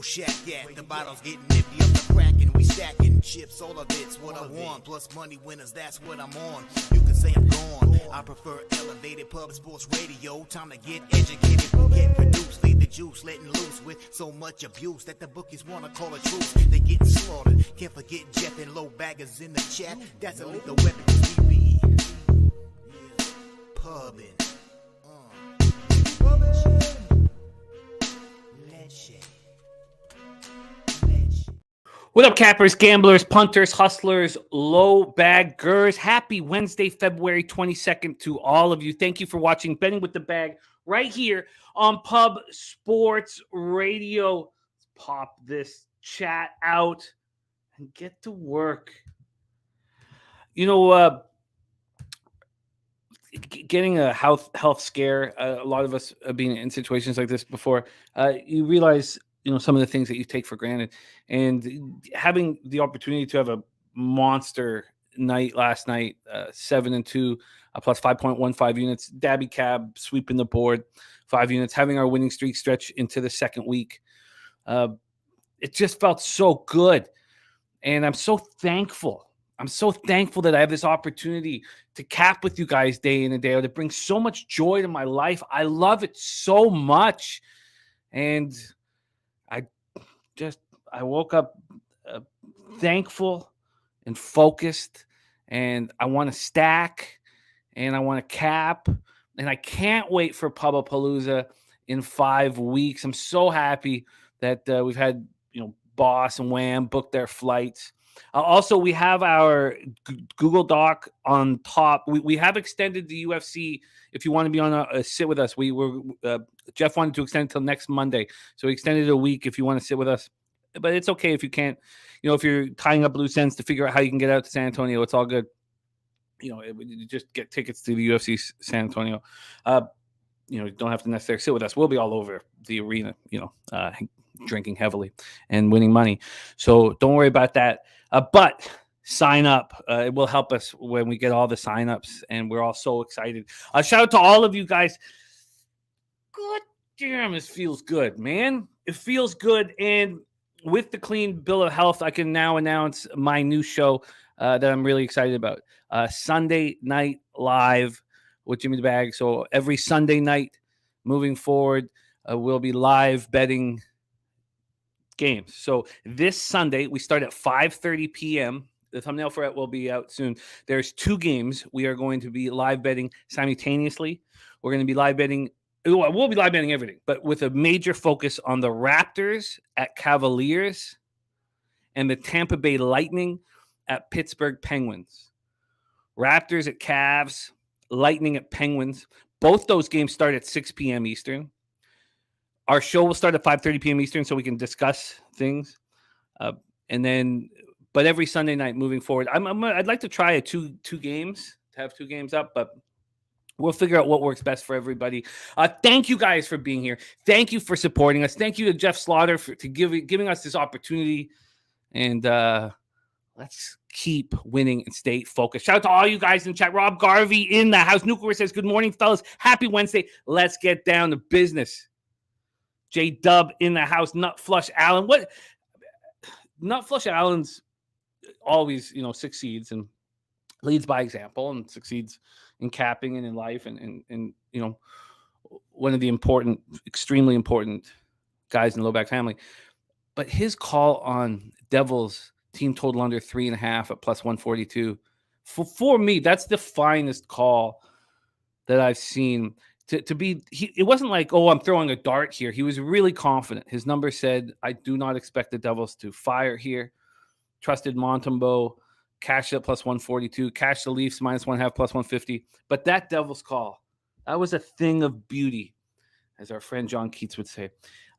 shack at. The bottles getting empty up the crack and we stacking chips. All of it's what I want. Plus money winners, that's what I'm on. You can say I'm gone. I prefer elevated pub sports radio. Time to get educated, get produced. Leave the juice letting loose with so much abuse that the bookies wanna call a truce. They getting slaughtered. Can't forget Jeff and low baggers in the chat. That's a lethal weapon. We be pubbing. What up, cappers, gamblers, punters, hustlers, low baggers? Happy Wednesday, February 22nd to all of you. Thank you for watching Betting with the Bag right here on Pub Sports Radio. Let's pop this chat out and get to work. You know, getting a health scare, a lot of us have been in situations like this before. You realize, you know, some of the things that you take for granted, and having the opportunity to have a monster night last night, 7-2, plus 5.15 units, Daby Cab sweeping the board, 5 units, having our winning streak stretch into the second week. It just felt so good. And I'm so thankful. I'm so thankful that I have this opportunity to cap with you guys day in and day out. It brings so much joy to my life. I love it so much. And I woke up thankful and focused, and I want to stack, and I want to cap, and I can't wait for Pubapalooza in 5 weeks. I'm so happy that we've had, you know, Boss and Wham book their flights. Also, we have our Google Doc on top. We have extended the UFC. If you want to be on a sit with us, Jeff wanted to extend it until next Monday, so we extended it a week if you want to sit with us. But it's okay if you can't. You know, if you're tying up loose ends to figure out how you can get out to San Antonio, it's all good. You know, you just get tickets to the UFC San Antonio. You know, you don't have to necessarily sit with us. We'll be all over the arena, you know, drinking heavily and winning money. So don't worry about that. But sign up. It will help us when we get all the signups, and we're all so excited. Shout out to all of you guys. God damn, this feels good, man. It feels good. And with the clean bill of health, I can now announce my new show that I'm really excited about. Sunday Night Live with Jimmy the Bag. So every Sunday night moving forward, we'll be live betting games. So this Sunday, we start at 5:30 p.m. The thumbnail for it will be out soon. There's 2 games we are going to be live betting simultaneously. We're going to be live betting. We'll be live betting everything, but with a major focus on the Raptors at Cavaliers and the Tampa Bay Lightning at Pittsburgh Penguins. Raptors at Cavs, Lightning at Penguins. Both those games start at 6 p.m. Eastern. Our show will start at 5:30 p.m. Eastern so we can discuss things. But every Sunday night moving forward, I'd like to try two games, to have 2 games up, but we'll figure out what works best for everybody. Thank you guys for being here. Thank you for supporting us. Thank you to Jeff Slaughter for giving us this opportunity. And let's keep winning and stay focused. Shout out to all you guys in chat. Rob Garvey in the house. Nuclear says, good morning, fellas. Happy Wednesday. Let's get down to business. J Dub in the house. Nut Flush Allen. What? Nut Flush Allen's always, you know, succeeds and leads by example and succeeds in capping and in life, and you know, one of the important, extremely important guys in the Lowback family. But his call on Devils team total under 3.5 at plus 142, for me, that's the finest call that I've seen. To be, it wasn't like, oh, I'm throwing a dart here. He was really confident. His number said, I do not expect the Devils to fire here. Trusted Montembeault. Cash at plus 142, cash the Leafs minus 1.5 plus 150. But that Devil's call, that was a thing of beauty, as our friend John Keats would say.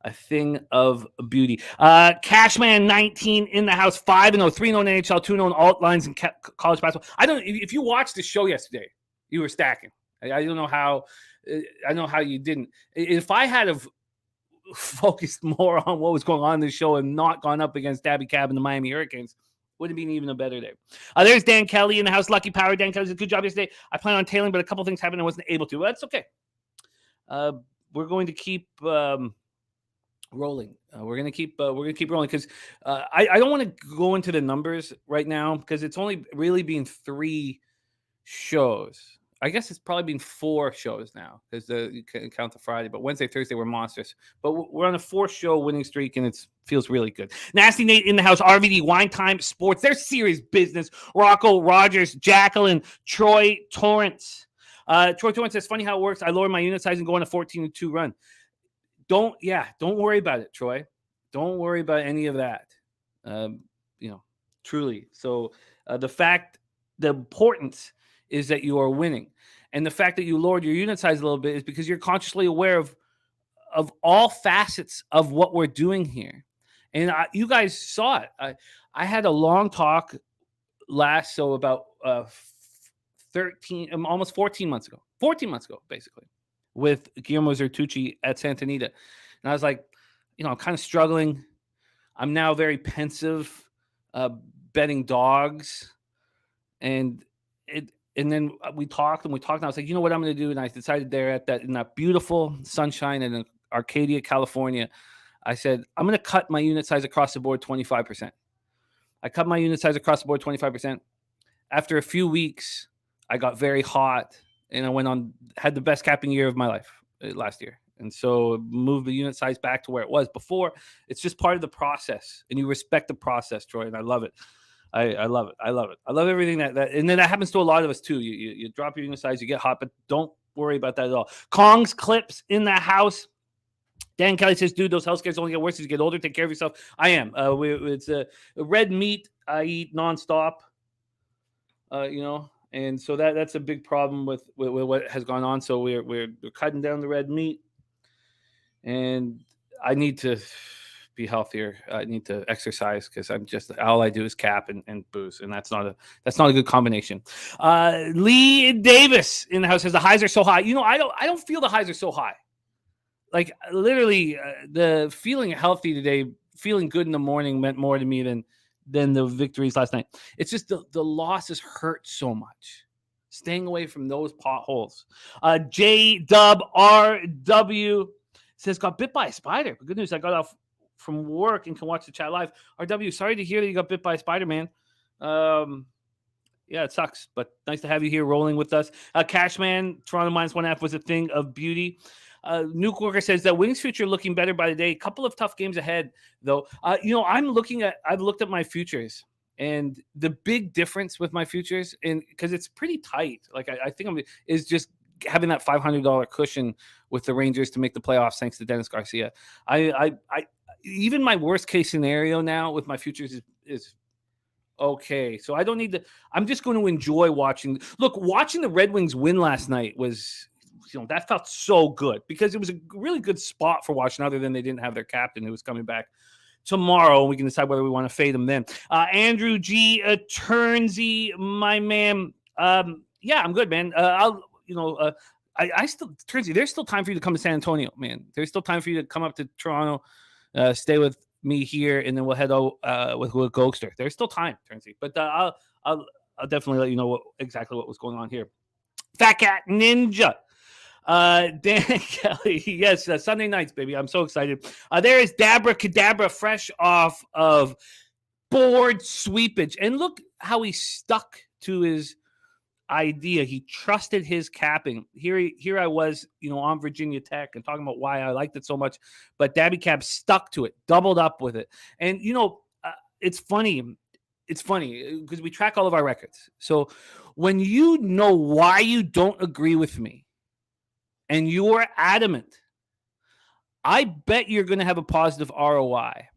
A thing of beauty. Cashman 19 in the house, 5-0, 3-0 NHL, 2-0 alt lines in college basketball. I don't. If you watched the show yesterday, you were stacking. I don't know how. I know how you didn't. If I had have focused more on what was going on in the show and not gone up against Daby Cab and the Miami Hurricanes, would have been even a better day. There's Dan Kelly in the house. Lucky Power. Dan Kelly did a good job yesterday. I plan on tailing, but a couple things happened. I wasn't able to. Well, that's okay. We're going to keep rolling. We're gonna keep rolling because I don't want to go into the numbers right now because it's only really been 3 shows. I guess it's probably been 4 shows now because you can count the Friday, but Wednesday, Thursday were monsters. But we're on a 4-show winning streak, and it feels really good. Nasty Nate in the house, RVD, Wine Time Sports, they're serious business. Rocco, Rogers, Jacqueline, Troy Torrance. Troy Torrance says, funny how it works. I lower my unit size and go on a 14-2 run. Don't worry about it, Troy. Don't worry about any of that. Truly. So the importance is that you are winning. And the fact that you lowered your unit size a little bit is because you're consciously aware of all facets of what we're doing here. And you guys saw it. I had a long talk about almost 14 months ago, basically, with Guillermo Zertucci at Santa Anita. And I was like, I'm kind of struggling. I'm now very pensive betting dogs. And then we talked, and I was like, you know what I'm going to do? And I decided there in that beautiful sunshine in Arcadia, California, I said, I'm going to cut my unit size across the board 25%. I cut my unit size across the board 25%. After a few weeks, I got very hot, and I had the best capping year of my life last year. And so moved the unit size back to where it was before. It's just part of the process, and you respect the process, Troy, and I love it. I love it. I love everything that and then that happens to a lot of us too. You drop your unit size, you get hot, but don't worry about that at all. Kong's Clips in the house. Dan Kelly says, dude, those health scares only get worse as you get older. Take care of yourself. I am. It's red meat I eat nonstop. And so that's a big problem with what has gone on. So we're cutting down the red meat, and I need to be healthier. I need to exercise because I'm just all I do is cap and booze, and that's not a good combination. Lee Davis in the house says the highs are so high. I don't feel the highs are so high. Like literally, the feeling healthy today, feeling good in the morning meant more to me than the victories last night. It's just the losses hurt so much. Staying away from those potholes. JWRW says got bit by a spider. Good news, I got off from work and can watch the chat live. RW, sorry to hear that you got bit by a spider, man. Yeah, it sucks, but nice to have you here rolling with us. Cashman, Toronto -1.5 was a thing of beauty. Nuke Worker says that Wings future looking better by the day. A couple of tough games ahead, though. I've looked at my futures, and the big difference with my futures, and because it's pretty tight, like I think is just having that $500 cushion with the Rangers to make the playoffs, thanks to Dennis Garcia. I even my worst case scenario now with my futures is okay. So I don't need to. I'm just going to enjoy watching. Look, watching the Red Wings win last night was, that felt so good because it was a really good spot for watching, other than they didn't have their captain who was coming back tomorrow. We can decide whether we want to fade him then. Andrew G. Turnsey, my man. Yeah, I'm good, man. I still, Turnsey, there's still time for you to come to San Antonio, man. There's still time for you to come up to Toronto, stay with me here, and then we'll head out with Ghoster. There's still time, Turnsey, but I'll definitely let you know exactly what was going on here. Fat Cat Ninja. Dan Kelly, yes, Sunday nights, baby. I'm so excited. There is Dabra Cadabra, fresh off of board sweepage, and look how he stuck to his idea. He trusted his capping. Here I was, on Virginia Tech and talking about why I liked it so much, but Daby Cab stuck to it, doubled up with it, and it's funny. It's funny because we track all of our records. So when you know why you don't agree with me, and you are adamant, I bet you're going to have a positive ROI.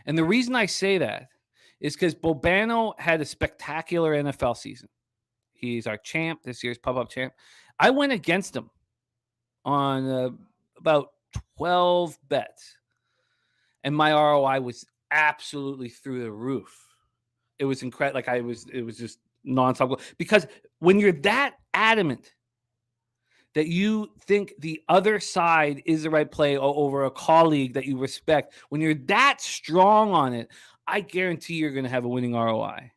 And the reason I say that is because Bobano had a spectacular NFL season. He's our champ, this year's pub-up champ. I went against him on about 12 bets, and my ROI was absolutely through the roof. It was incredible. It was just non-stop. Because when you're that adamant that you think the other side is the right play over a colleague that you respect, when you're that strong on it, I guarantee you're going to have a winning ROI.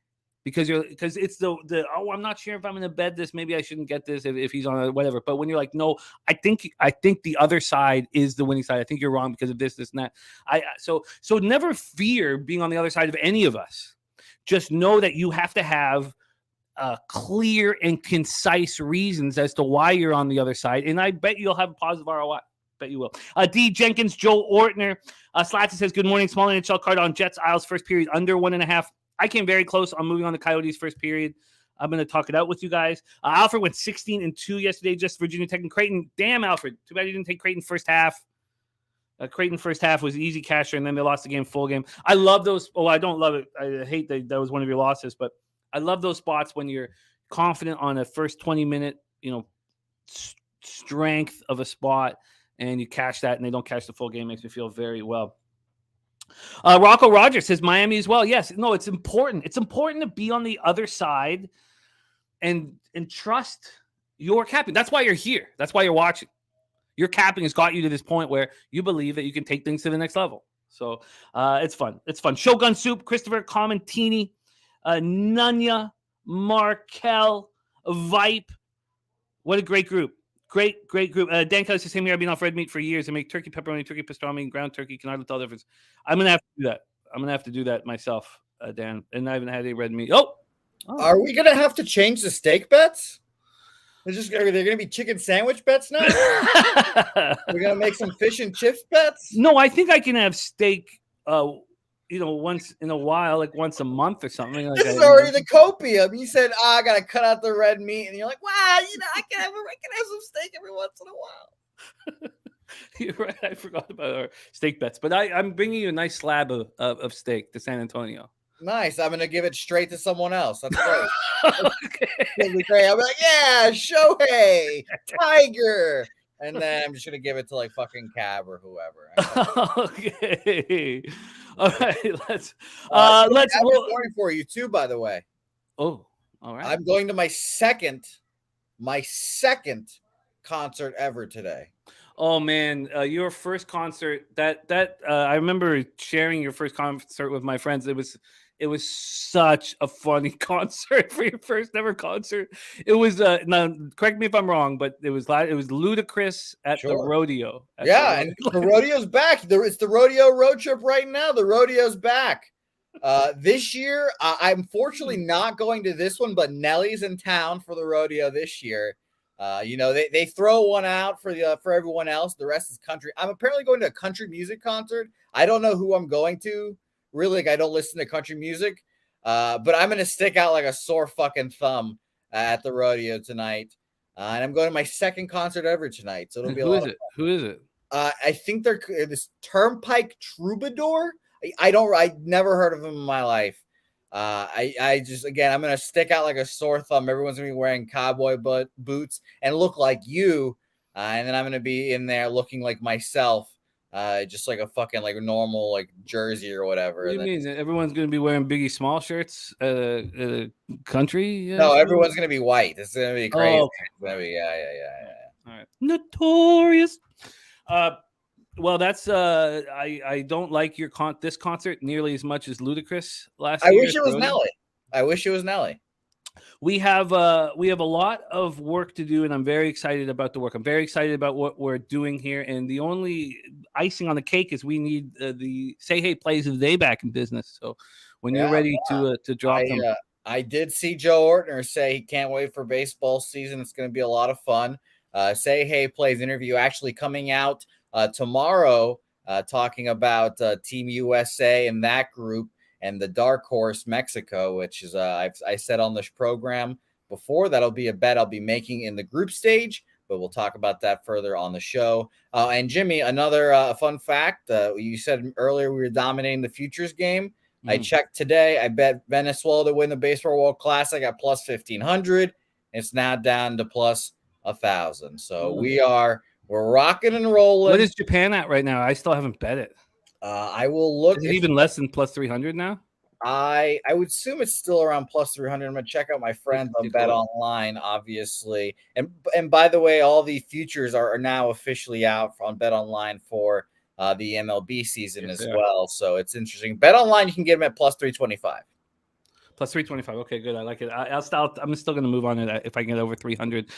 because it's the I'm not sure if I'm going to bet this. Maybe I shouldn't get this if he's on whatever. But when you're like, no, I think the other side is the winning side. I think you're wrong because of this and that. So never fear being on the other side of any of us. Just know that you have to have clear and concise reasons as to why you're on the other side. And I bet you'll have a positive ROI. Bet you will. D. Jenkins, Joe Ortner. Slatty says, good morning. Small NHL card on Jets Isles first period under 1.5. I came very close on moving on the Coyotes first period. I'm going to talk it out with you guys. Alfred went 16-2 yesterday, just Virginia Tech and Creighton. Damn, Alfred. Too bad you didn't take Creighton first half. Creighton first half was easy casher, and then they lost the game full game. I love those. Oh, I don't love it. I hate that was one of your losses, but I love those spots when you're confident on a first 20-minute, strength of a spot, and you cash that, and they don't cash the full game. Makes me feel very well. Rocco Rogers says Miami as well. Yes, no, it's important. It's important to be on the other side and trust your capping. That's why you're here. That's why you're watching. Your capping has got you to this point where you believe that you can take things to the next level. So it's fun. It's fun. Shogun Soup, Christopher Commentini, Nunya, Markel, Vipe. What a great group. Great group. Dan Kelly says, same here. I've been off red meat for years. I make turkey, pepperoni, turkey pastrami, and ground turkey. Can hardly tell the difference. I'm going to have to do that. I'm going to have to do that myself, Dan. And I haven't had any red meat. Oh. Are we going to have to change the steak bets? Are they going to be chicken sandwich bets now? We're going to make some fish and chips bets? No, I think I can have steak, once in a while, like once a month or something. Like this is already the copium. You said, I got to cut out the red meat. And you're like, wow, I can have some steak every once in a while. You're right. I forgot about our steak bets. But I'm bringing you a nice slab of steak to San Antonio. Nice. I'm going to give it straight to someone else. That's great. Okay. Great. I'm like, yeah, Shohei, Tiger. And then I'm just going to give it to like fucking Cab or whoever. Okay. All right. Let's morning for you too, by the way. Oh, all right. I'm going to my second concert ever today. Oh man, your first concert that I remember sharing your first concert with my friends. It was such a funny concert for your first ever concert. It was now correct me if I'm wrong, but it was ludicrous at the rodeo. And the rodeo's back. It's the rodeo road trip right now. The rodeo's back. This year, I'm fortunately not going to this one, but Nelly's in town for the rodeo this year. They throw one out for everyone else. The rest is country. I'm apparently going to a country music concert. I don't know who I'm going to. Really, like I don't listen to country music, but I'm going to stick out like a sore fucking thumb at the rodeo tonight. And I'm going to my second concert ever tonight. So it'll be Who is it? I think they're this Turnpike Troubadour. I never heard of them in my life. I just, again, I'm going to stick out like a sore thumb. Everyone's going to be wearing cowboy boots and look like you. And then I'm going to be in there looking like myself. Just like a fucking like normal like jersey or whatever. What do you mean? Everyone's going to be wearing Biggie Small shirts country? No, everyone's going to be white. It's going to be crazy. Oh, okay. It's gonna be, yeah. All right. Notorious. Well, that's I don't like this concert nearly as much as Ludacris last year. I wish it was Nelly. We have a lot of work to do, and I'm very excited about the work. I'm very excited about what we're doing here. And the only icing on the cake is we need the Say Hey Plays of the Day back in business. So when you're ready to drop them. I did see Joe Ortner say he can't wait for baseball season. It's going to be a lot of fun. Say Hey Plays interview actually coming out tomorrow, talking about Team USA and that group. And the dark horse Mexico, which is I said on this program before, that'll be a bet I'll be making in the group stage, but we'll talk about that further on the show. And Jimmy, another fun fact, you said earlier we were dominating the futures game. I checked today. I bet Venezuela to win the Baseball World Classic at plus 1,500. It's now down to plus 1,000. So we're rocking and rolling. What is Japan at right now? I still haven't bet it. I will look. Is it even less than plus 300 now? I would assume it's still around plus 300. I'm going to check out my friends on Bet Online, obviously. And by the way, all the futures are now officially out on Bet Online for the MLB season as well. So it's interesting. Bet Online, you can get them at plus 325. Plus 325. Okay, good. I like it. I'm still going to move on to that if I can get over 300.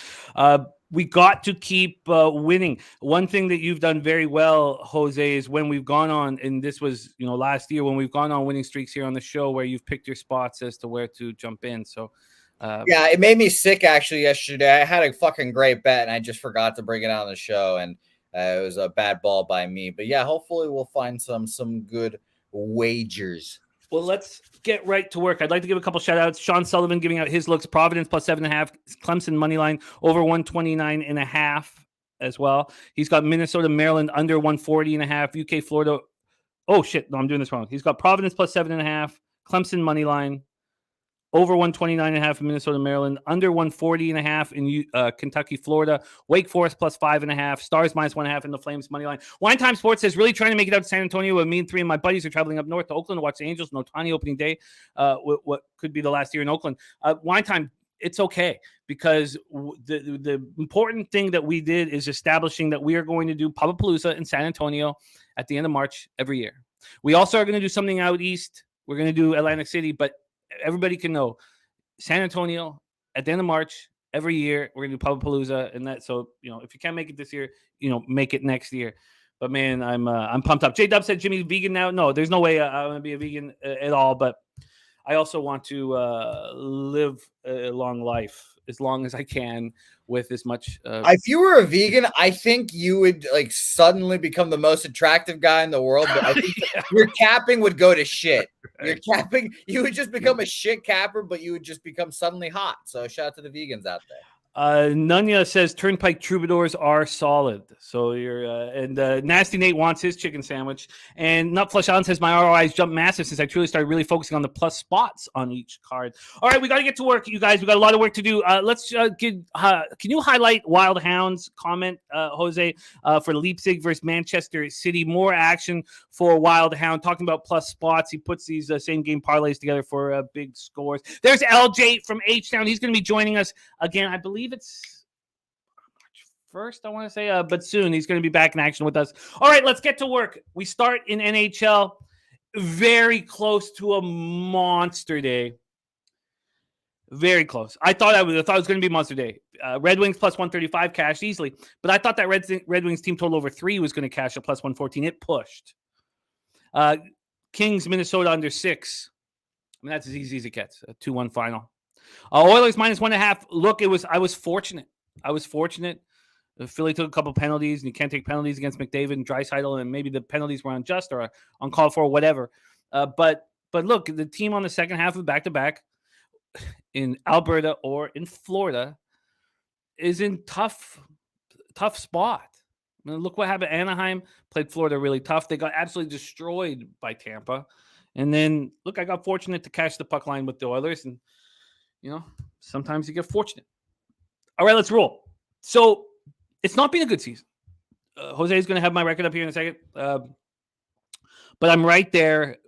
We got to keep winning. One thing that you've done very well, Jose, is when we've gone on, and this was last year when we've gone on winning streaks here on the show, where you've picked your spots as to where to jump in. So yeah, it made me sick actually yesterday. I had a fucking great bet and I just forgot to bring it on the show, and it was a bad ball by me. But yeah, hopefully we'll find some good wagers. Well, let's get right to work. I'd like to give a couple shout outs. Sean Sullivan giving out his looks. Providence plus 7.5. Clemson money line over 129.5 as well. He's got Minnesota, Maryland under 140.5. UK, Florida. Oh shit! No, I'm doing this wrong. He's got Providence plus 7.5. Clemson money line over 129.5 in Minnesota, Maryland, under 140.5 in Kentucky, Florida. Wake Forest plus 5.5. Stars minus 1.5 in the Flames money line. Wine Time Sports says, really trying to make it out to San Antonio with me and 3 of my buddies are traveling up north to Oakland to watch the Angels. No Tiny opening day. What could be the last year in Oakland. Wine Time, it's okay, because the important thing that we did is establishing that we are going to do Pubapalooza in San Antonio at the end of March every year. We also are going to do something out east. We're going to do Atlantic City, but everybody can know San Antonio at the end of March every year. We're gonna do Pubapalooza, and that. So if you can't make it this year, make it next year. But man, I'm pumped up. J Dub said Jimmy's vegan now. No, there's no way I'm gonna be a vegan at all. But I also want to live a long life as long as I can with as much. If you were a vegan, I think you would suddenly become the most attractive guy in the world. But I think your capping would go to shit. Your capping, you would just become a shit capper, but you would just become suddenly hot. So shout out to the vegans out there. Nunya says Turnpike Troubadours are solid. So you're and Nasty Nate wants his chicken sandwich. And Nutflush Allen says my ROIs jumped massive since I truly started really focusing on the plus spots on each card. All right, we got to get to work, you guys. We got a lot of work to do. Let's can you highlight Wild Hounds comment, Jose, for Leipzig versus Manchester City? More action for Wild Hound, talking about plus spots. He puts these same game parlays together for big scores. There's LJ from H-Town. He's going to be joining us again, I believe it's March 1st, I want to say, but soon he's going to be back in action with us. All right, let's get to work. We start in NHL, very close to a monster day. Very close. I thought it was going to be monster day. Red Wings plus 135 cashed easily, but I thought that Red Wings team total over 3 was going to cash at plus 114. It pushed. Kings Minnesota under 6. I mean, that's as easy as it gets. A 2-1 final. Oilers minus 1.5. Look, I was fortunate. Philly took a couple penalties, and you can't take penalties against McDavid and Draisaitl, and maybe the penalties were unjust or uncalled for or whatever. But look, the team on the second half of back-to-back in Alberta or in Florida is in tough spot. I mean, look what happened. Anaheim played Florida really tough. They got absolutely destroyed by Tampa. And then, look, I got fortunate to catch the puck line with the Oilers, and sometimes you get fortunate. All right, let's roll. So it's not been a good season. Jose is going to have my record up here in a second. But I'm right there,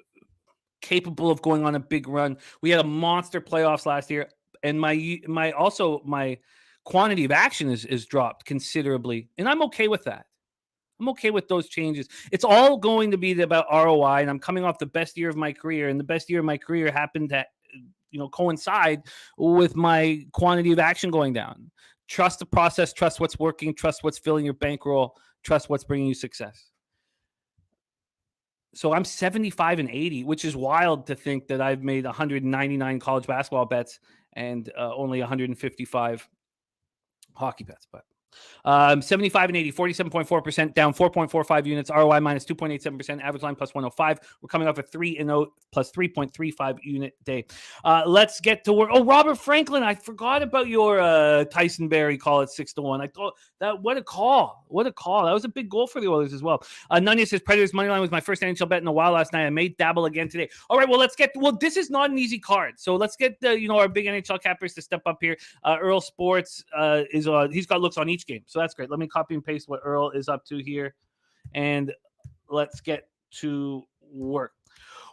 capable of going on a big run. We had a monster playoffs last year, and my quantity of action is dropped considerably, and I'm okay with that. I'm okay with those changes. It's all going to be about ROI, and I'm coming off the best year of my career, and the best year of my career happened to coincide with my quantity of action going down. Trust the process, trust what's working, trust what's filling your bankroll, trust what's bringing you success. So I'm 75-80, which is wild to think that I've made 199 college basketball bets and only 155 hockey bets, but 75-80, 47.4%, down 4.45 units, ROI minus 2.87%, average line plus 105. We're coming off a 3-0 plus 3.35 unit day. Let's get to work. Oh, Robert Franklin, I forgot about your Tyson Berry call at 6-1. I thought that what a call. What a call. That was a big goal for the Oilers as well. Nunya says Predators money line was my first NHL bet in a while last night. I made dabble again today. All right, well, this is not an easy card. So let's get our big NHL cappers to step up here. Earl Sports he's got looks on each game. So that's great. Let me copy and paste what Earl is up to here, and let's get to work.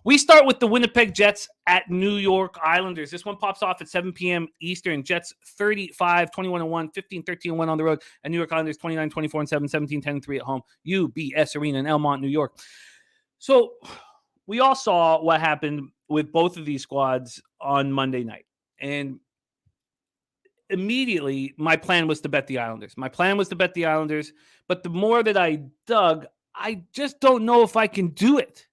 We start with the Winnipeg Jets at New York Islanders. This one pops off at 7 p.m. Eastern. Jets 35, 21-1, 15, 13-1 on the road. And New York Islanders 29, 24-7, 17, 10-3 at home. UBS Arena in Elmont, New York. So we all saw what happened with both of these squads on Monday night. And immediately my plan was to bet the Islanders. But the more that I dug, I just don't know if I can do it.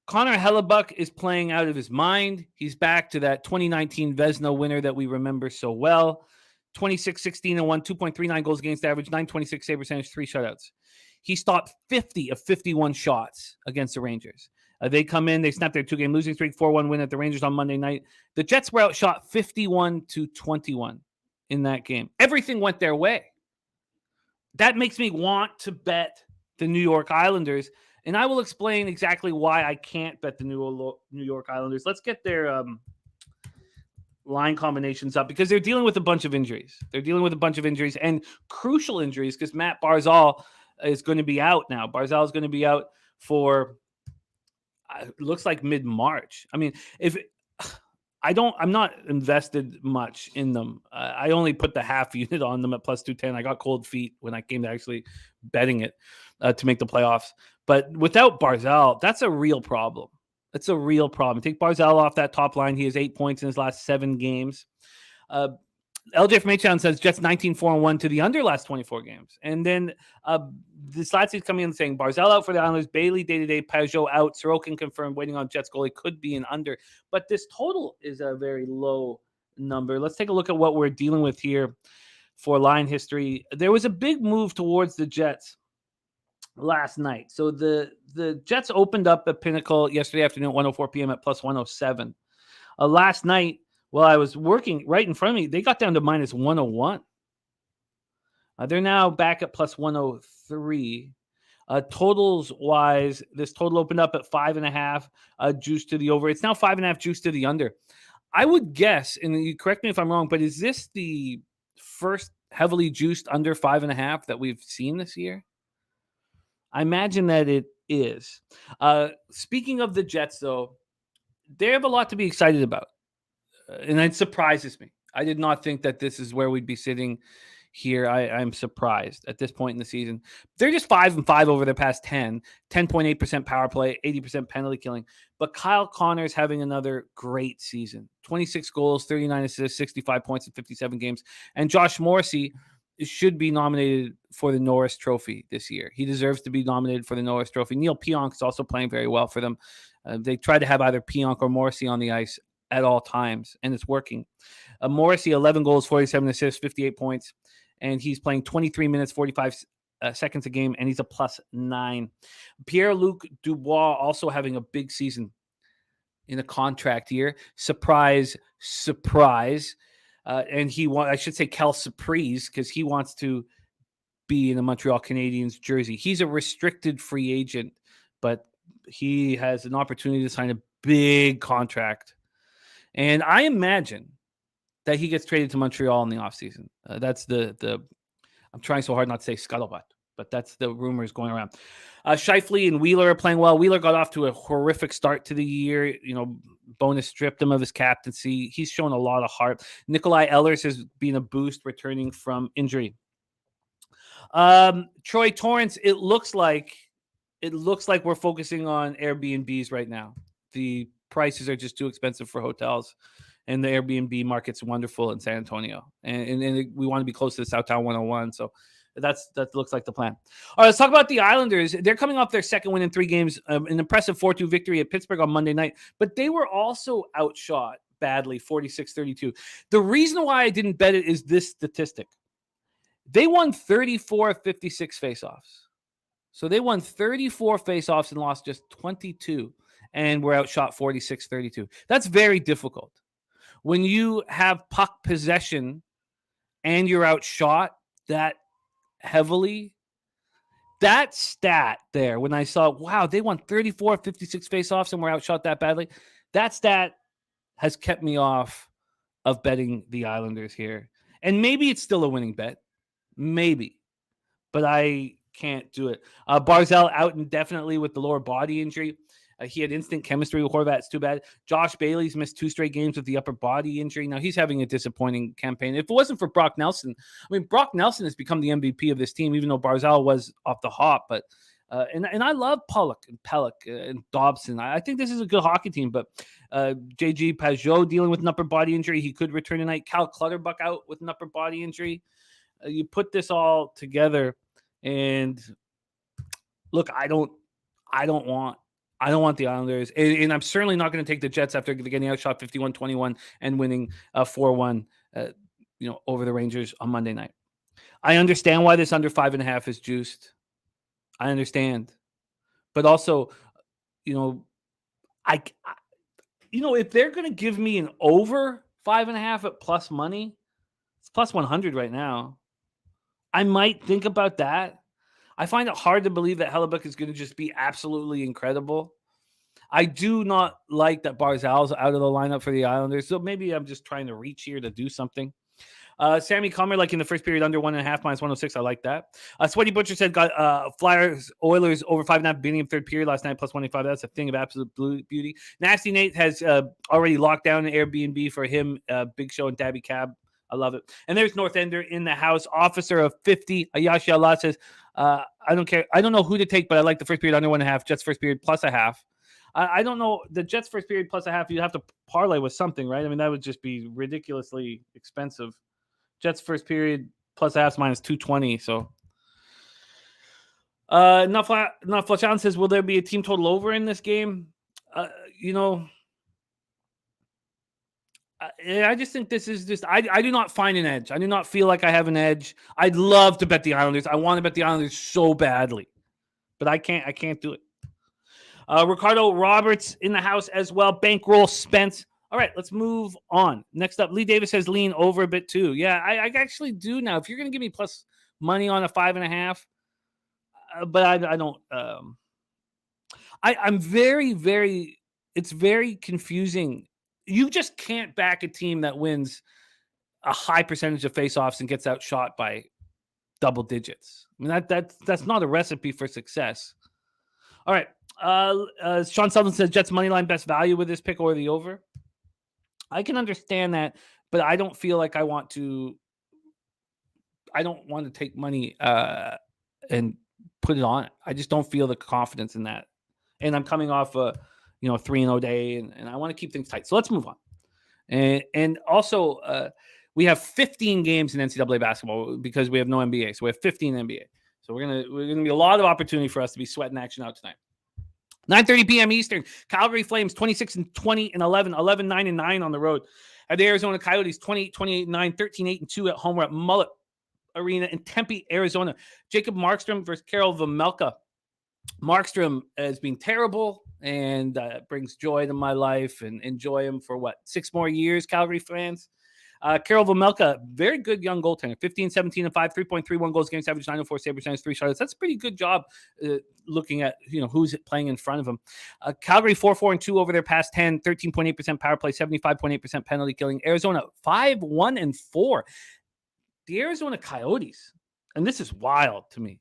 Connor Hellebuck is playing out of his mind. He's back to that 2019 Vezina winner that we remember so well. 26, 16, and 1, 2.39 goals against average, 926 save percentage, 3 shutouts. He stopped 50 of 51 shots against the Rangers. They come in, they snap their 2-game losing streak, 4-1 win at the Rangers on Monday night. The Jets were outshot 51-21 in that game. Everything went their way. That makes me want to bet the New York Islanders, and I will explain exactly why I can't bet the New York Islanders. Let's get their line combinations up because they're dealing with a bunch of injuries. And crucial injuries because Matt Barzal is going to be out now. Barzal is going to be out for looks like mid-March. I mean, I'm not invested much in them. I only put the half unit on them at plus 210. I got cold feet when I came to actually betting it to make the playoffs. But without Barzal, that's a real problem. Take Barzal off that top line. He has 8 points in his last 7 games. LJ from H-Town says Jets 19-4-1 to the under last 24 games. And then the stats is coming in saying Barzal out for the Islanders, Bailey day-to-day, Pajot out, Sorokin confirmed, waiting on Jets goalie, could be an under. But this total is a very low number. Let's take a look at what we're dealing with here for line history. There was a big move towards the Jets last night. So the Jets opened up at Pinnacle yesterday afternoon at 1:04 p.m. at plus 107. Last night, while I was working right in front of me, they got down to minus 101. They're now back at plus 103. Totals wise, this total opened up at 5.5 juice to the over. It's now 5.5 juice to the under. I would guess, and you correct me if I'm wrong, but is this the first heavily juiced under 5.5 that we've seen this year? I imagine that it is. Speaking of the Jets, though, they have a lot to be excited about. And it surprises me. I did not think that this is where we'd be sitting here. I'm surprised at this point in the season. They're just 5-5 over their past 10.8% power play, 80% penalty killing. But Kyle Connor's having another great season. 26 goals, 39 assists, 65 points in 57 games. And Josh Morrissey should be nominated for the Norris Trophy this year. He deserves to be nominated for the Norris Trophy. Neil Pionk is also playing very well for them. They tried to have either Pionk or Morrissey on the ice at all times, and it's working. Morrissey, 11 goals, 47 assists, 58 points, and he's playing 23 minutes, 45 seconds a game, and he's a plus 9. Pierre-Luc Dubois also having a big season in a contract year. Surprise. And I should say Cal Surprise, because he wants to be in the Montreal Canadiens jersey. He's a restricted free agent, but he has an opportunity to sign a big contract. And I imagine that he gets traded to Montreal in the offseason. That's the I'm trying so hard not to say scuttlebutt, but that's the rumors going around. Scheifele and Wheeler are playing well. Wheeler got off to a horrific start to the year. Bonus stripped him of his captaincy. He's shown a lot of heart. Nikolai Ehlers has been a boost returning from injury. Troy Torrance, it looks like we're focusing on Airbnbs right now. The prices are just too expensive for hotels, and the Airbnb market's wonderful in San Antonio. And we want to be close to the Southtown 101. So that looks like the plan. All right, let's talk about the Islanders. They're coming off their second win in 3 games, an impressive 4-2 victory at Pittsburgh on Monday night, but they were also outshot badly, 46-32. The reason why I didn't bet it is this statistic. They won 34 of 56 faceoffs. So they won 34 faceoffs and lost just 22, and were outshot 46-32. That's very difficult. When you have puck possession and you're outshot that heavily, that stat there, when I saw, wow, they won 34 of 56 faceoffs and were outshot that badly, that stat has kept me off of betting the Islanders here. And maybe it's still a winning bet. Maybe. But I can't do it. Barzal out indefinitely with the lower body injury. He had instant chemistry with Horvat. It's too bad. Josh Bailey's missed 2 straight games with the upper body injury. Now, he's having a disappointing campaign. If it wasn't for Brock Nelson, Brock Nelson has become the MVP of this team, even though Barzal was off the hop. But And I love Pollock and Pellick and Dobson. I think this is a good hockey team, but JG Pajot dealing with an upper body injury. He could return tonight. Cal Clutterbuck out with an upper body injury. You put this all together, and look, I don't want the Islanders, and I'm certainly not going to take the Jets after getting outshot 51-21 and winning 4-1, over the Rangers on Monday night. I understand why this under 5.5 is juiced. I understand, but also, if they're going to give me an over 5.5 at plus money, it's plus 100 right now. I might think about that. I find it hard to believe that Hellebuyck is going to just be absolutely incredible. I do not like that Barzal's out of the lineup for the Islanders, so maybe I'm just trying to reach here to do something. Sammy Comer, like in the first period, under 1.5 minus 106. I like that. Sweaty Butcher said got Flyers Oilers over 5.5 beginning of third period last night plus 185. That's a thing of absolute beauty. Nasty Nate has already locked down an Airbnb for him. Big Show and Daby Cab. I love it. And there's North Ender in the house. Officer of 50. Ayashi Allah says, I don't care. I don't know who to take, but I like the first period under 1.5. Jets first period plus a half. I don't know. The Jets first period plus a half, you'd have to parlay with something, right? I mean, that would just be ridiculously expensive. Jets first period plus a half minus 220. So, Naflachan says, will there be a team total over in this game? I just think this is just, I do not find an edge. I do not feel like I have an edge. I'd love to bet the Islanders. I want to bet the Islanders so badly, but I can't do it. Ricardo Roberts in the house as well. Bankroll Spence. All right, let's move on. Next up, Lee Davis says lean over a bit too. Yeah, I actually do now. If you're going to give me plus money on a 5.5, but I don't. I'm very, very. It's very confusing. You just can't back a team that wins a high percentage of faceoffs and gets outshot by double digits. I mean that's not a recipe for success. All right. Sean Sullivan says Jets money line best value with this pick or the over. I can understand that, but I don't feel like I don't want to take money and put it on it. I just don't feel the confidence in that. And I'm coming off a 3-0 day, and I want to keep things tight. So let's move on. And also we have 15 games in NCAA basketball because we have no NBA. So we have 15 NBA. So we're gonna be a lot of opportunity for us to be sweating action out tonight. 9:30 p.m. Eastern. Calgary Flames 26-20 and 11, 11-9-9 on the road. At the Arizona Coyotes 28-9, 13-8-2 at home. We're at Mullett Arena in Tempe, Arizona. Jacob Markstrom versus Karel Vejmelka. Markstrom has been terrible and brings joy to my life, and enjoy him for 6 more years, Calgary fans. Karel Vejmelka, very good young goaltender, 15-17-5, 3.31 goals against average, 904 save percentage, 3 shots. That's a pretty good job looking at who's playing in front of him. Calgary 4-4-2 over their past 10, 13.8% power play, 75.8% penalty killing. Arizona 5-1-4. The Arizona Coyotes, and this is wild to me.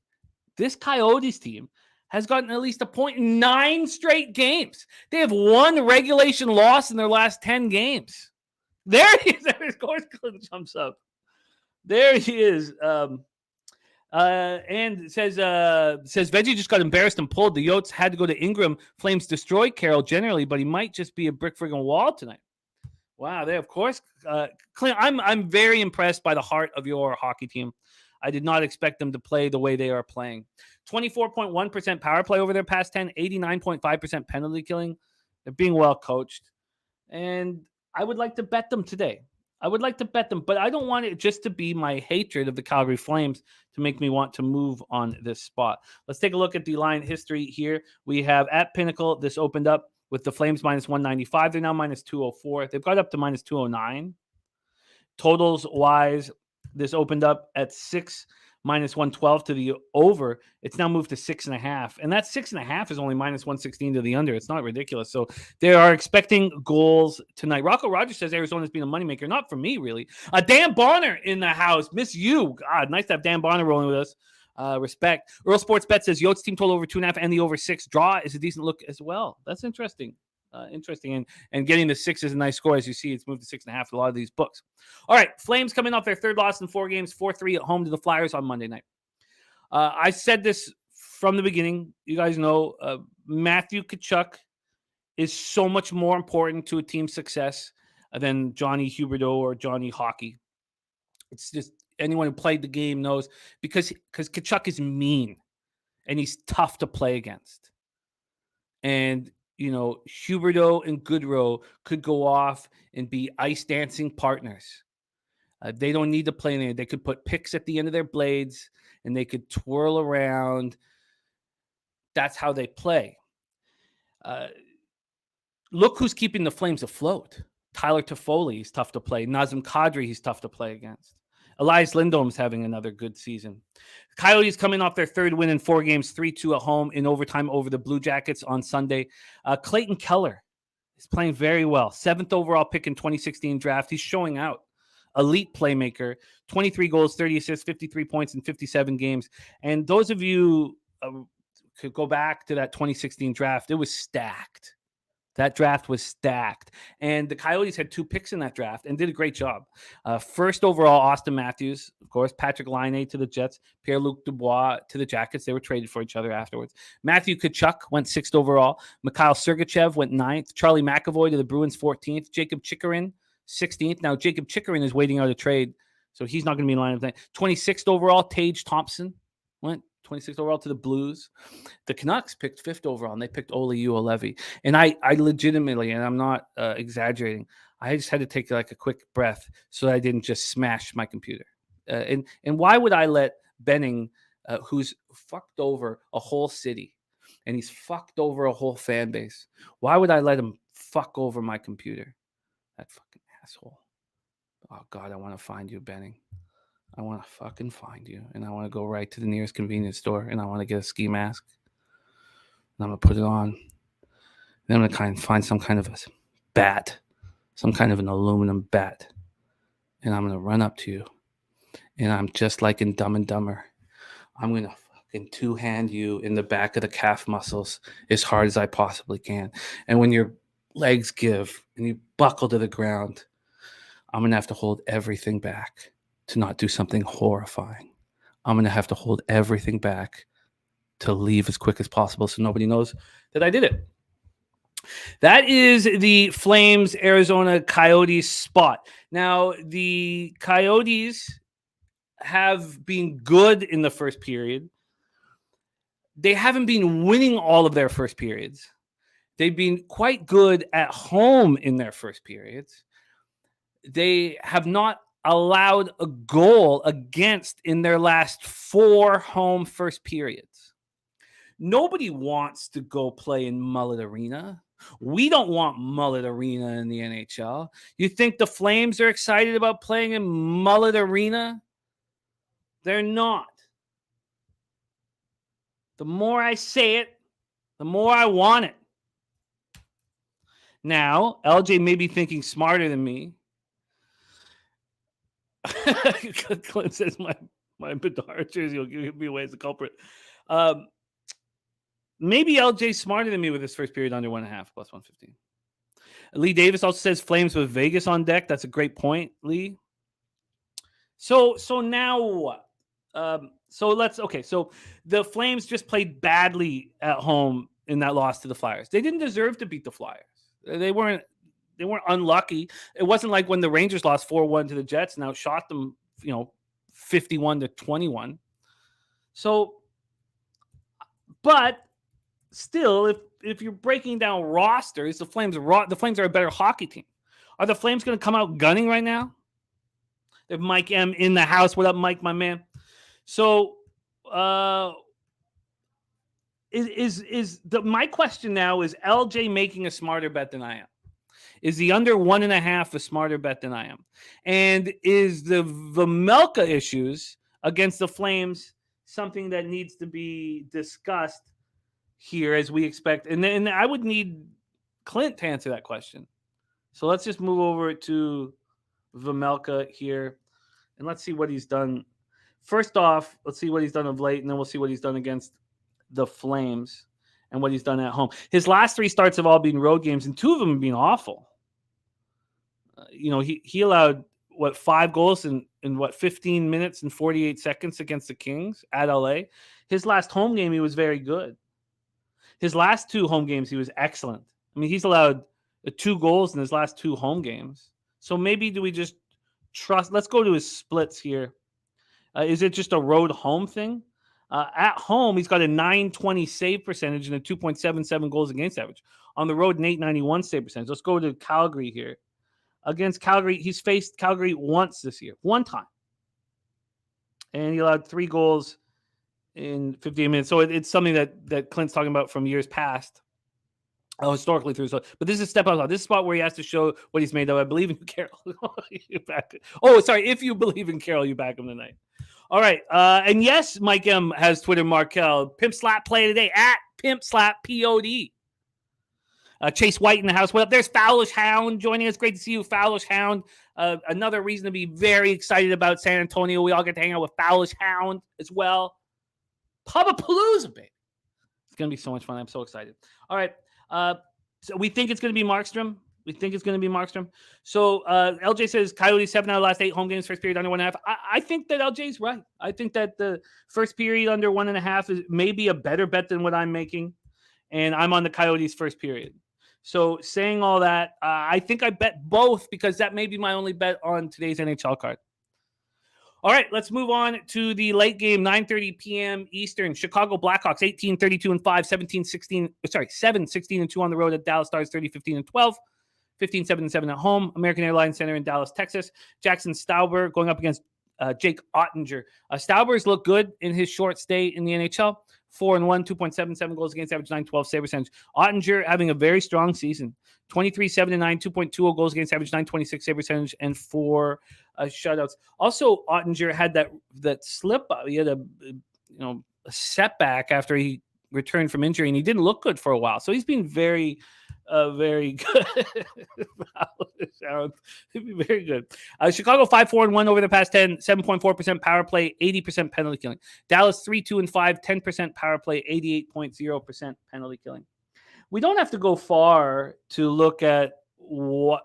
This Coyotes team has gotten at least a point in 9 straight games. They have 1 regulation loss in their last 10 games. There he is. There his course jumps up. There he is. And says Veggie just got embarrassed and pulled. The Yotes had to go to Ingram. Flames destroyed Carroll generally, but he might just be a brick friggin' wall tonight. Wow, they of course. Clint, I'm very impressed by the heart of your hockey team. I did not expect them to play the way they are playing. 24.1% power play over their past 10, 89.5% penalty killing. They're being well coached. And I would like to bet them today. But I don't want it just to be my hatred of the Calgary Flames to make me want to move on this spot. Let's take a look at the line history here. We have at Pinnacle, this opened up with the Flames minus 195. They're now minus 204. They've got up to minus 209. Totals-wise, this opened up at 6 minus 112 to the over. It's now moved to 6.5. And that 6.5 is only minus 116 to the under. It's not ridiculous. So they are expecting goals tonight. Rocco Rogers says Arizona's been a moneymaker. Not for me, really. Dan Bonner in the house. Miss you. God, nice to have Dan Bonner rolling with us. Respect. Earl Sports Bet says Yotes team total over 2.5 and the over 6. Draw is a decent look as well. That's interesting. And getting the 6 is a nice score. As you see, it's moved to 6.5 a lot of these books. All right, Flames coming off their 3rd loss in 4 games, 4-3 at home to the Flyers on Monday night. I said this from the beginning, you guys know Matthew Tkachuk is so much more important to a team's success than Johnny Huberdeau or Johnny Hockey. It's just anyone who played the game knows because Tkachuk is mean and he's tough to play against. And, you know, Huberdeau and Goodrow could go off and be ice dancing partners. They don't need to play in there. They could put picks at the end of their blades and they could twirl around. That's how they play. Look who's keeping the Flames afloat. Tyler Toffoli, he's tough to play. Nazem Kadri, he's tough to play against. Elias Lindholm's having another good season. Coyotes coming off their third win in 4 games, 3-2 at home in overtime over the Blue Jackets on Sunday. Clayton Keller is playing very well. 7th overall pick in 2016 draft. He's showing out. Elite playmaker, 23 goals, 30 assists, 53 points in 57 games. And those of you could go back to that 2016 draft, it was stacked. That draft was stacked. And the Coyotes had 2 picks in that draft and did a great job. First overall, Austin Matthews, of course, Patrick Laine to the Jets, Pierre-Luc Dubois to the Jackets. They were traded for each other afterwards. Matthew Tkachuk went 6th overall. Mikhail Sergachev went 9th. Charlie McAvoy to the Bruins 14th. Jacob Chikrin 16th. Now, Jacob Chikrin is waiting out a trade, so he's not going to be in line. 26th overall, Tage Thompson went 26th overall to the Blues. The Canucks picked 5th overall, and they picked Olli Juolevi. And I legitimately, and I'm not exaggerating, I just had to take like a quick breath so that I didn't just smash my computer. And why would I let Benning, who's fucked over a whole city, and he's fucked over a whole fan base, why would I let him fuck over my computer? That fucking asshole. Oh, God, I want to find you, Benning. I want to fucking find you, and I want to go right to the nearest convenience store, and I want to get a ski mask, and I'm going to put it on. Then I'm going to find some kind of a bat, some kind of an aluminum bat, and I'm going to run up to you, and I'm just like in Dumb and Dumber. I'm going to fucking 2-hand you in the back of the calf muscles as hard as I possibly can, and when your legs give and you buckle to the ground, I'm going to have to hold everything back to not do something horrifying. I'm going to have to hold everything back to leave as quick as possible so nobody knows that I did it. That is the Flames Arizona Coyotes spot. Now, the Coyotes have been good in the first period. They haven't been winning all of their first periods. They've been quite good at home in their first periods. They have not allowed a goal against in their last 4 home first periods. Nobody wants to go play in Mullett Arena. We don't want Mullett Arena in the NHL. You think the Flames are excited about playing in Mullett Arena? They're not. The more I say it, the more I want it. Now, LJ may be thinking smarter than me. Clint says my Bedard jersey will give me away as a culprit. Maybe LJ's smarter than me with his first period under 1.5 plus 115. Lee Davis also says Flames with Vegas on deck. That's a great point, Lee. So now what? So the Flames just played badly at home in that loss to the Flyers. They didn't deserve to beat the Flyers. They weren't unlucky. It wasn't like when the Rangers lost 4-1 to the Jets and outshot them, 51-21. So, but still, if you're breaking down rosters, the Flames are a better hockey team. Are the Flames going to come out gunning right now? They have Mike M in the house. What up, Mike, my man? So, my question now is LJ making a smarter bet than I am? Is the under 1.5 a smarter bet than I am? And is the Vejmelka issues against the Flames something that needs to be discussed here as we expect? And I would need Clint to answer that question. So let's just move over to Vejmelka here, and let's see what he's done. First off, let's see what he's done of late, and then we'll see what he's done against the Flames and what he's done at home. His last 3 starts have all been road games, and 2 of them have been awful. He allowed 5 goals in 15 minutes and 48 seconds against the Kings at LA. His last home game, he was very good. His last 2 home games, he was excellent. I mean, he's allowed 2 goals in his last 2 home games. So maybe do we just trust? Let's go to his splits here. Is it just a road home thing? At home, he's got a .920 save percentage and a 2.77 goals against average. On the road, an .891 save percentage. Let's go to Calgary here. Against Calgary, he's faced Calgary once this year, one time. And he allowed 3 goals in 58 minutes. So it's something that Clint's talking about from years past. Historically through. So, but this is a step outside. This is a spot where he has to show what he's made of. I believe in Carroll. If you believe in Carroll, you back him tonight. All right. And yes, Mike M has Twitter Markel. Pimp Slap play today at Pimp Slap POD. Chase White in the house. What up? There's Fowlish Hound joining us. Great to see you, Fowlish Hound. Another reason to be very excited about San Antonio. We all get to hang out with Fowlish Hound as well. Pubapalooza, baby. It's going to be so much fun. I'm so excited. All right. So we think it's going to be Markstrom. So LJ says Coyotes 7 out of the last 8 home games, first period under 1.5. I think that LJ's right. I think that the first period under 1.5 is maybe a better bet than what I'm making. And I'm on the Coyotes first period. So saying all that, I think I bet both because that may be my only bet on today's NHL card. All right, let's move on to the late game, 9:30 p.m. Eastern. Chicago Blackhawks 18-32-5, 7-16-2 on the road at Dallas Stars 30-15-12, 15-7-7 at home. American Airlines Center in Dallas, Texas. Jackson Stauber going up against Jake Ottinger. Stauber's looked good in his short stay in the NHL. 4-1, 2.77 goals against average, 912 save percentage. Ottinger having a very strong season. 23-7-9, 2.20 goals against average, 926 save percentage, and 4 shutouts. Also, Ottinger had that slip up. He had a setback after he returned from injury, and he didn't look good for a while. So he's been very good. He'd be very good. Chicago 5-4-1 over the past 10, 7.4% power play, 80% penalty killing. Dallas 3-2-5, 10% power play, 88.0% penalty killing. We don't have to go far to look at why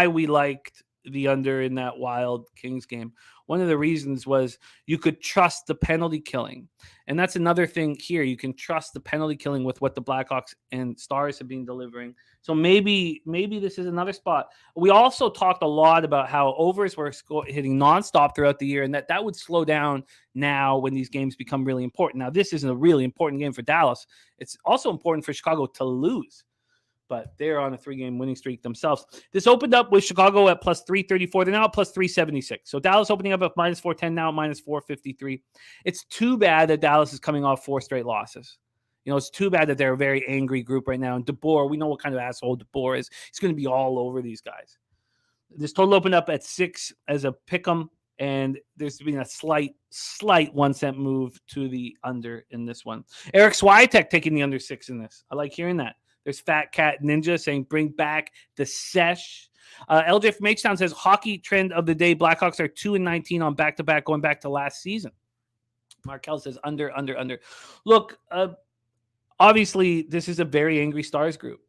we liked the under in that Wild Kings game. One of the reasons was you could trust the penalty killing. And that's another thing here. You can trust the penalty killing with what the Blackhawks and Stars have been delivering. So maybe this is another spot. We also talked a lot about how overs were hitting nonstop throughout the year and that would slow down now when these games become really important. Now, this isn't a really important game for Dallas. It's also important for Chicago to lose. But they're on a 3-game winning streak themselves. This opened up with Chicago at plus 334. They're now at plus 376. So Dallas opening up at minus 410, now at minus 453. It's too bad that Dallas is coming off 4 straight losses. It's too bad that they're a very angry group right now. And DeBoer, we know what kind of asshole DeBoer is. He's going to be all over these guys. This total opened up at 6 as a pick'em. And there's been a slight 1 cent move to the under in this one. Eric Swiatek taking the under 6 in this. I like hearing that. There's Fat Cat Ninja saying, bring back the sesh. LJ from H-Town says, hockey trend of the day. Blackhawks are 2-19 on back-to-back, going back to last season. Markel says, under. Look, obviously, this is a very angry Stars group.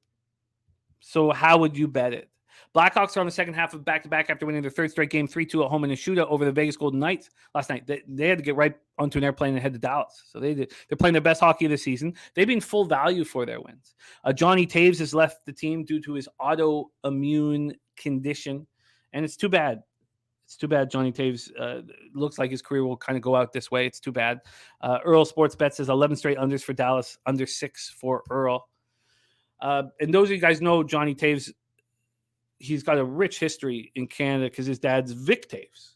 So how would you bet it? Blackhawks are on the second half of back-to-back after winning their 3rd straight game, 3-2 at home in a shootout over the Vegas Golden Knights last night. They had to get right onto an airplane and head to Dallas. So they're playing their best hockey of the season. They've been full value for their wins. Johnny Taves has left the team due to his autoimmune condition, and it's too bad. It's too bad Johnny Taves looks like his career will kind of go out this way. It's too bad. Earl Sports Bet says 11 straight unders for Dallas, under 6 for Earl. And those of you guys know Johnny Taves, he's got a rich history in Canada because his dad's Vic Taves.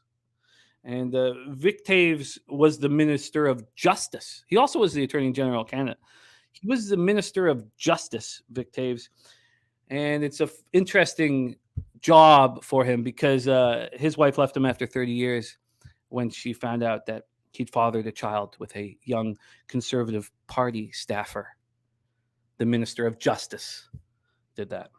And Vic Taves was the Minister of Justice. He also was the Attorney General of Canada. He was the Minister of Justice, Vic Taves. And it's an interesting job for him because his wife left him after 30 years when she found out that he'd fathered a child with a young Conservative Party staffer. The Minister of Justice did that.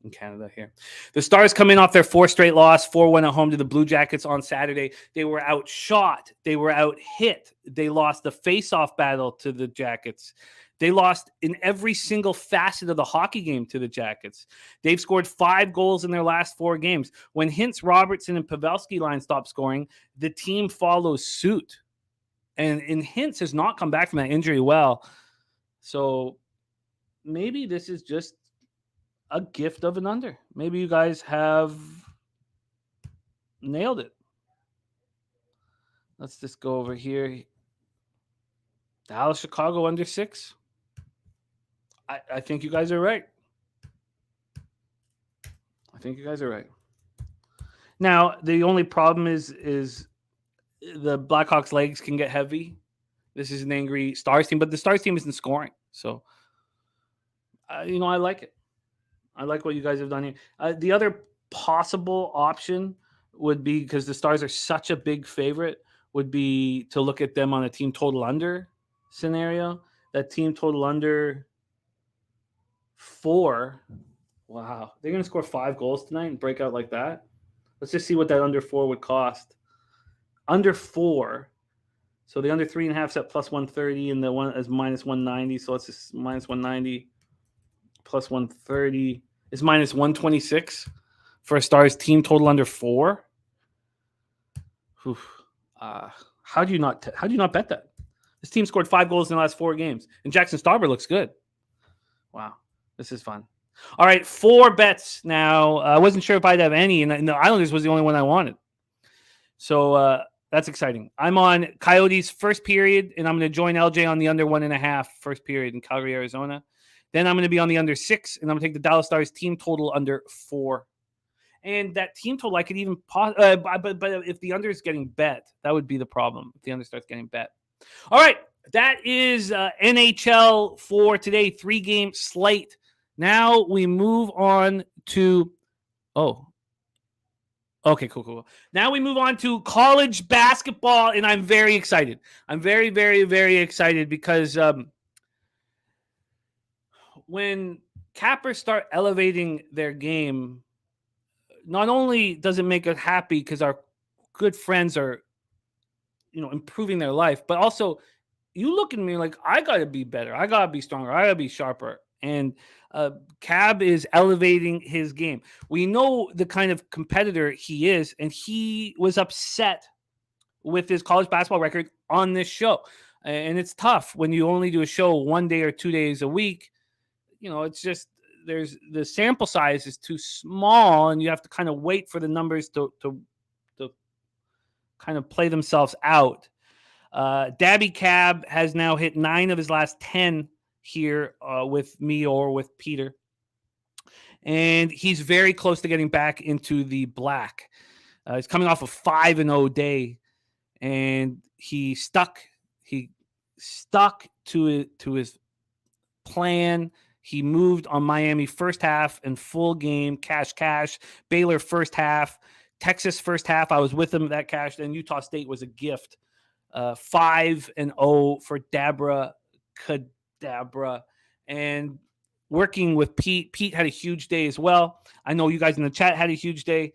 In Canada here. The Stars come in off their 4 straight loss, 4-1 at home to the Blue Jackets on Saturday. They were outshot. They were out hit. They lost the face-off battle to the Jackets. They lost in every single facet of the hockey game to the Jackets. They've scored 5 goals in their last 4 games. When Hintz, Robertson, and Pavelski line stop scoring, the team follows suit. And Hintz has not come back from that injury well. So maybe this is just a gift of an under. Maybe you guys have nailed it. Let's just go over here. Dallas, Chicago under 6. I think you guys are right. I think you guys are right. Now, the only problem is the Blackhawks' legs can get heavy. This is an angry Stars team, but the Stars team isn't scoring. So, I like it. I like what you guys have done here. The other possible option would be, because the Stars are such a big favorite, would be to look at them on a team total under scenario. That team total under 4. Wow. They're going to score 5 goals tonight and break out like that. Let's just see what that under 4 would cost. Under 4. So the under 3.5 is at plus 130 and the one is minus 190. So let's just minus 190 plus 130 is minus 126 for a Stars team total under 4. How do you not bet that? This team scored 5 goals in the last 4 games, and Jackson Stauber looks good. Wow, this is fun. All right, 4 bets now. I wasn't sure if I'd have any, and the Islanders was the only one I wanted. So that's exciting. I'm on Coyotes first period, and I'm going to join LJ on the under 1.5 first period in Calgary, Arizona. Then I'm going to be on the under 6, and I'm going to take the Dallas Stars team total under 4. And that team total, I could even but if the under is getting bet, that would be the problem. If the under starts getting bet. All right, that is NHL for today. 3-game slate. Now we move on to okay, cool. Now we move on to college basketball, and I'm very excited. I'm very, very, very excited because when Cappers start elevating their game, not only does it make us happy because our good friends are, improving their life, but also you look at me like I got to be better. I got to be stronger. I got to be sharper. And Cab is elevating his game. We know the kind of competitor he is, and he was upset with his college basketball record on this show. And it's tough when you only do a show 1 day or 2 days a week. It's just the sample size is too small, and you have to kind of wait for the numbers to kind of play themselves out. Daby Cab has now hit 9 of his last 10 here with me or with Peter. And he's very close to getting back into the black. He's coming off a 5-0 day, and he stuck to his plan. He moved on Miami first half and full game, cash. Baylor first half. Texas first half, I was with him that cashed, and Utah State was a gift. 5-0 for Dabra Cadabra. And working with Pete. Pete had a huge day as well. I know you guys in the chat had a huge day.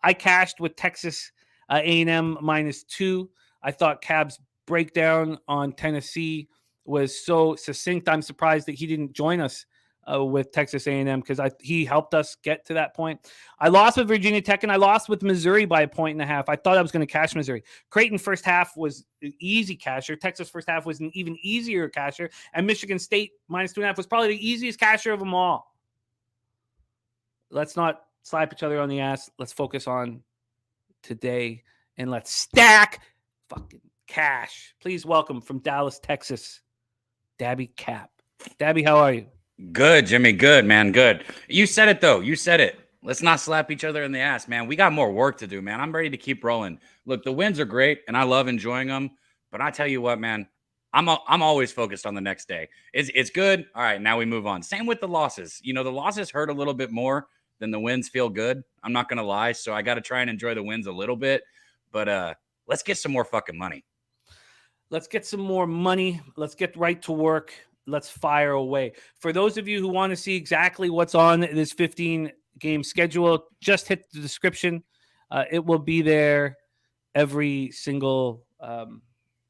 I cashed with Texas A&M -2. I thought Cab's breakdown on Tennessee was so succinct. I'm surprised that he didn't join us with Texas A&M because he helped us get to that point. I lost with Virginia Tech, and I lost with Missouri by 1.5. I thought I was going to cash Missouri. Creighton first half was an easy casher. Texas first half was an even easier casher. And Michigan State -2.5 was probably the easiest casher of them all. Let's not slap each other on the ass. Let's focus on today, and let's stack fucking cash. Please welcome from Dallas, Texas, Daby Cab. Daby, how are you? Good, Jimmy. Good, man. Good. You said it, though. You said it. Let's not slap each other in the ass, man. We got more work to do, man. I'm ready to keep rolling. Look, the wins are great, and I love enjoying them. But I tell you what, man, I'm always focused on the next day. It's good. All right, now we move on. Same with the losses. The losses hurt a little bit more than the wins feel good. I'm not going to lie. So I got to try and enjoy the wins a little bit. But let's get some more fucking money. Let's get some more money. Let's get right to work. Let's fire away. For those of you who want to see exactly what's on this 15-game schedule, just hit the description. It will be there every single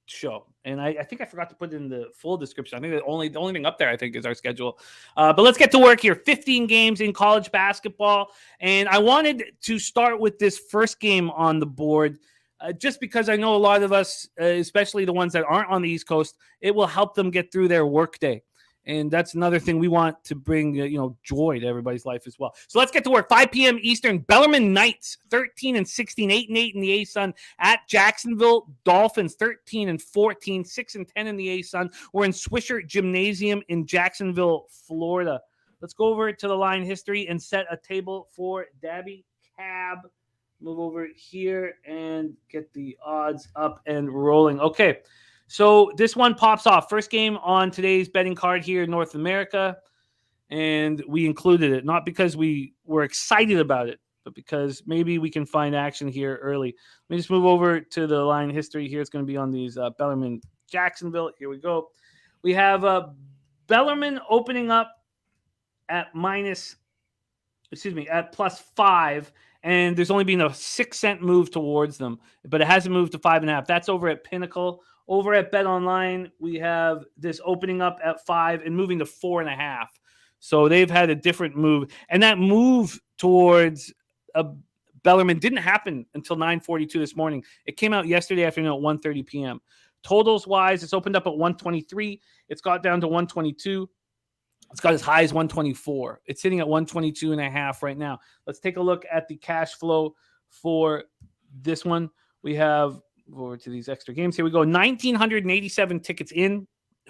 show. And I think I forgot to put it in the full description. I think the only thing up there, I think, is our schedule. But let's get to work here. 15 games in college basketball. And I wanted to start with this first game on the board just because I know a lot of us, especially the ones that aren't on the East Coast, it will help them get through their workday. And that's another thing we want to bring, joy to everybody's life as well. So let's get to work. 5 p.m. Eastern, Bellarmine Knights, 13-16, 8-8 in the A-Sun at Jacksonville Dolphins, 13-14, 6-10 in the A-Sun. We're in Swisher Gymnasium in Jacksonville, Florida. Let's go over to the line history and set a table for Daby Cab. Move over here and get the odds up and rolling. Okay. So this one pops off. First game on today's betting card here in North America, and we included it, not because we were excited about it, but because maybe we can find action here early. Let me just move over to the line history here. It's going to be on these Bellarmine Jacksonville. Here we go. We have Bellarmine opening up at +5, and there's only been a 6-cent move towards them, but it hasn't moved to 5.5. That's over at Pinnacle. Over at Bet Online, we have this opening up at 5 and moving to 4.5. So they've had a different move. And that move towards Bellarmine didn't happen until 9:42 this morning. It came out yesterday afternoon at 1:30 p.m. Totals-wise, it's opened up at 123. It's got down to 122. It's got as high as 124. It's sitting at 122.5 right now. Let's take a look at the cash flow for this one. We have over to these extra games. Here we go. 1,987 tickets in.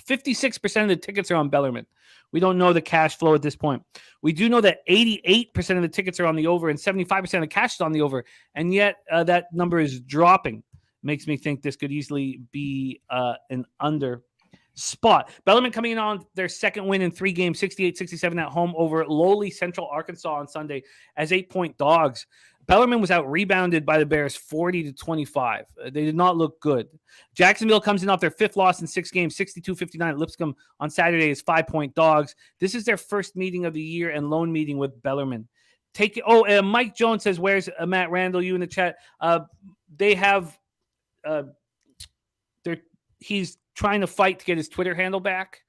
56% of the tickets are on Bellarmine. We don't know the cash flow at this point. We do know that 88% of the tickets are on the over and 75% of the cash is on the over. And yet that number is dropping. Makes me think this could easily be an under spot. Bellarmine coming in on their second win in 3 games, 68-67 at home over lowly Central Arkansas on Sunday as 8-point dogs. Bellarmine was out rebounded by the Bears 40-25. They did not look good. Jacksonville comes in off their 5th loss in 6 games, 62-59 at Lipscomb on Saturday as 5-point dogs. This is their first meeting of the year and lone meeting with Bellarmine. Mike Jones says, where's Matt Randall? You in the chat. They have he's trying to fight to get his Twitter handle back.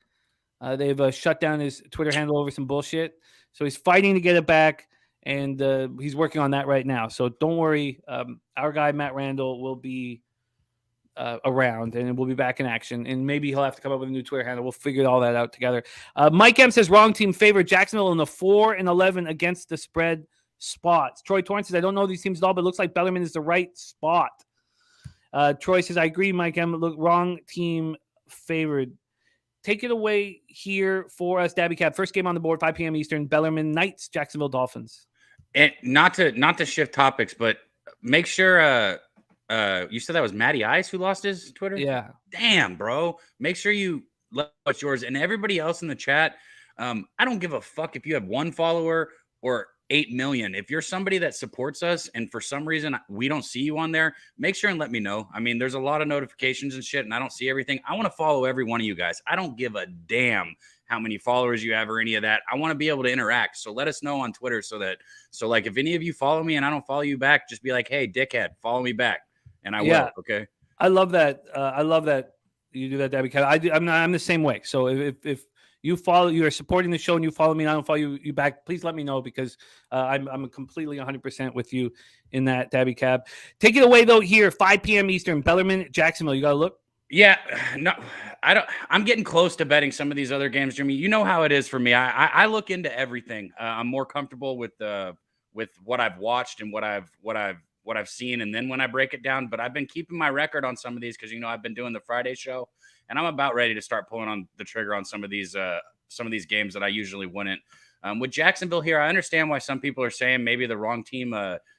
They've shut down his Twitter handle over some bullshit. So he's fighting to get it back. And he's working on that right now. So don't worry. Our guy, Matt Randall, will be around and we'll be back in action. And maybe he'll have to come up with a new Twitter handle. We'll figure all that out together. Mike M says, wrong team favored Jacksonville in the 4-11 against the spread spots. Troy Torrance says, I don't know these teams at all, but it looks like Bellarmine is the right spot. Troy says, I agree, Mike M. Look, wrong team favored. Take it away here for us, Daby Cab. First game on the board, 5 p.m. Eastern, Bellarmine Knights, Jacksonville Dolphins. And not to shift topics, but make sure you said that was Matty Ice who lost his Twitter? Yeah. Damn, bro. Make sure you let what's yours. And everybody else in the chat, I don't give a fuck if you have 1 follower or 8 million. If you're somebody that supports us and for some reason we don't see you on there, make sure and let me know. I mean, there's a lot of notifications and shit and I don't see everything. I want to follow every one of you guys. I don't give a damn how many followers you have or any of that. I want to be able to interact. So let us know on Twitter so like if any of you follow me and I don't follow you back, just be like, hey, dickhead, follow me back. And I will. Okay. I love that. I love that you do that, Daby. I'm the same way. So if you are supporting the show and you follow me and I don't follow you back, please let me know because I'm completely 100% with you in that, Daby Cab. Take it away though here, 5 p.m. Eastern, Bellarmine, Jacksonville. You got to look. Yeah, no, I don't. I'm getting close to betting some of these other games, Jimmy. You know how it is for me. I look into everything. I'm more comfortable with what I've watched and what I've seen, and then when I break it down. But I've been keeping my record on some of these because I've been doing the Friday show, and I'm about ready to start pulling on the trigger on some of these games that I usually wouldn't. With Jacksonville here, I understand why some people are saying maybe the wrong team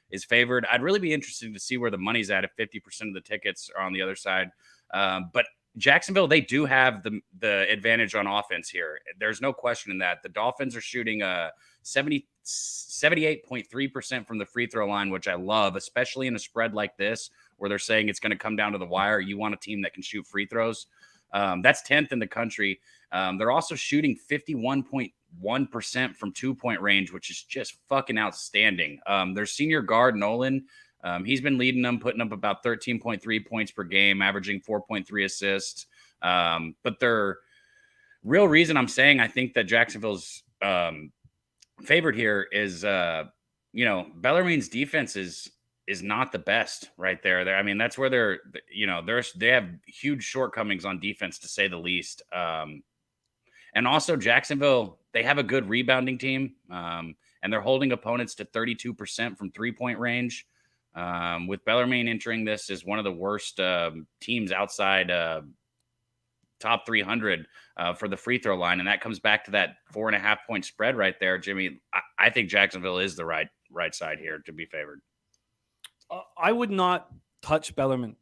is favored. I'd really be interested to see where the money's at if 50% of the tickets are on the other side. But Jacksonville, they do have the advantage on offense here. There's no question in that. The Dolphins are shooting 78.3% from the free throw line, which I love, especially in a spread like this where they're saying it's going to come down to the wire. You want a team that can shoot free throws. That's 10th in the country. They're also shooting 51.1% from 2-point range, which is just fucking outstanding. Their senior guard, Nolan, He's been leading them, putting up about 13.3 points per game, averaging 4.3 assists. But their real reason I'm saying I think that Jacksonville's favored here is, Bellarmine's defense is not the best right there. I mean, that's where they have huge shortcomings on defense, to say the least. And also Jacksonville, they have a good rebounding team, and they're holding opponents to 32% from 3-point range. With Bellarmine entering this as one of the worst teams outside top 300 for the free throw line, and that comes back to that 4.5 point spread right there, Jimmy. I think Jacksonville is the right side here to be favored. I would not touch Bellarmine.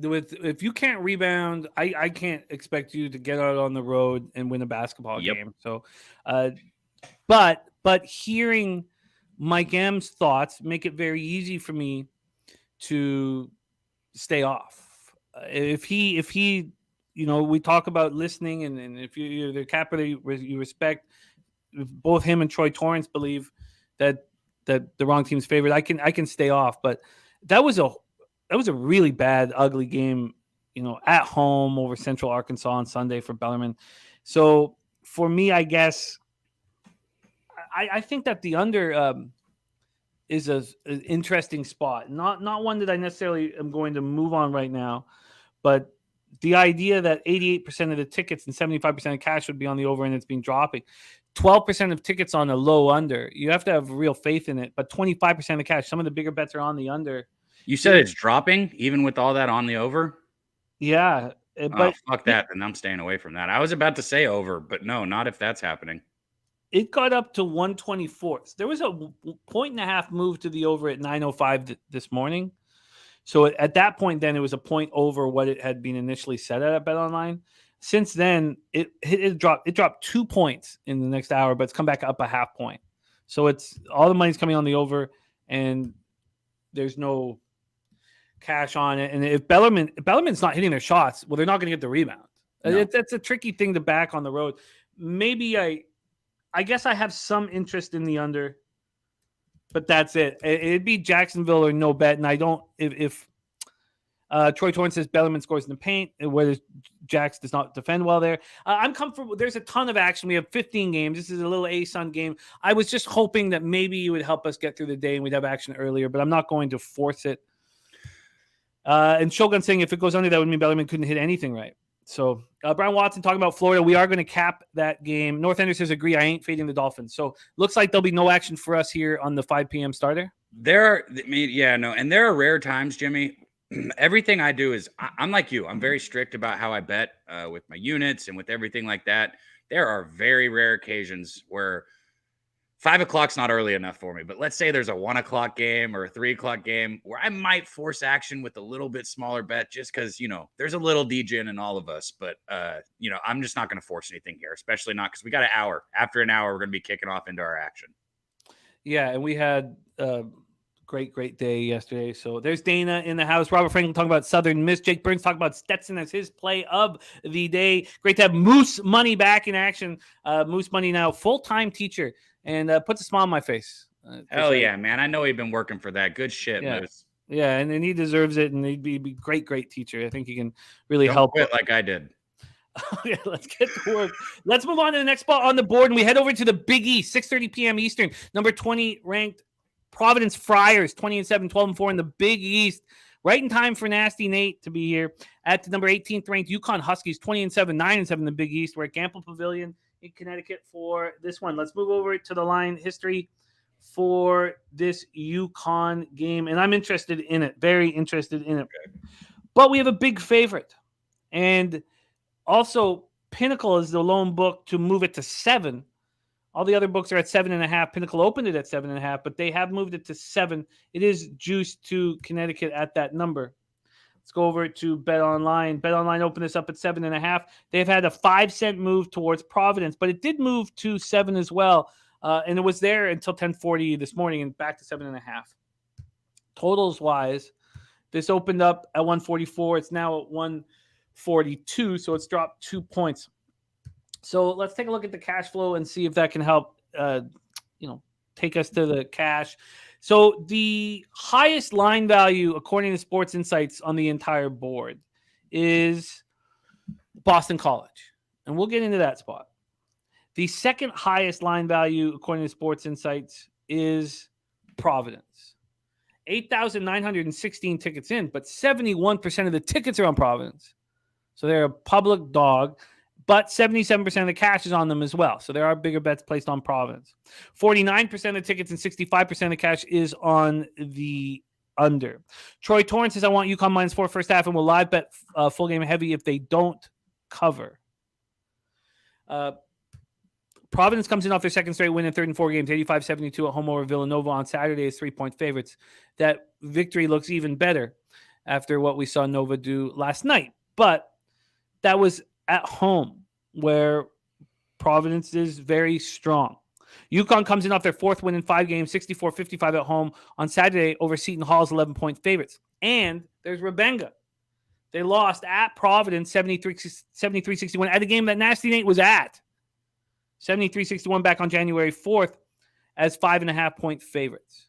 If you can't rebound, I can't expect you to get out on the road and win a basketball game. So, but hearing Mike M's thoughts make it very easy for me to stay off. If he, we talk about listening, and if you're the capper you respect, if both him and Troy Torrance believe that the wrong team's favorite, I can stay off. But that was a really bad, ugly game, at home over Central Arkansas on Sunday for Bellarmine. So for me, I guess I think that the under is an interesting spot. Not one that I necessarily am going to move on right now, but the idea that 88% of the tickets and 75% of cash would be on the over, and it's been dropping. 12% of tickets on a low under. You have to have real faith in it, but 25% of cash. Some of the bigger bets are on the under. You said it's dropping, even with all that on the over? Yeah. But fuck that, and I'm staying away from that. I was about to say over, but no, not if that's happening. It got up to 124. There was a 1.5 move to the over at 9:05 this morning. So at that point, then it was a point over what it had been initially set at BetOnline. Since then, it dropped 2 points in the next hour, but it's come back up a half point. So it's all the money's coming on the over, and there's no cash on it. And if Bellarmine's not hitting their shots, well, they're not going to get the rebound. No. That's a tricky thing to back on the road. Maybe I guess I have some interest in the under, but that's it. It'd be Jacksonville or no bet. And I don't, if Troy Torrance says Bellarmine scores in the paint, whether Jax does not defend well there, I'm comfortable. There's a ton of action. We have 15 games. This is a little ASUN game. I was just hoping that maybe you would help us get through the day and we'd have action earlier, but I'm not going to force it. And Shogun saying if it goes under, that would mean Bellarmine couldn't hit anything right. So Brian Watson talking about Florida. We are going to cap that game. North Ender says agree. I ain't fading the Dolphins. So looks like there'll be no action for us here on the 5 p.m. starter. And there are rare times, Jimmy. Everything I do is I'm like you. I'm very strict about how I bet with my units and with everything like that. There are very rare occasions where 5 o'clock's not early enough for me, but let's say there's a 1 o'clock game or a 3 o'clock game where I might force action with a little bit smaller bet just because, there's a little DJ in all of us. But, I'm just not going to force anything here, especially not because we got an hour. After an hour, we're going to be kicking off into our action. Yeah, and we had great day yesterday. So there's Dana in the house. Robert Franklin talking about Southern Miss. Jake Burns talking about Stetson as his play of the day. Great to have Moose Money back in action. Moose Money now full-time teacher. And puts a smile on my face. Hell yeah, man. I know he's been working for that. Good shit, Moose. Yeah, and he deserves it, and he'd be a great teacher. I think he can really help. Quit like I did. Yeah, let's get to work. Let's move on to the next spot on the board, and we head over to the Big East, 6:30 p.m. Eastern. Number 20 ranked Providence Friars, 20-7, 12-4 in the Big East. Right in time for Nasty Nate to be here. At the number 18th ranked UConn Huskies, 20-7, 9-7 in the Big East. We're at Gamble Pavilion in Connecticut for this one. Let's move over to the line history for this UConn game. And I'm interested in it, very interested in it. But we have a big favorite. And also, Pinnacle is the lone book to move it to 7. All the other books are at 7.5. Pinnacle opened it at 7.5, but they have moved it to 7. It is juiced to Connecticut at that number. Let's go over to BetOnline. BetOnline opened this up at 7.5. They've had a 5-cent move towards Providence, but it did move to 7 as well. And it was there until 10:40 this morning and back to 7.5. Totals wise, this opened up at 144. It's now at 142. So it's dropped 2 points. So let's take a look at the cash flow and see if that can help, take us to the cash. So the highest line value, according to Sports Insights, on the entire board is Boston College. And we'll get into that spot. The second highest line value, according to Sports Insights, is Providence. 8,916 tickets in, but 71% of the tickets are on Providence. So they're a public dog, but 77% of the cash is on them as well. So there are bigger bets placed on Providence. 49% of the tickets and 65% of the cash is on the under. Troy Torrance says, I want UConn -4 first half and will live bet full game heavy if they don't cover. Providence comes in off their second straight win in third and 4 games, 85-72 at home over Villanova on Saturday as 3-point favorites. That victory looks even better after what we saw Nova do last night. But that was at home where Providence is very strong. UConn comes in off their fourth win in 5 games, 64-55 at home on Saturday over Seton Hall's 11-point favorites. And there's Rebenga. They lost at Providence 73-61 at a game that Nasty Nate was at. 73-61 back on January 4th as 5.5-point favorites.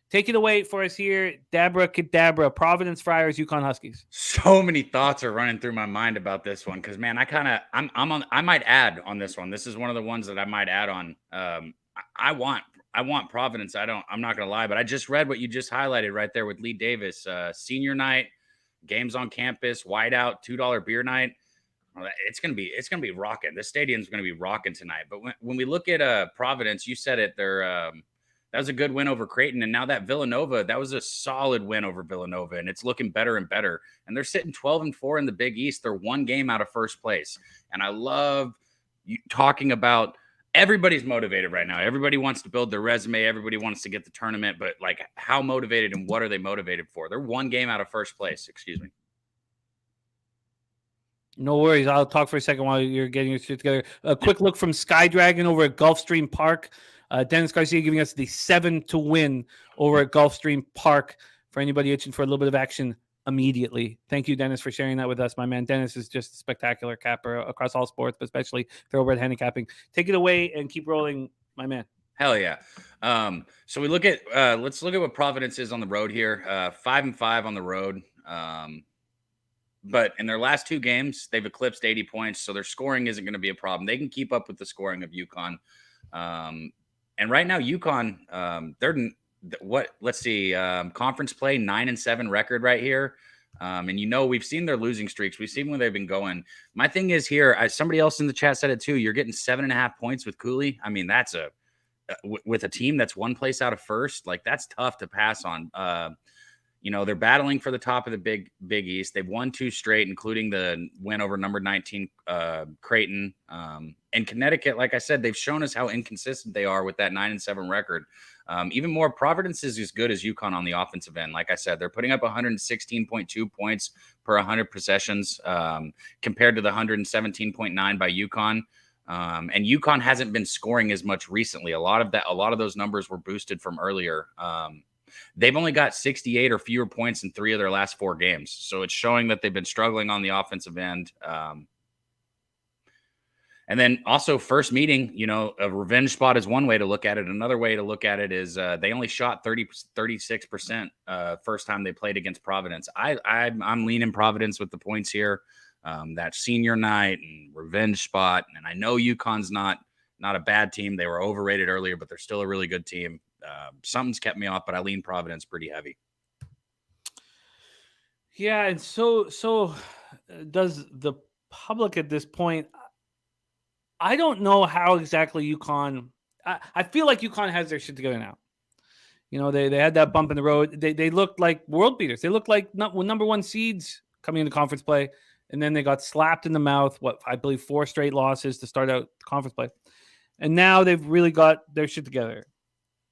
Take it away for us here, Dabra Cadabra, Providence Friars, UConn Huskies. So many thoughts are running through my mind about this one because, man, I might add on this one. This is one of the ones that I might add on. I want Providence. I'm not gonna lie, but I just read what you just highlighted right there with Lee Davis. Senior night, games on campus, whiteout, $2 beer night. It's gonna be rocking. This stadium's gonna be rocking tonight. But when we look at Providence, you said it. That was a good win over Creighton, and now that Villanova, that was a solid win over Villanova, and it's looking better and better. And they're sitting 12-4 in the Big East. They're 1 game out of first place, and I love you talking about. Everybody's motivated right now. Everybody wants to build their resume. Everybody wants to get the tournament, but like, how motivated and what are they motivated for? They're 1 game out of first place. Excuse me. No worries. I'll talk for a second while you're getting your shit together. A quick look from Sky Dragon over at Gulfstream Park. Dennis Garcia giving us the 7 to win over at Gulfstream Park for anybody itching for a little bit of action immediately. Thank you, Dennis, for sharing that with us. My man Dennis is just a spectacular capper across all sports, but especially thoroughbred handicapping. Take it away and keep rolling, my man. Hell yeah. So we look at let's look at what Providence is on the road here. 5-5 on the road. But in their last 2 games, they've eclipsed 80 points, so their scoring isn't going to be a problem. They can keep up with the scoring of UConn. And right now, UConn, let's see, conference play, 9-7 record right here. And we've seen their losing streaks. We've seen where they've been going. My thing is here, somebody else in the chat said it too, you're getting 7.5 points with Cooley. I mean, that's with a team that's 1 place out of first, like that's tough to pass on. They're battling for the top of the Big East. They've won 2 straight, including the win over number 19 Creighton. And Connecticut, like I said, they've shown us how inconsistent they are with that 9-7 record. Even more, Providence is as good as UConn on the offensive end. Like I said, they're putting up 116.2 points per 100 possessions compared to the 117.9 by UConn. And UConn hasn't been scoring as much recently. A lot of those numbers were boosted from earlier. They've only got 68 or fewer points in 3 of their last 4 games. So it's showing that they've been struggling on the offensive end. And then also first meeting, a revenge spot is one way to look at it. Another way to look at it is they only shot 36% first time they played against Providence. I'm leaning Providence with the points here. That senior night and revenge spot. And I know UConn's not a bad team. They were overrated earlier, but they're still a really good team. Something's kept me off, but I lean Providence pretty heavy. Yeah, and so does the public at this point. I don't know how exactly UConn. I feel like UConn has their shit together now. They had that bump in the road. They looked like world beaters. They looked like number 1 seeds coming into conference play, and then they got slapped in the mouth. I believe 4 straight losses to start out conference play, and now they've really got their shit together.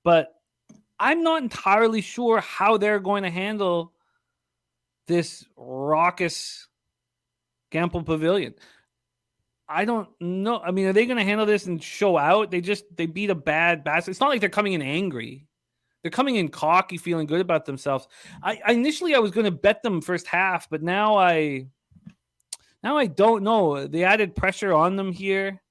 But I'm not entirely sure how they're going to handle this raucous Gampel Pavilion. I don't know. I mean, are they going to handle this and show out? They beat a bad basket. It's not like they're coming in angry. They're coming in cocky, feeling good about themselves. Initially I was going to bet them first half, but now I don't know. The added pressure on them here.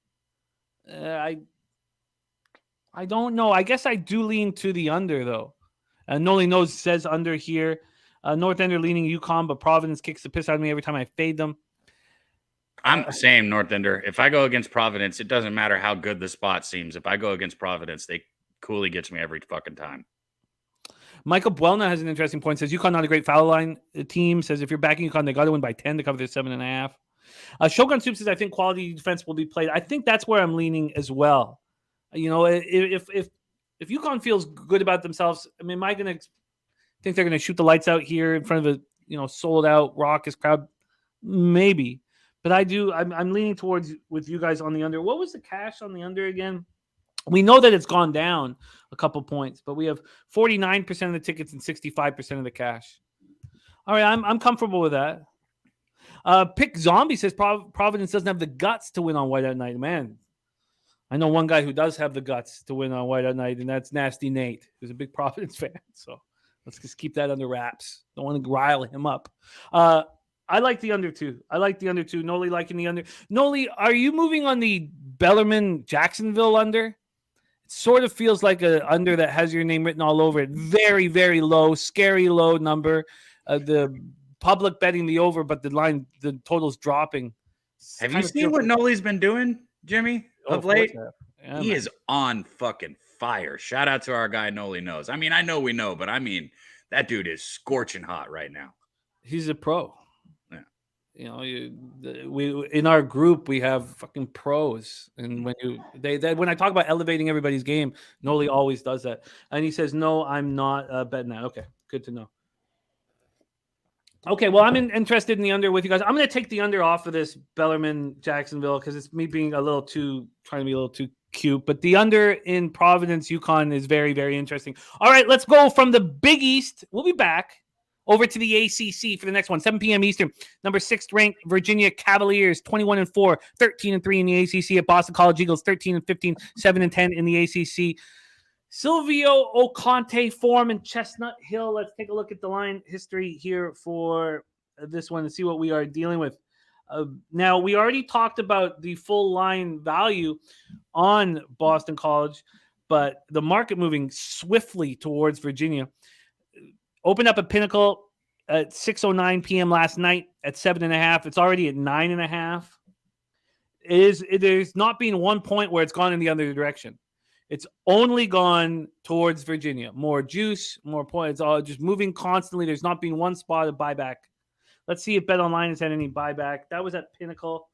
I don't know. I guess I do lean to the under though. Noli knows says under here. North Ender leaning UConn, but Providence kicks the piss out of me every time I fade them. I'm the same, North Ender. If I go against Providence, it doesn't matter how good the spot seems. If I go against Providence, Cooley gets me every fucking time. Michael Buelna has an interesting point. Says UConn not a great foul line team. Says if you're backing UConn, they got to win by 10 to cover their 7.5. Shogun Soup says I think quality defense will be played. I think that's where I'm leaning as well. You know, if UConn feels good about themselves, I mean, am I going to think they're going to shoot the lights out here in front of a sold out raucous crowd? Maybe, but I'm leaning towards with you guys on the under. What was the cash on the under again? We know that it's gone down a couple points, but we have 49% of the tickets and 65% of the cash. All right, I'm comfortable with that. Pick Zombie says Providence doesn't have the guts to win on Whiteout Night. Man, I know one guy who does have the guts to win on Whiteout Night, and that's Nasty Nate, who's a big Providence fan. So let's just keep that under wraps. Don't want to rile him up. I like the under too. Noli liking the under. Noli, are you moving on the Bellarmine Jacksonville under? It sort of feels like an under that has your name written all over it. Very, very low, scary low number. The public betting the over, but the total's dropping. Have you seen what Noli's been doing, Jimmy, of late? Yeah, he is on fucking fire. Shout out to our guy Noli knows. I mean, I know we know, but I mean, that dude is scorching hot right now. He's a pro. Yeah. You know, we in our group we have fucking pros, and when I talk about elevating everybody's game, Noli always does that, and he says, "No, I'm not betting that." Okay, good to know. Okay, well, I'm interested in the under with you guys. I'm going to take the under off of this Bellarmine Jacksonville because it's me being trying to be a little too cute. But the under in Providence, UConn is very, very interesting. All right, let's go from the Big East. We'll be back over to the ACC for the next one, 7 p.m. Eastern. Number 6th ranked Virginia Cavaliers, 21-4, 13-3 in the ACC. At Boston College Eagles, 13-15, 7-10 in the ACC. Silvio Oconte form in Chestnut Hill. Let's take a look at the line history here for this one and see what we are dealing with. Now, we already talked about the full line value on Boston College, but the market moving swiftly towards Virginia. Opened up a Pinnacle at 6:09 p.m. last night at 7.5. It's already at 9.5. There's not been one point where it's gone in the other direction. It's only gone towards Virginia. More juice, more points. It's all just moving constantly. There's not been one spot of buyback. Let's see if BetOnline has had any buyback. That was at Pinnacle.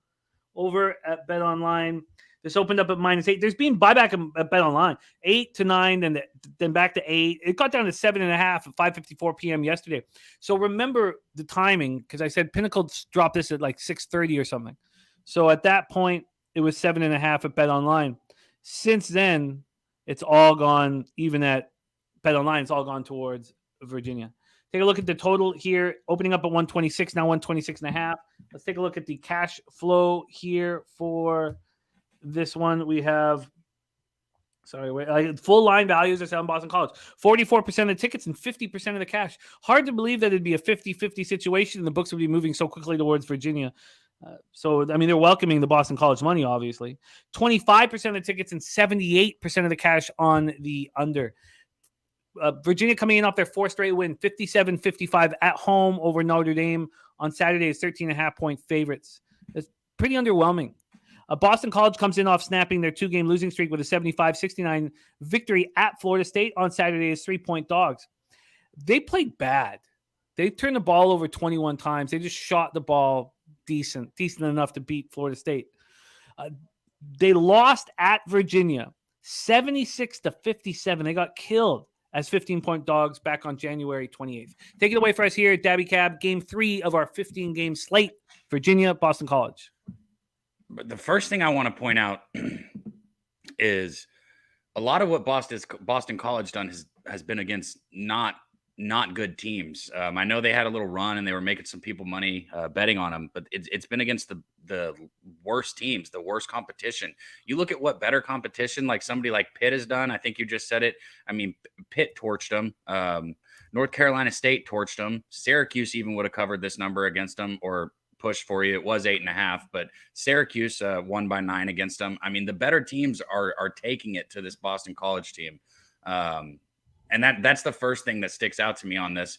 Over at BetOnline, this opened up at -8. There's been buyback at BetOnline. 8 to 9, then back to 8. It got down to 7.5 at 5:54 p.m. yesterday. So remember the timing, because I said Pinnacle dropped this at like 6:30 or something. So at that point, it was 7.5 at BetOnline. Since then, it's all gone, even at BetOnline, it's all gone towards Virginia. Take a look at the total here, opening up at 126, now 126.5. Let's take a look at the cash flow here for this one. We have, full line values are selling Boston College. 44% of the tickets and 50% of the cash. Hard to believe that it'd be a 50-50 situation and the books would be moving so quickly towards Virginia. They're welcoming the Boston College money, obviously. 25% of the tickets and 78% of the cash on the under. Virginia coming in off their 4th straight win, 57-55 at home over Notre Dame on Saturday is 13.5-point favorites. It's pretty underwhelming. Boston College comes in off snapping their 2-game losing streak with a 75-69 victory at Florida State on Saturday as 3-point dogs. They played bad. They turned the ball over 21 times. They just shot the ball decent enough to beat Florida State. They lost at Virginia 76-57. They got killed as 15-point dogs back on January 28th. Take it away for us here at Daby Cab, game 3 of our 15-game slate, Virginia, Boston College. But the first thing I want to point out is a lot of what Boston College done has been against not good teams. I know they had a little run and they were making some people money betting on them, but it's been against the worst teams, the worst competition. You look at what better competition like somebody like Pitt has done. I think you just said it. I mean, Pitt torched them. North Carolina State torched them. Syracuse even would have covered this number against them or pushed for you. It was 8.5, but Syracuse won by 9 against them. I mean, the better teams are taking it to this Boston College team. And that's the first thing that sticks out to me on this.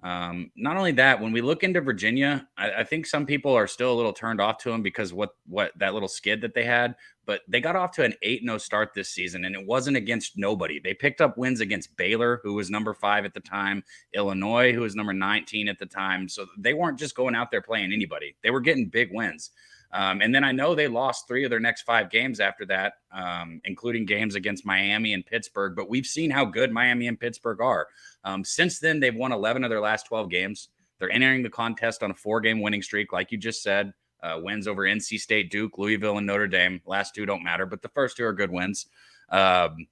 Not only that, when we look into Virginia, I think some people are still a little turned off to them because what that little skid that they had, but they got off to an 8-0 start this season, and it wasn't against nobody. They picked up wins against Baylor, who was number 5 at the time, Illinois, who was number 19 at the time. So they weren't just going out there playing anybody. They were getting big wins. And then I know they lost 3 of their next 5 games after that, including games against Miami and Pittsburgh. But we've seen how good Miami and Pittsburgh are. Since then, they've won 11 of their last 12 games. They're entering the contest on a 4-game winning streak, like you just said. Wins over NC State, Duke, Louisville, and Notre Dame. Last 2 don't matter, but the first 2 are good wins. And,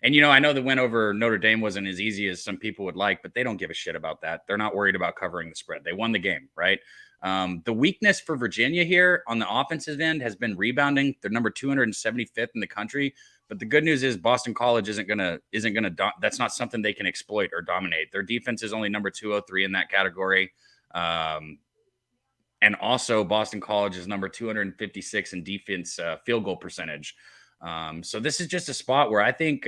I know the win over Notre Dame wasn't as easy as some people would like, but they don't give a shit about that. They're not worried about covering the spread. They won the game, right? The weakness for Virginia here on the offensive end has been rebounding. They're number 275th in the country. But the good news is Boston College isn't gonna that's not something they can exploit or dominate. Their defense is only number 203 in that category. And also Boston College is number 256 in defense field goal percentage. So this is just a spot where I think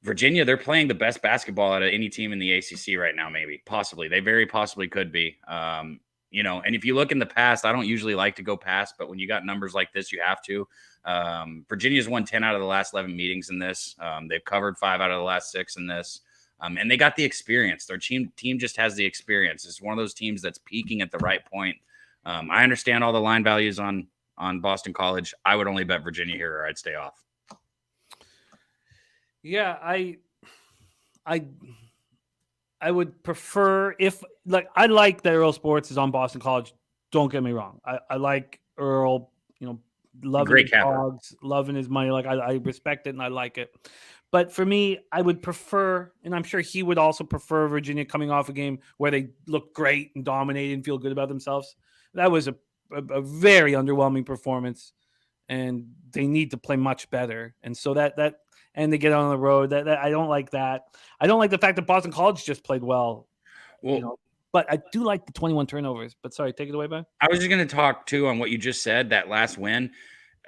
Virginia, they're playing the best basketball out of any team in the ACC right now, maybe, possibly. They very possibly could be. And if you look in the past, I don't usually like to go past, but when you got numbers like this, you have to. Virginia's won 10 out of the last 11 meetings in this. They've covered 5 out of the last 6 in this. And they got the experience. Their team just has the experience. It's one of those teams that's peaking at the right point. I understand all the line values on Boston College. I would only bet Virginia here or I'd stay off. Yeah, I would prefer I like that Earl Sports is on Boston College. Don't get me wrong. I like Earl, loving his dogs, loving his money. I respect it and I like it. But for me, I would prefer, and I'm sure he would also prefer Virginia coming off a game where they look great and dominated and feel good about themselves. That was a very underwhelming performance, and they need to play much better. And so that and they get on the road. That I don't like that. I don't like the fact that Boston College just played well. But I do like the 21 turnovers. But sorry, take it away, Ben. I was just going to talk too on what you just said. That last win,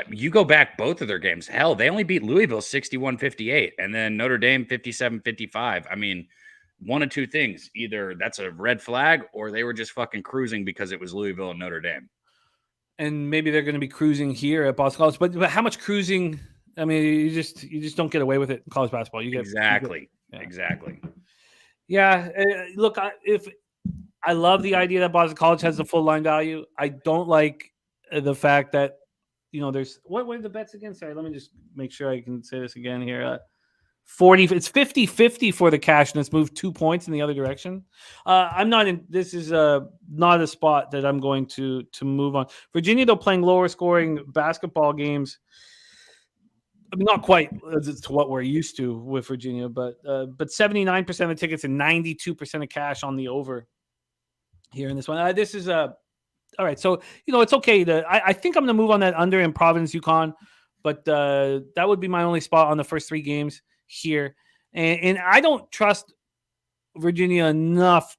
you go back both of their games. Hell, they only beat Louisville 61-58, and then Notre Dame 57-55. I mean, one of two things: either that's a red flag, or they were just fucking cruising because it was Louisville and Notre Dame. And maybe they're going to be cruising here at Boston College. But how much cruising? I mean, you just don't get away with it in college basketball. Exactly. Yeah. Look, if I love the idea that Boston College has the full line value, I don't like the fact that there's what are the bets again? Sorry, let me just make sure I can say this again here. 40. It's 50-50 for the cash, and it's moved 2 points in the other direction. I'm not in. This is not a spot that I'm going to move on. Virginia, though, playing lower scoring basketball games. I mean, not quite to what we're used to with Virginia, but 79% of the tickets and 92% of cash on the over here in this one. This is all right. So it's okay I think I'm going to move on that under in Providence, UConn, but that would be my only spot on the first 3 games here, and I don't trust Virginia enough.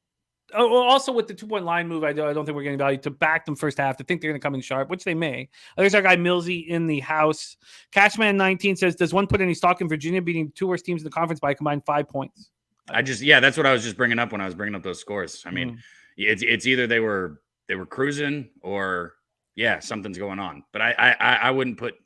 Also, with the 2-point line move, I don't think we're getting value to back them first half. To think they're going to come in sharp, which they may. There's our guy Millsy in the house. Cashman19 says, "Does one put any stock in Virginia beating 2 worst teams in the conference by a combined 5 points?" That's what I was just bringing up when I was bringing up those scores. I mean, it's either they were cruising or something's going on. But I wouldn't put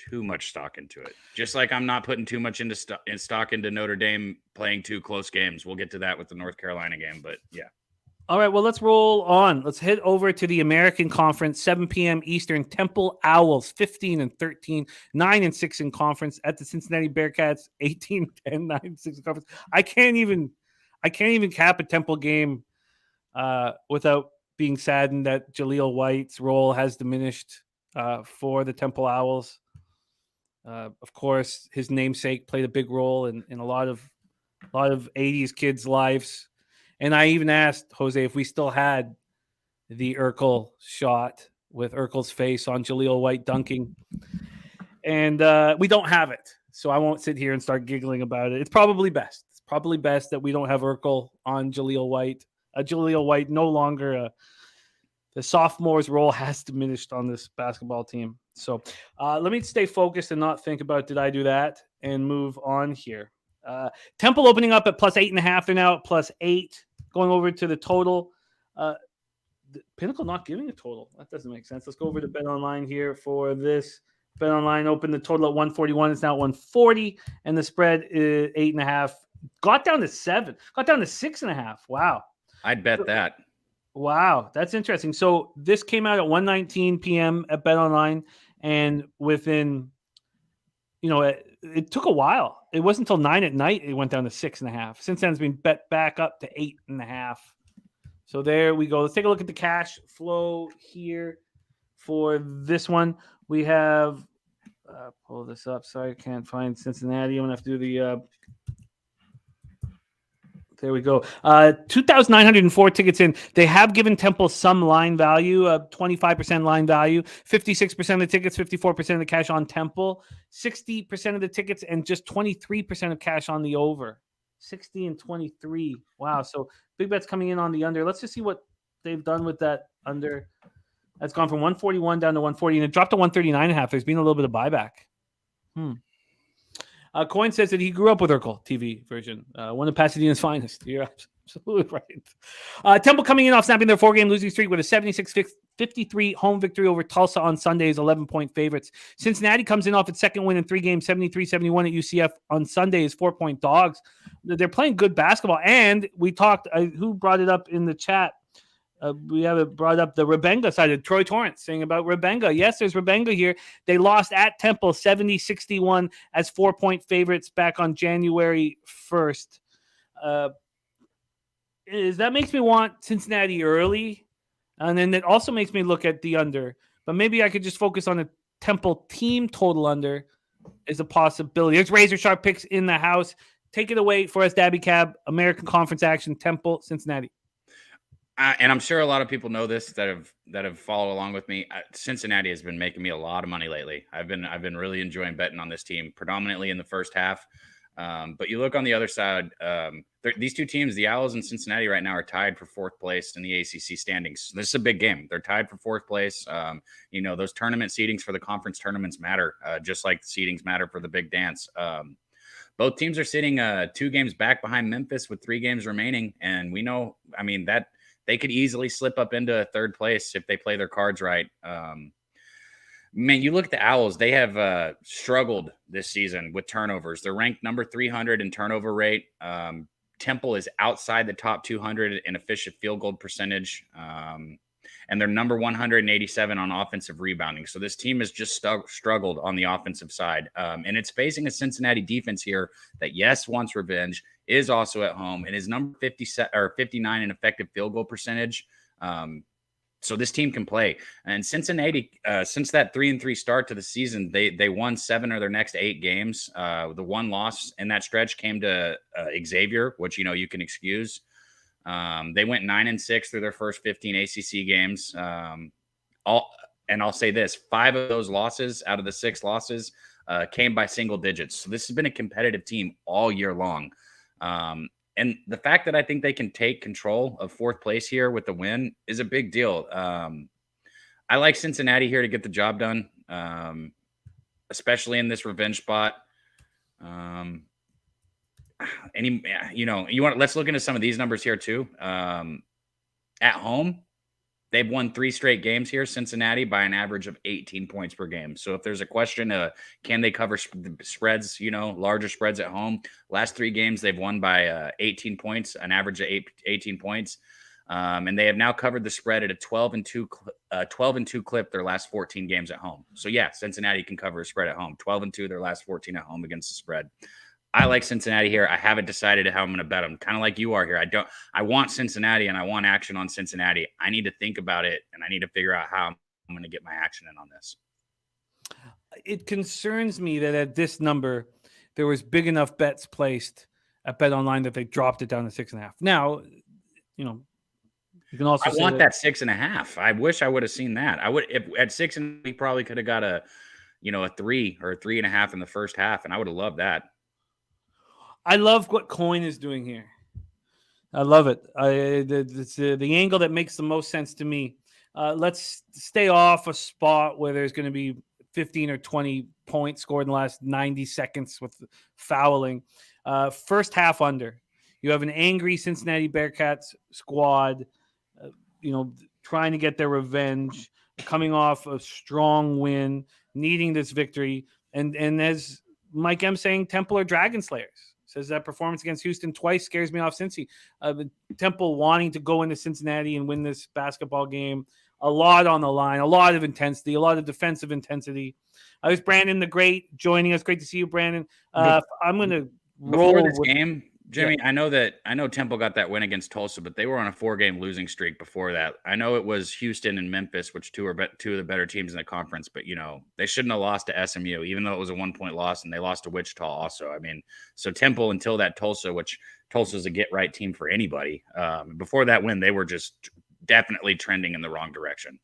too much stock into it. Just like I'm not putting too much into stock into Notre Dame playing 2 close games. We'll get to that with the North Carolina game, but yeah. All right, well, let's roll on. Let's head over to the American Conference, 7 p.m. Eastern. Temple Owls, 15-13, 9-6 in conference at the Cincinnati Bearcats, 18-10, 9-6 in conference. I can't even cap a Temple game without being saddened that Jaleel White's role has diminished for the Temple Owls. Of course, his namesake played a big role in a lot of 80s kids' lives. And I even asked Jose if we still had the Urkel shot with Urkel's face on Jaleel White dunking. And we don't have it. So I won't sit here and start giggling about it. It's probably best. It's probably best that we don't have Urkel on Jaleel White. Jaleel White no longer the sophomore's role has diminished on this basketball team. So let me stay focused and not think about did I do that and move on here. Temple opening up at plus 8.5. They're now at plus 8. Going over to the total. Pinnacle not giving a total. That doesn't make sense. Let's go over to Bet Online here for this. Bet Online opened the total at 141. It's now 140, and the spread is 8.5. Got down to 7. Got down to 6.5. Wow. I'd bet that. Wow, that's interesting. So this came out at 1:19 p.m. at Bet Online, and within, it took a while. It wasn't until 9 at night it went down to 6.5. Since then, it's been bet back up to 8.5. So there we go. Let's take a look at the cash flow here for this one. We have pull this up. Sorry, I can't find Cincinnati. I'm gonna have to do the. There we go. 2,904 tickets in. They have given Temple some line value, 25% line value, 56% of the tickets, 54% of the cash on Temple, 60% of the tickets, and just 23% of cash on the over. 60 and 23. Wow. So big bets coming in on the under. Let's just see what they've done with that under. That's gone from 141 down to 140, and it dropped to 139.5. There's been a little bit of buyback. Coin says that he grew up with Urkel TV version, one of Pasadena's finest. You're absolutely right. Temple coming in off snapping their 4-game losing streak with a 76-53 home victory over Tulsa on Sunday's 11-point favorites. Cincinnati comes in off its second win in 3 games, 73-71 at UCF on Sunday as 4-point dogs. They're playing good basketball, and we talked. Who brought it up in the chat? We have it brought up the Rebenga side. Troy Torrance saying about Rebenga. Yes, there's Rebenga here. They lost at Temple 70-61 as 4-point favorites back on January 1st. That makes me want Cincinnati early. And then it also makes me look at the under. But maybe I could just focus on the Temple team total under is a possibility. There's Razor Sharp picks in the house. Take it away for us, Daby Cab. American Conference action, Temple, Cincinnati. And I'm sure a lot of people know this that have followed along with me. Cincinnati has been making me a lot of money lately. I've been really enjoying betting on this team, predominantly in the first half. But you look on the other side, these two teams, the Owls and Cincinnati right now, are tied for 4th place in the ACC standings. This is a big game. They're tied for 4th place. Those tournament seedings for the conference tournaments matter, just like seedings matter for the big dance. Both teams are sitting 2 games back behind Memphis with 3 games remaining. And we know, that they could easily slip up into 3rd place if they play their cards right. You look at the Owls, they have struggled this season with turnovers. They're ranked number 300 in turnover rate. Temple is outside the top 200 in efficient field goal percentage. And they're number 187 on offensive rebounding. So this team has just struggled on the offensive side. And it's facing a Cincinnati defense here that, yes, wants revenge, is also at home, and is number 59 in effective field goal percentage. So this team can play. And Cincinnati, since that 3-3 start to the season, they won 7 of their next 8 games. The one loss in that stretch came to Xavier, which you can excuse. They went 9-6 through their first 15 ACC games. And I'll say this: 5 of those losses out of the 6 losses came by single digits. So this has been a competitive team all year long. And the fact that I think they can take control of 4th place here with the win is a big deal. I like Cincinnati here to get the job done, especially in this revenge spot. Let's look into some of these numbers here too. At home, they've won 3 straight games here, Cincinnati, by an average of 18 points per game. So if there's a question, can they cover spreads, larger spreads at home? Last 3 games, they've won by 18 points, an average of 18 points. And they have now covered the spread at a 12-2 clip their last 14 games at home. So yeah, Cincinnati can cover a spread at home. 12-2 their last 14 at home against the spread. I like Cincinnati here. I haven't decided how I'm going to bet them. Kind of like you are here. I want Cincinnati and I want action on Cincinnati. I need to think about it and I need to figure out how I'm going to get my action in on this. It concerns me that at this number, there was big enough bets placed at Bet Online that they dropped it down to 6.5. Now, you can also. I want that 6.5. I wish I would have seen that. I would at 6, and we probably could have got a 3 or a 3.5 in the first half, and I would have loved that. I love what Coin is doing here. I love it. It's the angle that makes the most sense to me. Let's stay off a spot where there's going to be 15 or 20 points scored in the last 90 seconds with fouling. First half under. You have an angry Cincinnati Bearcats squad, trying to get their revenge, coming off a strong win, needing this victory. And as Mike M saying, Temple are Dragon Slayers. Says that performance against Houston twice scares me off Cincy. Temple wanting to go into Cincinnati and win this basketball game. A lot on the line, a lot of intensity, a lot of defensive intensity. I was Brandon the Great joining us. Great to see you, Brandon. I'm going to roll before this game. Jimmy, yeah. I know Temple got that win against Tulsa, but they were on a 4-game losing streak before that. I know it was Houston and Memphis, which two of the better teams in the conference, but they shouldn't have lost to SMU, even though it was a 1-point loss, and they lost to Wichita also. I mean, so Temple until that Tulsa, which Tulsa's a get-right team for anybody. Before that win, they were just definitely trending in the wrong direction.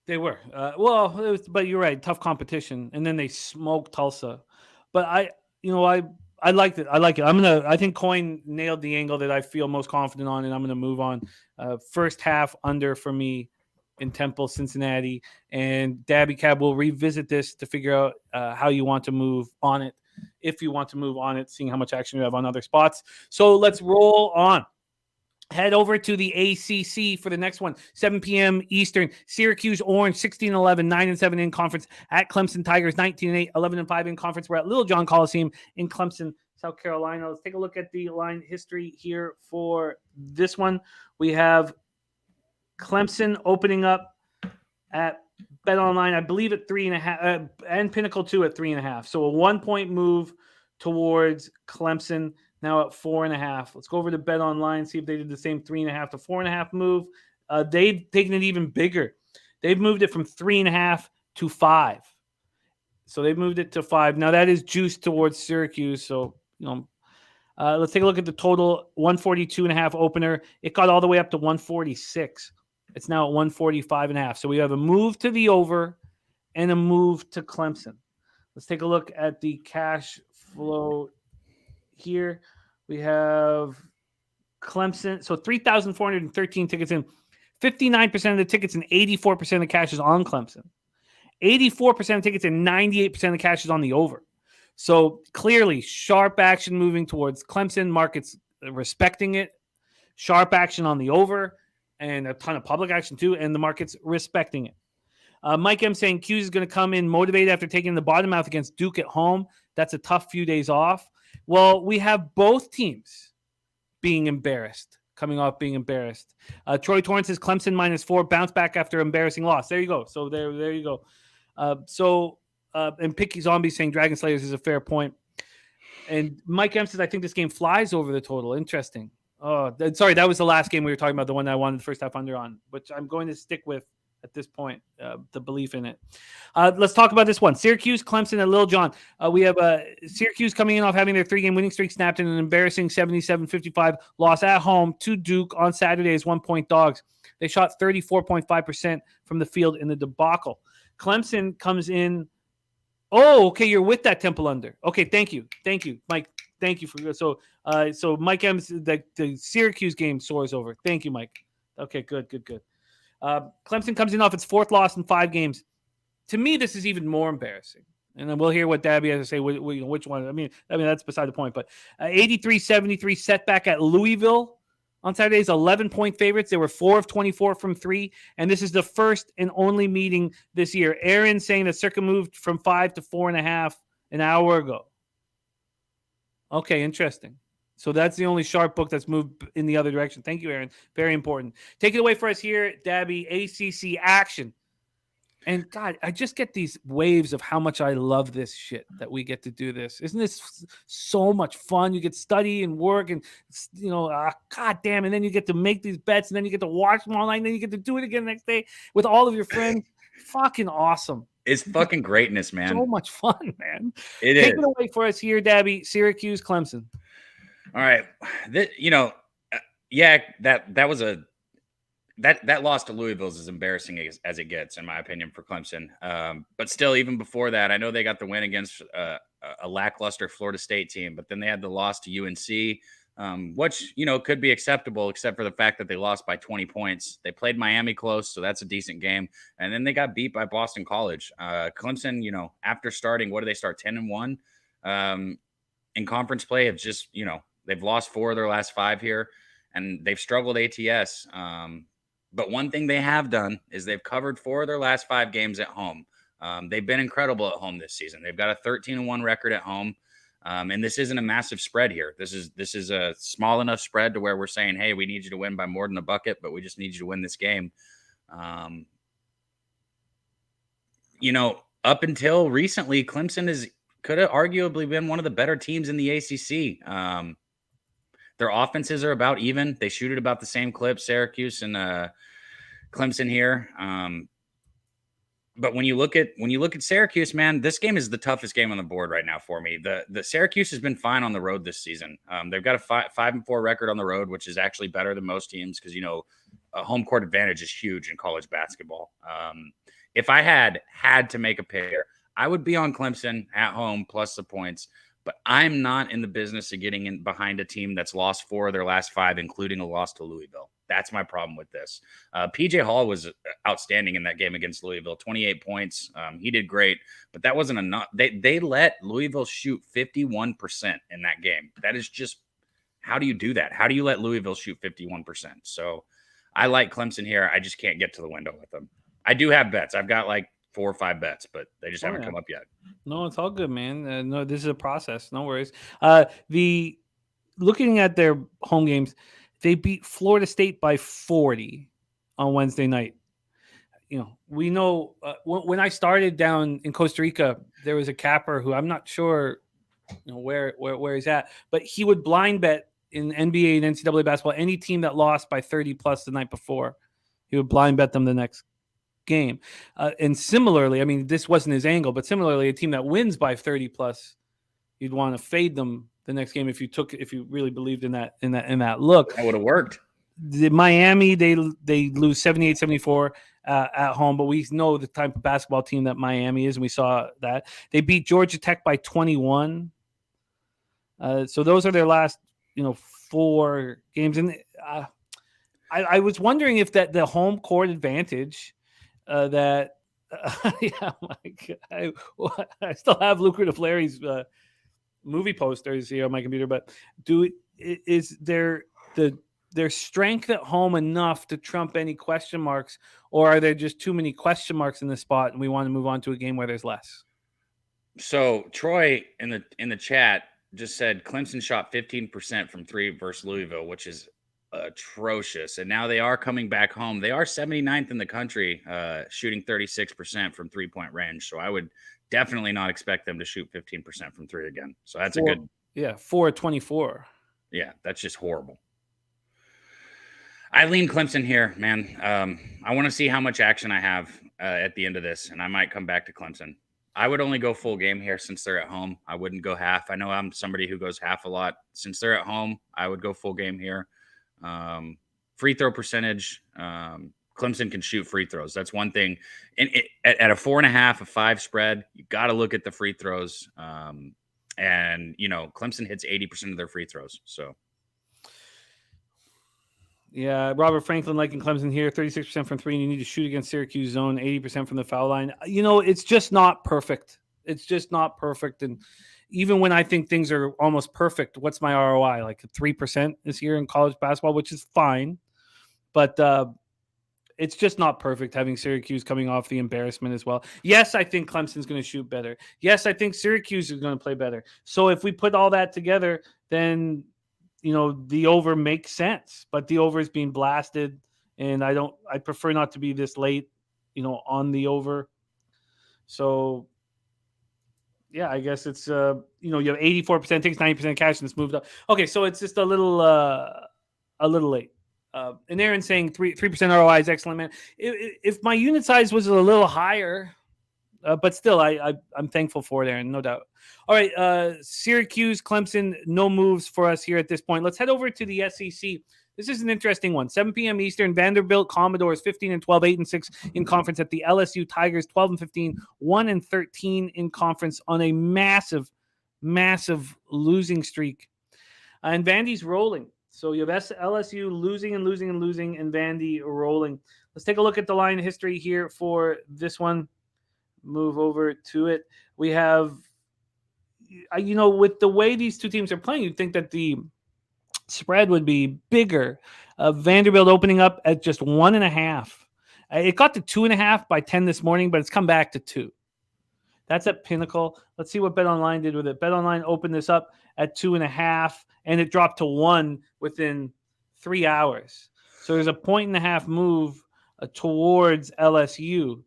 They were. But you're right, tough competition, and then they smoked Tulsa. But I liked it. I think Coyne nailed the angle that I feel most confident on, and I'm going to move on. First half under for me in Temple, Cincinnati, and Daby Cab will revisit this to figure out how you want to move on it, if you want to move on it, seeing how much action you have on other spots. So let's roll on. Head over to the ACC for the next one, 7 p.m. Eastern. Syracuse Orange, 16-11, 9-7 in conference at Clemson Tigers, 19-8, 11-5 in conference. We're at Little John Coliseum in Clemson, South Carolina. Let's take a look at the line history here for this one. We have Clemson opening up at BetOnline, I believe at 3.5, and Pinnacle 2 at 3.5. So a 1-point move towards Clemson. Now at 4.5. Let's go over to BetOnline, see if they did the same 3.5 to 4.5 move. They've taken it even bigger. They've moved it from 3.5 to 5. So they've moved it to 5. Now that is juiced towards Syracuse. So, let's take a look at the total. 142.5 opener. It got all the way up to 146. It's now at 145.5. So we have a move to the over and a move to Clemson. Let's take a look at the cash flow here. We have Clemson. So 3,413 tickets in. 59% of the tickets and 84% of the cash is on Clemson. 84% of tickets and 98% of the cash is on the over. So clearly sharp action moving towards Clemson. Markets respecting it. Sharp action on the over and a ton of public action too. And the market's respecting it. Mike M saying Q's is going to come in motivated after taking the bottom out against Duke at home. That's a tough few days off. Well, we have both teams being embarrassed, coming off being embarrassed. Troy Torrance says Clemson -4, bounce back after embarrassing loss. There you go. So there you go. And Picky Zombie saying Dragon Slayers is a fair point. And Mike M says, I think this game flies over the total. Interesting. Oh, sorry, that was the last game we were talking about, the one that I wanted the first half under on, which I'm going to stick with at this point, the belief in it. Let's talk about this one. Syracuse, Clemson, and Lil John. We have Syracuse coming in off having their 3-game winning streak snapped in an embarrassing 77-55 loss at home to Duke on Saturday as 1-point dogs. They shot 34.5% from the field in the debacle. Clemson comes in. Oh, okay, you're with that Temple under. Okay, thank you, Mike. Thank you for so Mike M's the Syracuse game soars over. Thank you, Mike. Okay, good. Clemson comes in off its 4th loss in 5 games. To me, this is even more embarrassing. And then we'll hear what Daby has to say, which one. I mean, that's beside the point. But 83-73 setback at Louisville on Saturday's 11-point favorites. They were 4 of 24 from 3. And this is the first and only meeting this year. Aaron saying that Circa moved from 5 to 4.5 an hour ago. Okay, interesting. So that's the only sharp book that's moved in the other direction. Thank you, Aaron. Very important. Take it away for us here, Daby. ACC action. And God, I just get these waves of how much I love this shit that we get to do this. Isn't this so much fun? You get to study and work and, God damn. And then you get to make these bets and then you get to watch them all night and then you get to do it again the next day with all of your friends. Fucking awesome. It's fucking greatness, man. So much fun, man. Take it away for us here, Daby. Syracuse, Clemson. All right. That was that loss to Louisville is as embarrassing as it gets, in my opinion, for Clemson. But still, even before that, I know they got the win against a lackluster Florida State team, but then they had the loss to UNC, which, could be acceptable, except for the fact that they lost by 20 points. They played Miami close, so that's a decent game. And then they got beat by Boston College. Clemson, after starting, what did they start, 10-1? in conference play have just, they've lost 4 of their last 5 here, and they've struggled ATS. But one thing they have done is they've covered 4 of their last 5 games at home. They've been incredible at home this season. They've got a 13-1 record at home. And this isn't a massive spread here. This is a small enough spread to where we're saying, hey, we need you to win by more than a bucket, but we just need you to win this game. Up until recently, Clemson could have arguably been one of the better teams in the ACC. Their offenses are about even. They shoot at about the same clip, Syracuse and Clemson here. But when you look at Syracuse, man, this game is the toughest game on the board right now for me. The Syracuse has been fine on the road this season. They've got a 5-4 record on the road, which is actually better than most teams because a home court advantage is huge in college basketball. If I had to make a pick here, I would be on Clemson at home plus the points. But I'm not in the business of getting in behind a team that's lost 4 of their last 5, including a loss to Louisville. That's my problem with this. PJ Hall was outstanding in that game against Louisville, 28 points. He did great, but that wasn't enough. They let Louisville shoot 51% in that game. That is just, how do you do that? How do you let Louisville shoot 51%? So I like Clemson here. I just can't get to the window with them. I do have bets. I've got like 4 or 5 bets, but they just haven't come up yet. No, it's all good, man. No, this is a process. No worries. Looking at their home games, they beat Florida State by 40 on Wednesday night. We know when I started down in Costa Rica, there was a capper who I'm not sure where he's at, but he would blind bet in NBA and NCAA basketball any team that lost by 30 plus the night before. He would blind bet them the next game. And similarly, I mean, this wasn't his angle, but similarly, a team that wins by 30 plus, you'd want to fade them the next game if you really believed in that look. That would have worked. Miami, they lose 78-74 at home, but we know the type of basketball team that Miami is, and we saw that. They beat Georgia Tech by 21. So those are their last 4 games. And I was wondering if that the home court advantage I still have Lucrative Larry's movie posters here on my computer, but is their strength at home enough to trump any question marks, or are there just too many question marks in the spot and we want to move on to a game where there's less? So Troy in the chat just said Clemson shot 15% from 3 versus Louisville, which is atrocious. And now they are coming back home. They are 79th in the country, shooting 36% from 3-point range. So I would definitely not expect them to shoot 15% from 3 again. So that's 4-24. Yeah, that's just horrible. I lean Clemson here, man. I want to see how much action I have at the end of this, and I might come back to Clemson. I would only go full game here since they're at home. I wouldn't go half. I know I'm somebody who goes half a lot. Since they're at home, I would go full game here. Free throw percentage, Clemson can shoot free throws. That's one thing. And at a 4.5, a 5 spread, you got to look at the free throws. And Clemson hits 80% of their free throws. So. Yeah, Robert Franklin liking Clemson here, 36% from 3, and you need to shoot against Syracuse zone, 80% from the foul line. It's just not perfect. And even when I think things are almost perfect, what's my ROI? Like 3% this year in college basketball, which is fine. But it's just not perfect having Syracuse coming off the embarrassment as well. Yes, I think Clemson's going to shoot better. Yes, I think Syracuse is going to play better. So if we put all that together, then the over makes sense, but the over is being blasted, and I prefer not to be this late, on the over. So yeah, I guess it's, you have 84% takes 90% cash and it's moved up. Okay. So it's just a little late. And Aaron's saying 3% ROI is excellent, man. If my unit size was a little higher, but still, I'm thankful for it, Aaron, no doubt. All right, Syracuse, Clemson, no moves for us here at this point. Let's head over to the SEC. This is an interesting one. 7 p.m. Eastern, Vanderbilt Commodores 15-12, 8-6 in conference at the LSU Tigers 12-15, 1-13 in conference on a massive, massive losing streak. And Vandy's rolling. So you have LSU losing, and Vandy rolling. Let's take a look at the line history here for this one. Move over to it. We have with the way these two teams are playing, you'd think that the spread would be bigger. Vanderbilt opening up at just 1.5. It got to 2.5 by 10 this morning, but it's come back to 2. That's at Pinnacle. Let's see what BetOnline did with it. BetOnline opened this up at 2.5, and it dropped to 1 within 3 hours. So there's a 1.5 move towards LSU.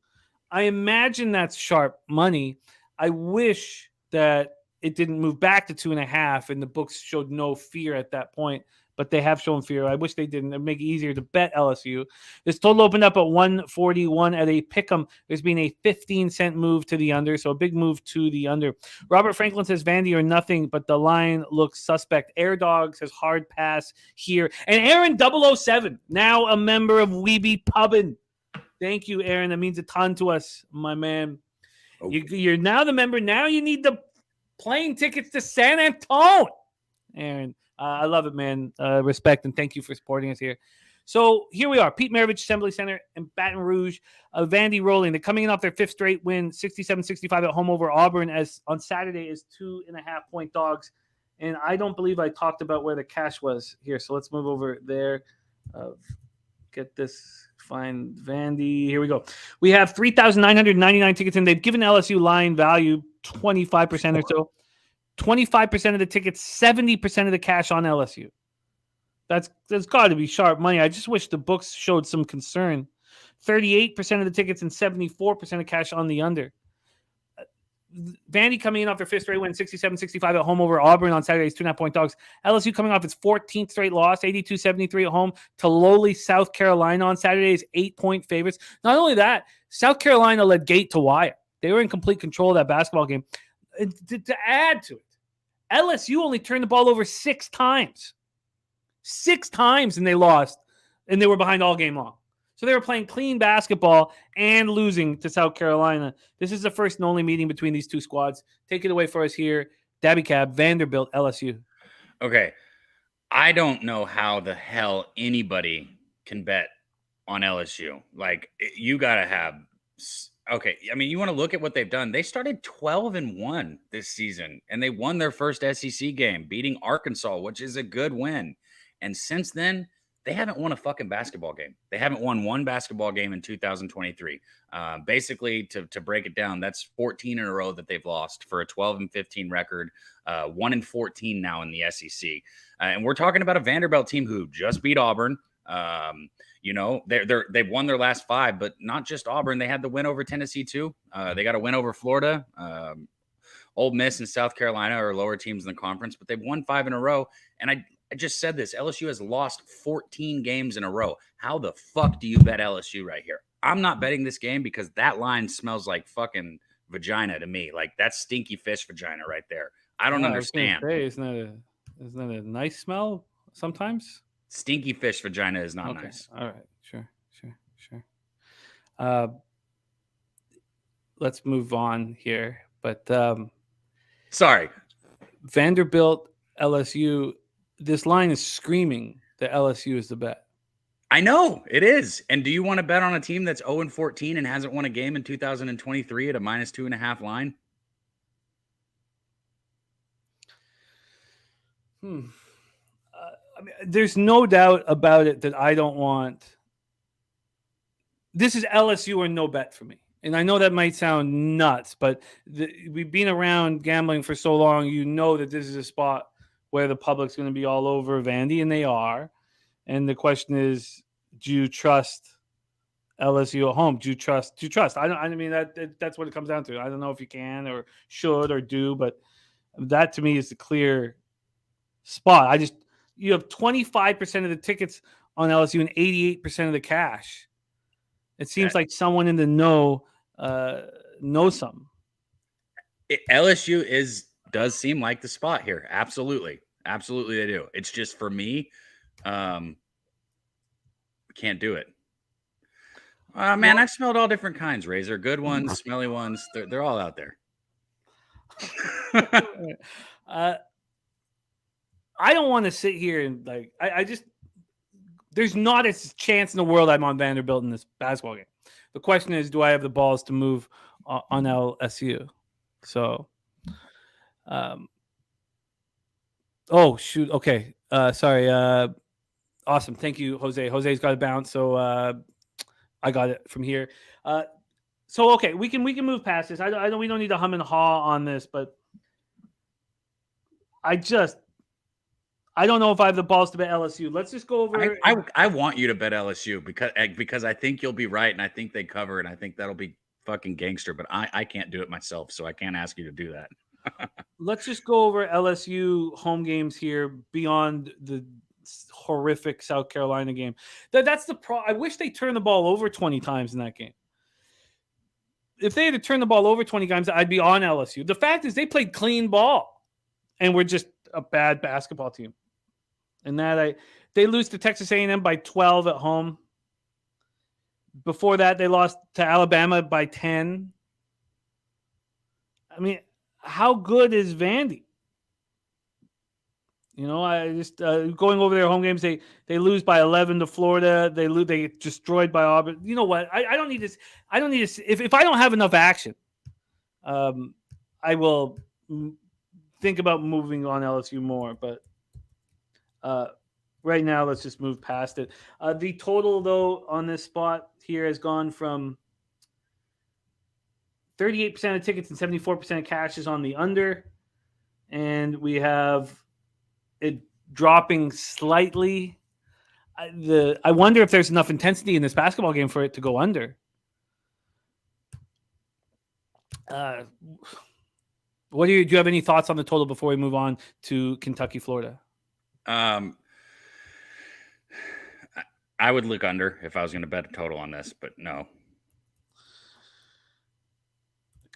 I imagine that's sharp money. I wish that it didn't move back to 2.5, and the books showed no fear at that point, but they have shown fear. I wish they didn't. It'd make it easier to bet LSU. This total opened up at 141 at a pick'em. There's been a 15-cent move to the under, so a big move to the under. Robert Franklin says Vandy or nothing, but the line looks suspect. Air Dog says hard pass here. And Aaron 007, now a member of Weeby Pubbin. Thank you, Aaron. That means a ton to us, my man. Oh. You're now the member. Now you need the plane tickets to San Antonio. Aaron, I love it, man. Respect and thank you for supporting us here. So here we are, Pete Maravich Assembly Center in Baton Rouge. Vandy rolling. They're coming in off their 5th straight win, 67-65 at home over Auburn, as on Saturday is 2.5-point dogs. And I don't believe I talked about where the cash was here. So let's move over there. Get this. Find Vandy. Here we go. We have 3,999 tickets, and they've given LSU line value 25% or so. 25% of the tickets, 70% of the cash on LSU. That's got to be sharp money. I just wish the books showed some concern. 38% of the tickets and 74% of cash on the under. Vandy coming in off their 5th straight win, 67-65 at home over Auburn on Saturday's 2.5-point dogs. LSU coming off its 14th straight loss, 82-73 at home to lowly South Carolina on Saturday's 8-point favorites. Not only that, South Carolina led gate to wire. They were in complete control of that basketball game. To add to it, LSU only turned the ball over 6 times. 6 times, and they lost, and they were behind all game long. So they were playing clean basketball and losing to South Carolina. This is the first and only meeting between these two squads. Take it away for us here. Daby Cab, Vanderbilt, LSU. Okay. I don't know how the hell anybody can bet on LSU. Like, you got to have – okay, I mean, you want to look at what they've done. They started 12-1 this season, and they won their first SEC game, beating Arkansas, which is a good win. And since then – they haven't won a fucking basketball game. They haven't won one basketball game in 2023. Basically, to break it down, that's 14 in a row that they've lost for a 12-15 record, 1-14 now in the SEC. And we're talking about a Vanderbilt team who just beat Auburn. They've won their last 5, but not just Auburn. They had the win over Tennessee too. They got a win over Florida. Ole Miss and South Carolina are lower teams in the conference, but they've won 5 in a row. And I just said this. LSU has lost 14 games in a row. How the fuck do you bet LSU right here? I'm not betting this game because that line smells like fucking vagina to me. Like, that's stinky fish vagina right there. I don't understand. Isn't that a nice smell sometimes? Stinky fish vagina is not nice. All right. Sure. Let's move on here. But sorry. Vanderbilt, LSU. This line is screaming that LSU is the bet. I know it is. And do you want to bet on a team that's 0-14 and hasn't won a game in 2023 at a -2.5 line? I mean, there's no doubt about it that I don't want. This is LSU or no bet for me. And I know that might sound nuts, but we've been around gambling for so long, you know that this is a spot where the public's going to be all over Vandy, and they are. And the question is, do you trust LSU at home? Do you trust? I mean, that's what it comes down to. I don't know if you can or should or do, but that to me is the clear spot. You have 25% of the tickets on LSU and 88% of the cash. It seems like someone in the know knows something. LSU does seem like the spot here. Absolutely they do. It's just, for me, can't do it. Man, I've smelled all different kinds, Razor. Good ones, smelly ones. They're all out there. I don't want to sit here and there's not a chance in the world I'm on Vanderbilt in this basketball game. The question is, do I have the balls to move on LSU? So Oh shoot. Okay. Sorry. Awesome. Thank you, Jose. Jose's got a bounce, so I got it from here. So okay, we can move past this. I know we don't need to hum and haw on this, but I don't know if I have the balls to bet LSU. Let's just go over. I want you to bet LSU because I think you'll be right, and I think they cover, and I think that'll be fucking gangster. But I can't do it myself, so I can't ask you to do that. Let's just go over LSU home games here beyond the horrific South Carolina game. That's the I wish they turned the ball over 20 times in that game. If they had to turn the ball over 20 times, I'd be on LSU. The fact is they played clean ball, and we're just a bad basketball team. And they lose to Texas A&M by 12 at home. Before that, they lost to Alabama by 10. I mean, how good is Vandy? I just going over their home games. They lose by 11 to Florida. They get destroyed by Auburn. You know what? I don't need this. I don't need this. If I don't have enough action, I will think about moving on LSU more. But right now, let's just move past it. The total, though, on this spot here has gone from 38% of tickets and 74% of cash is on the under, and we have it dropping slightly. I wonder if there's enough intensity in this basketball game for it to go under. What do you have any thoughts on the total before we move on to Kentucky, Florida? I would look under if I was going to bet a total on this, but no.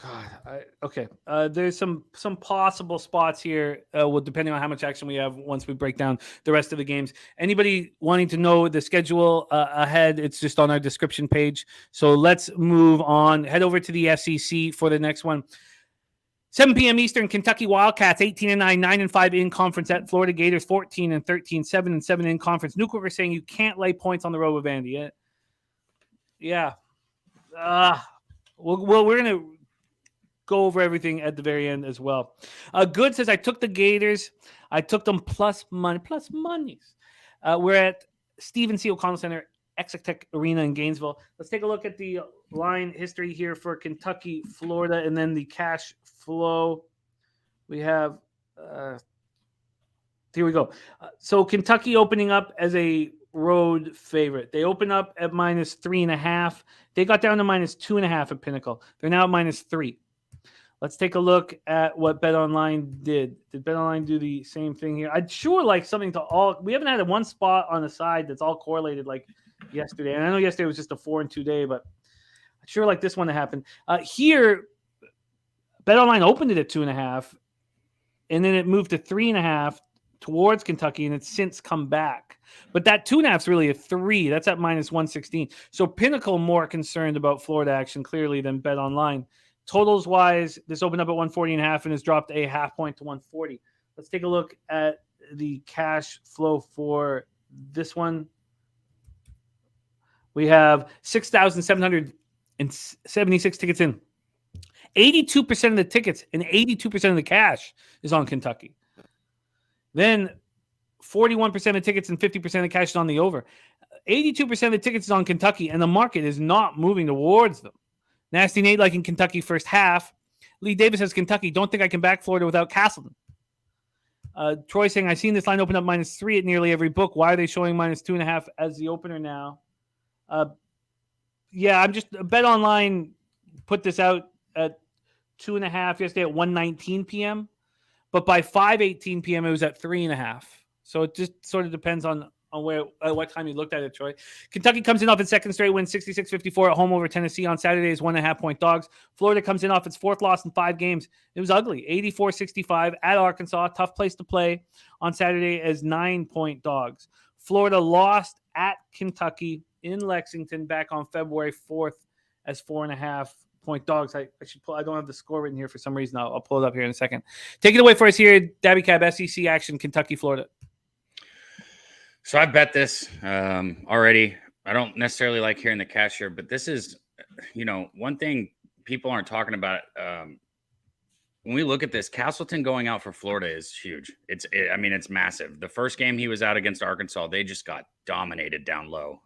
God, okay. There's some possible spots here, depending on how much action we have once we break down the rest of the games. Anybody wanting to know the schedule ahead, it's just on our description page. So let's move on. Head over to the SEC for the next one. 7 p.m. Eastern, Kentucky Wildcats 18-9, 9-5 in conference at Florida Gators 14-13, 7-7 in conference. Newkirk is saying you can't lay points on the road with Vandy. Yeah. Well, we're gonna go over everything at the very end as well. Good says I took the Gators. I took them plus monies. We're at Stephen C. O'Connell Center, Exotech Arena in Gainesville. Let's take a look at the line history here for Kentucky, Florida, and then the cash flow. We have here we go. So Kentucky opening up as a road favorite. They open up at -3.5. They got down to -2.5 at Pinnacle. They're now at -3. Let's take a look at what BetOnline did. Did BetOnline do the same thing here? I'd sure like something to all. We haven't had one spot on the side that's all correlated like yesterday. And I know yesterday was just a 4-2 day, but I'd sure like this one to happen. Here, BetOnline opened it at 2.5, and then it moved to 3.5 towards Kentucky, and it's since come back. But that 2.5 is really a 3. That's at -116. So Pinnacle more concerned about Florida action clearly than BetOnline. Totals wise, this opened up at 140.5 and has dropped a half point to 140. Let's take a look at the cash flow for this one. We have 6,776 tickets in. 82% of the tickets and 82% of the cash is on Kentucky. Then 41% of tickets and 50% of the cash is on the over. 82% of the tickets is on Kentucky, and the market is not moving towards them. Nasty Nate liking Kentucky first half. Lee Davis says Kentucky. Don't think I can back Florida without Castleton. Troy saying I've seen this line open up -3 at nearly every book. Why are they showing -2.5 as the opener now? Yeah, I'm just BetOnline put this out at 2.5 yesterday at 1:19 p.m. But by 5:18 p.m. it was at 3.5. So it just sort of depends on what time you looked at it, Troy. Kentucky comes in off its second straight win, 66-54 at home over Tennessee on Saturday as 1.5-point dogs. Florida comes in off its fourth loss in 5 games. It was ugly, 84-65 at Arkansas, tough place to play on Saturday as 9-point dogs. Florida lost at Kentucky in Lexington back on February 4th as 4.5-point dogs. I don't have the score written here for some reason. I'll pull it up here in a second. Take it away for us here, Daby Cab, SEC action, Kentucky, Florida. So I bet this already. I don't necessarily like hearing the cash here, but this is, one thing people aren't talking about when we look at this, Castleton going out for Florida is huge. It's massive. The first game he was out against Arkansas, they just got dominated down low.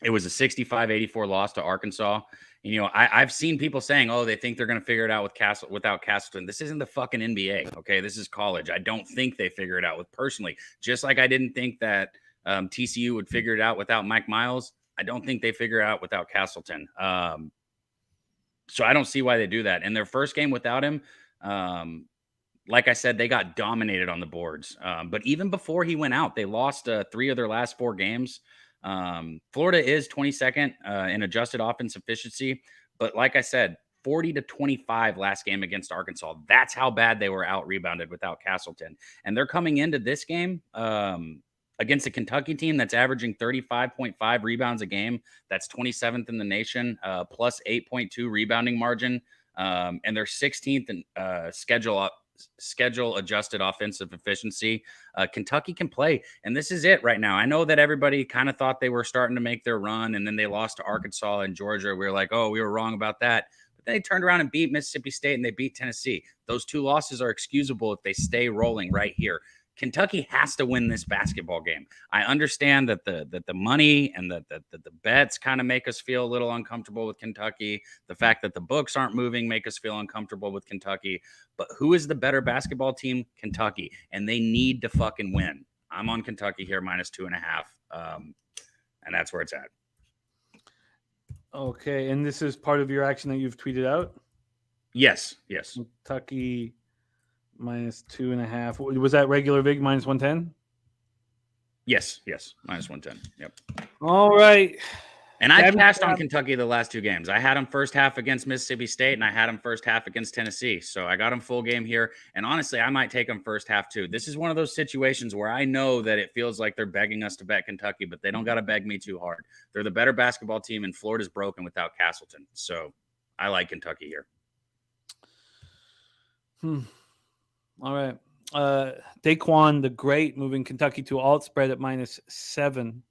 It was a 65-84 loss to Arkansas. You know, I've seen people saying, oh, they think they're going to figure it out without Castleton. This isn't the fucking NBA, okay? This is college. I don't think they figure it out personally. Just like I didn't think that TCU would figure it out without Mike Miles, I don't think they figure it out without Castleton. So I don't see why they do that. In their first game without him, like I said, they got dominated on the boards. But even before he went out, they lost 3 of their last 4 games. Florida is 22nd in adjusted offense efficiency. But like I said, 40-25 last game against Arkansas. That's how bad they were out rebounded without Castleton. And they're coming into this game against a Kentucky team that's averaging 35.5 rebounds a game. That's 27th in the nation, plus 8.2 rebounding margin. And they're 16th in schedule adjusted offensive efficiency. Kentucky can play, and this is it right now. I know that everybody kind of thought they were starting to make their run, and then they lost to Arkansas and Georgia. We were like, oh, we were wrong about that. But they turned around and beat Mississippi State, and they beat Tennessee. Those 2 losses are excusable if they stay rolling right here. Kentucky has to win this basketball game. I understand that the money and the bets kind of make us feel a little uncomfortable with Kentucky. The fact that the books aren't moving make us feel uncomfortable with Kentucky. But who is the better basketball team? Kentucky. And they need to fucking win. I'm on Kentucky here, -2.5. And that's where it's at. Okay. And this is part of your action that you've tweeted out? Yes. Kentucky -2.5. Was that regular VIG -110? Yes. -110. Yep. All right. And I cashed on Kentucky the last 2 games. I had them first half against Mississippi State, and I had them first half against Tennessee. So I got them full game here. And honestly, I might take them first half too. This is one of those situations where I know that it feels like they're begging us to bet Kentucky, but they don't got to beg me too hard. They're the better basketball team, and Florida's broken without Castleton. So I like Kentucky here. All right. Daquan the Great moving Kentucky to alt spread at -7.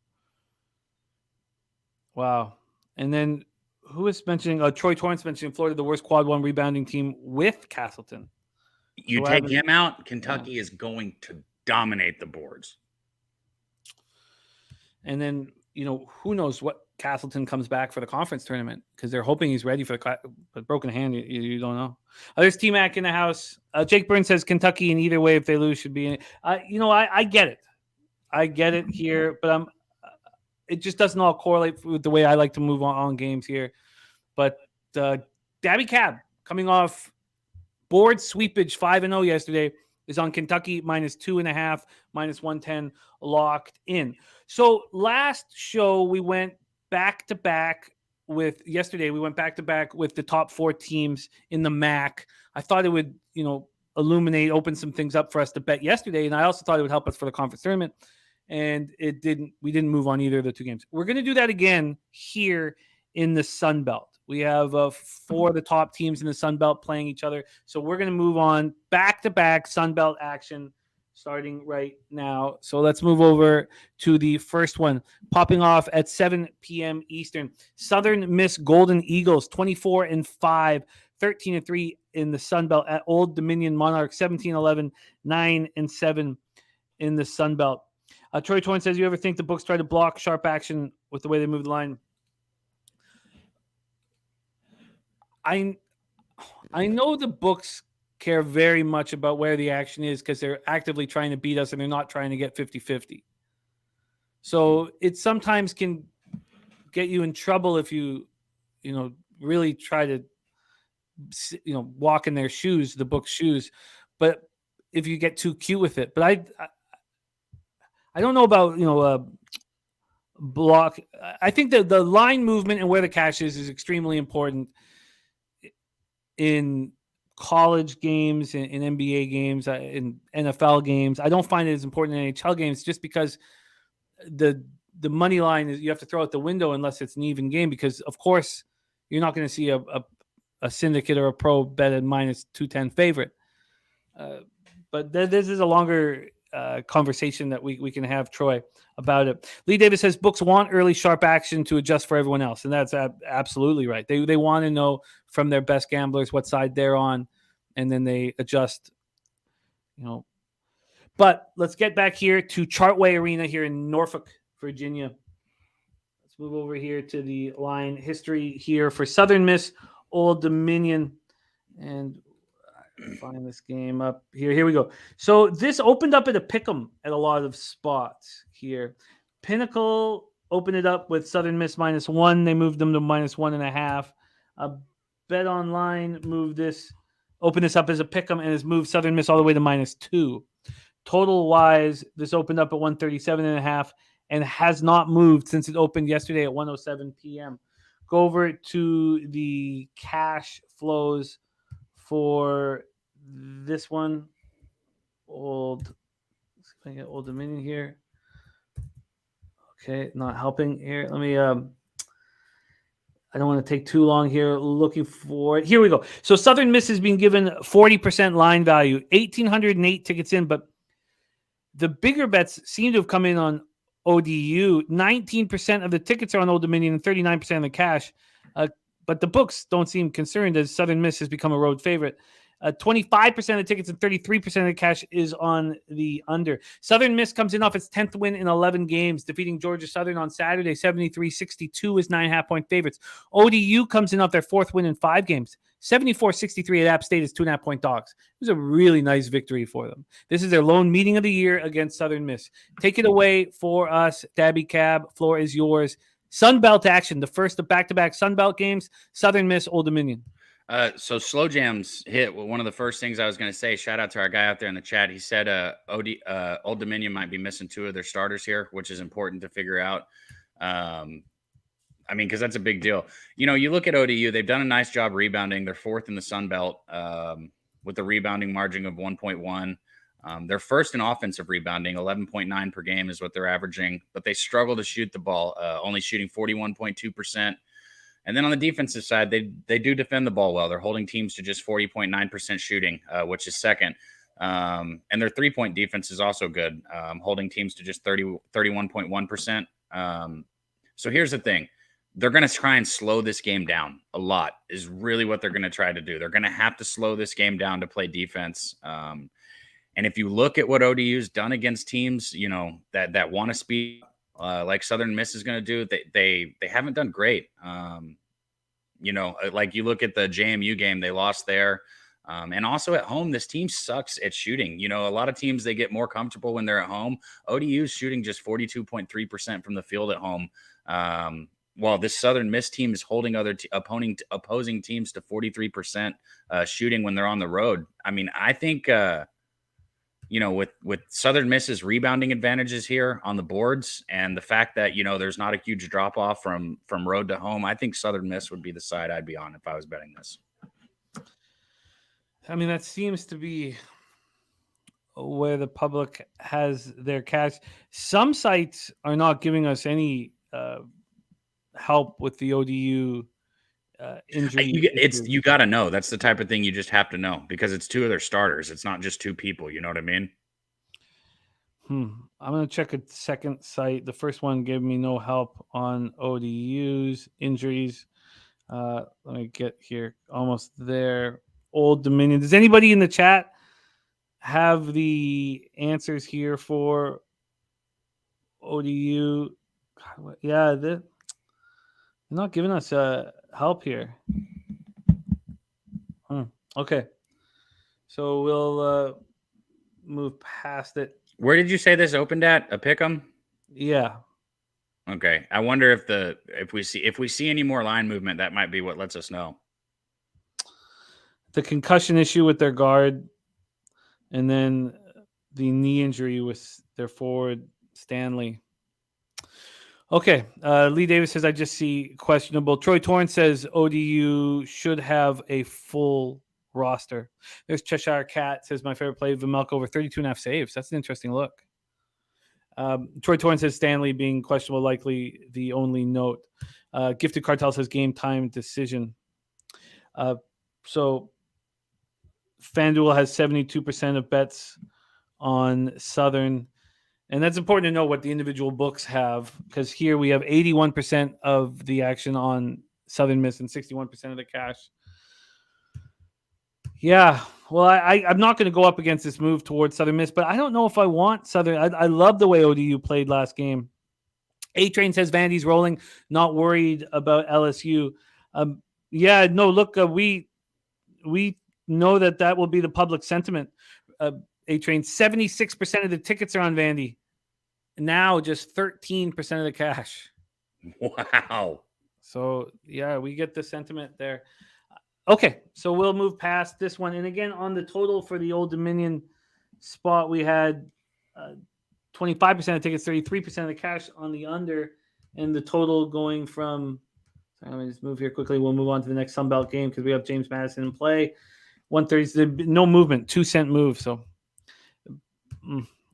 Wow. And then who is mentioning Troy Torrance mentioning Florida, the worst quad 1 rebounding team with Castleton. You take him out, Kentucky is going to dominate the boards. And then, who knows what Castleton comes back for the conference tournament, because they're hoping he's ready for the broken hand. You don't know. There's T-Mac in the house. Jake Burns says Kentucky in either way if they lose should be in it. I get it. I get it here, but it just doesn't all correlate with the way I like to move on games here. But Daby Cab coming off board sweepage 5-0 yesterday is on Kentucky -2.5, -110 locked in. So last show we went back to back with the top 4 teams in the MAC. I thought it would, open some things up for us to bet yesterday. And I also thought it would help us for the conference tournament. And it didn't. We didn't move on either of the 2 games. We're going to do that again here in the Sun Belt. We have 4 of the top teams in the Sun Belt playing each other. So we're going to move on back-to-back Sun Belt action starting right now. So let's move over to the first one, popping off at 7 p.m. Eastern. Southern Miss Golden Eagles, 24-5, 13-3 in the Sun Belt at Old Dominion Monarchs, 17-11, 9-7 in the Sun Belt. Troy Torrance says, you ever think the books try to block sharp action with the way they move the line? I know the books care very much about where the action is because they're actively trying to beat us and they're not trying to get 50-50. So it sometimes can get you in trouble if you really try to, walk in their shoes, the book's shoes. But if you get too cute with it, but I don't know about, block. I think that the line movement and where the cash is extremely important in college games, in NBA games, in NFL games. I don't find it as important in NHL games just because the money line is you have to throw out the window unless it's an even game, because of course you're not going to see a syndicate or a pro bet at -210 favorite. But this is a longer conversation that we can have, Troy, about it. Lee Davis says books want early sharp action to adjust for everyone else, and that's absolutely right. They want to know from their best gamblers what side they're on and then they adjust, But let's get back here to Chartway Arena here in Norfolk, Virginia. Let's move over here to the line history here for Southern Miss, Old Dominion. And find this game up here. Here we go. So this opened up at a pick'em at a lot of spots here. Pinnacle opened it up with Southern Miss -1. They moved them to -1.5. Bet Online opened this up as a pick'em and has moved Southern Miss all the way to -2. Total wise, this opened up at 137.5 and has not moved since it opened yesterday at 1:07 p.m. Go over to the cash flows for this one. Let's see if I can get Old Dominion here. Okay, not helping here. Let me I don't want to take too long here looking for it. Here we go. So Southern Miss has been given 40% line value, 1,808 tickets in, but the bigger bets seem to have come in on ODU. 19% of the tickets are on Old Dominion and 39% of the cash. But the books don't seem concerned as Southern Miss has become a road favorite. 25% of the tickets and 33% of the cash is on the under. Southern Miss comes in off its 10th win in 11 games, defeating Georgia Southern on Saturday, 73-62 is 9.5-point favorites. ODU comes in off their 4th win in 5 games, 74-63 at App State is 2.5-point dogs. It was a really nice victory for them. This is their lone meeting of the year against Southern Miss. Take it away for us, Daby Cab. Floor is yours. Sunbelt action, the first of back-to-back Sunbelt games, Southern Miss, Old Dominion. So Slow Jams hit one of the first things I was going to say. Shout out to our guy out there in the chat. He said Old Dominion might be missing 2 of their starters here, which is important to figure out. Because that's a big deal. You look at ODU, they've done a nice job rebounding. They're 4th in the Sun Belt with a rebounding margin of 1.1. They're 1st in offensive rebounding, 11.9 per game is what they're averaging, but they struggle to shoot the ball, only shooting 41.2%. And then on the defensive side, they do defend the ball well. They're holding teams to just 40.9% shooting, which is 2nd. And their 3-point defense is also good, holding teams to just 31.1%. So here's the thing. They're going to try and slow this game down a lot is really what they're going to try to do. They're going to have to slow this game down to play defense. And if you look at what ODU's done against teams, that want to speed like Southern Miss is going to do, they haven't done great. Like you look at the JMU game, they lost there. And also at home, this team sucks at shooting. A lot of teams, they get more comfortable when they're at home. ODU's shooting just 42.3% from the field at home. While this Southern Miss team is holding other opposing teams to 43% shooting when they're on the road. I think, with Southern Miss's rebounding advantages here on the boards and the fact that, there's not a huge drop off from road to home, I think Southern Miss would be the side I'd be on if I was betting this. That seems to be where the public has their cash. Some sites are not giving us any help with the ODU injury. You got to know. That's the type of thing you just have to know because it's 2 of their starters. It's not just 2 people. You know what I mean? I'm going to check a second site. The first one gave me no help on ODU's injuries. Let me get here. Almost there. Old Dominion. Does anybody in the chat have the answers here for ODU? Yeah, they're not giving us help here. Okay. So we'll move past it. Where did you say this opened at? A pick'em? Yeah. Okay. I wonder if we see any more line movement, that might be what lets us know. The concussion issue with their guard, and then the knee injury with their forward, Stanley. Okay. Lee Davis says, I just see questionable. Troy Torrance says ODU should have a full roster. There's Cheshire Cat says, my favorite play, Vimelka over 32.5 saves. That's an interesting look. Troy Torrance says Stanley being questionable, likely the only note. Gifted Cartel says game time decision. So FanDuel has 72% of bets on Southern. And that's important to know what the individual books have, because here we have 81% of the action on Southern Miss and 61% of the cash. Yeah, Well, I'm not going to go up against this move towards Southern Miss, but I don't know if I want Southern. I love the way ODU played last game. A-Train says Vandy's rolling, not worried about LSU. Yeah, no, look, we know that will be the public sentiment. A-Train, 76% of the tickets are on Vandy. Now just 13% of the cash. Wow. So, yeah, we get the sentiment there. Okay, so we'll move past this one. And again, on the total for the Old Dominion spot, we had 25% of tickets, 33% of the cash on the under, and the total going from, sorry, let me just move here quickly. We'll move on to the next Sunbelt game because we have James Madison in play. 130, no movement, 2-cent move. So,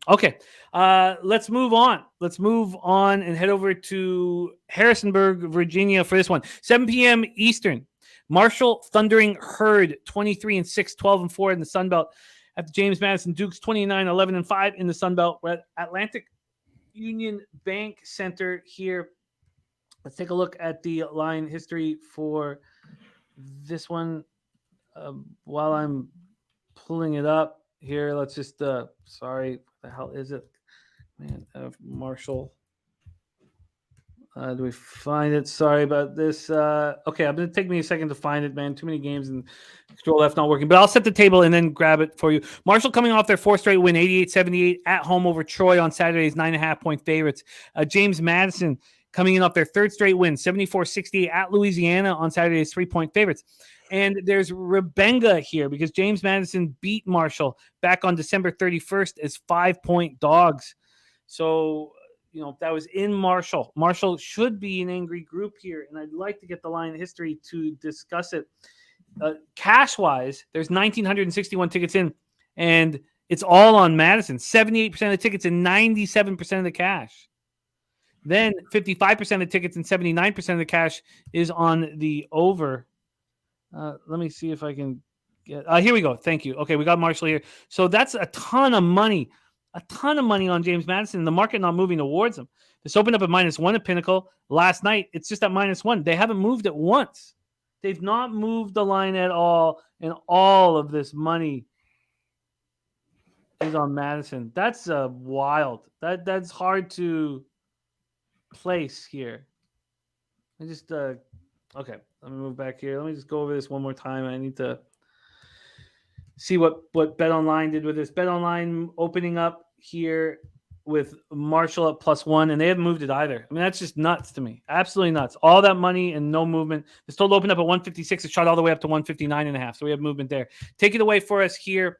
okay, let's move on. Let's move on and head over to Harrisonburg, Virginia for this one. 7 p.m. Eastern. Marshall thundering Herd 23-6, 12-4 in the Sunbelt. At the James Madison Dukes 29, 11-5 in the Sunbelt. We're at Atlantic Union Bank Center here. Let's take a look at the line history for this one. While I'm pulling it up here, let's just sorry, what the hell is it? Man, Marshall. Do we find it? Sorry about this. Okay, I'm going to take me a second to find it, man. Too many games and Control F not working. But I'll set the table and then grab it for you. Marshall coming off their 4th straight win, 88-78 at home over Troy on Saturday's 9.5-point favorites. James Madison coming in off their 3rd straight win, 74-68 at Louisiana on Saturday's 3-point favorites. And there's Rebenga here because James Madison beat Marshall back on December 31st as 5-point dogs. So, that was in Marshall. Marshall should be an angry group here, and I'd like to get the line history to discuss it. Cash-wise, there's 1,961 tickets in, and it's all on Madison. 78% of the tickets and 97% of the cash. Then 55% of the tickets and 79% of the cash is on the over. Let me see if I can get... here we go. Thank you. Okay, we got Marshall here. So that's a ton of money. A ton of money on James Madison. The market not moving towards them. This opened up at -1 at Pinnacle. Last night, it's just at -1. They haven't moved it once. They've not moved the line at all, and all of this money is on Madison. That's wild. That's hard to place here. I just okay. Let me move back here. Let me just go over this one more time. I need to see what BetOnline did with this. BetOnline opening up here with Marshall at +1, and they haven't moved it either. I mean, that's just nuts to me. Absolutely nuts. All that money and no movement. This total opened up at 156. It shot all the way up to 159.5. So we have movement there. Take it away for us here.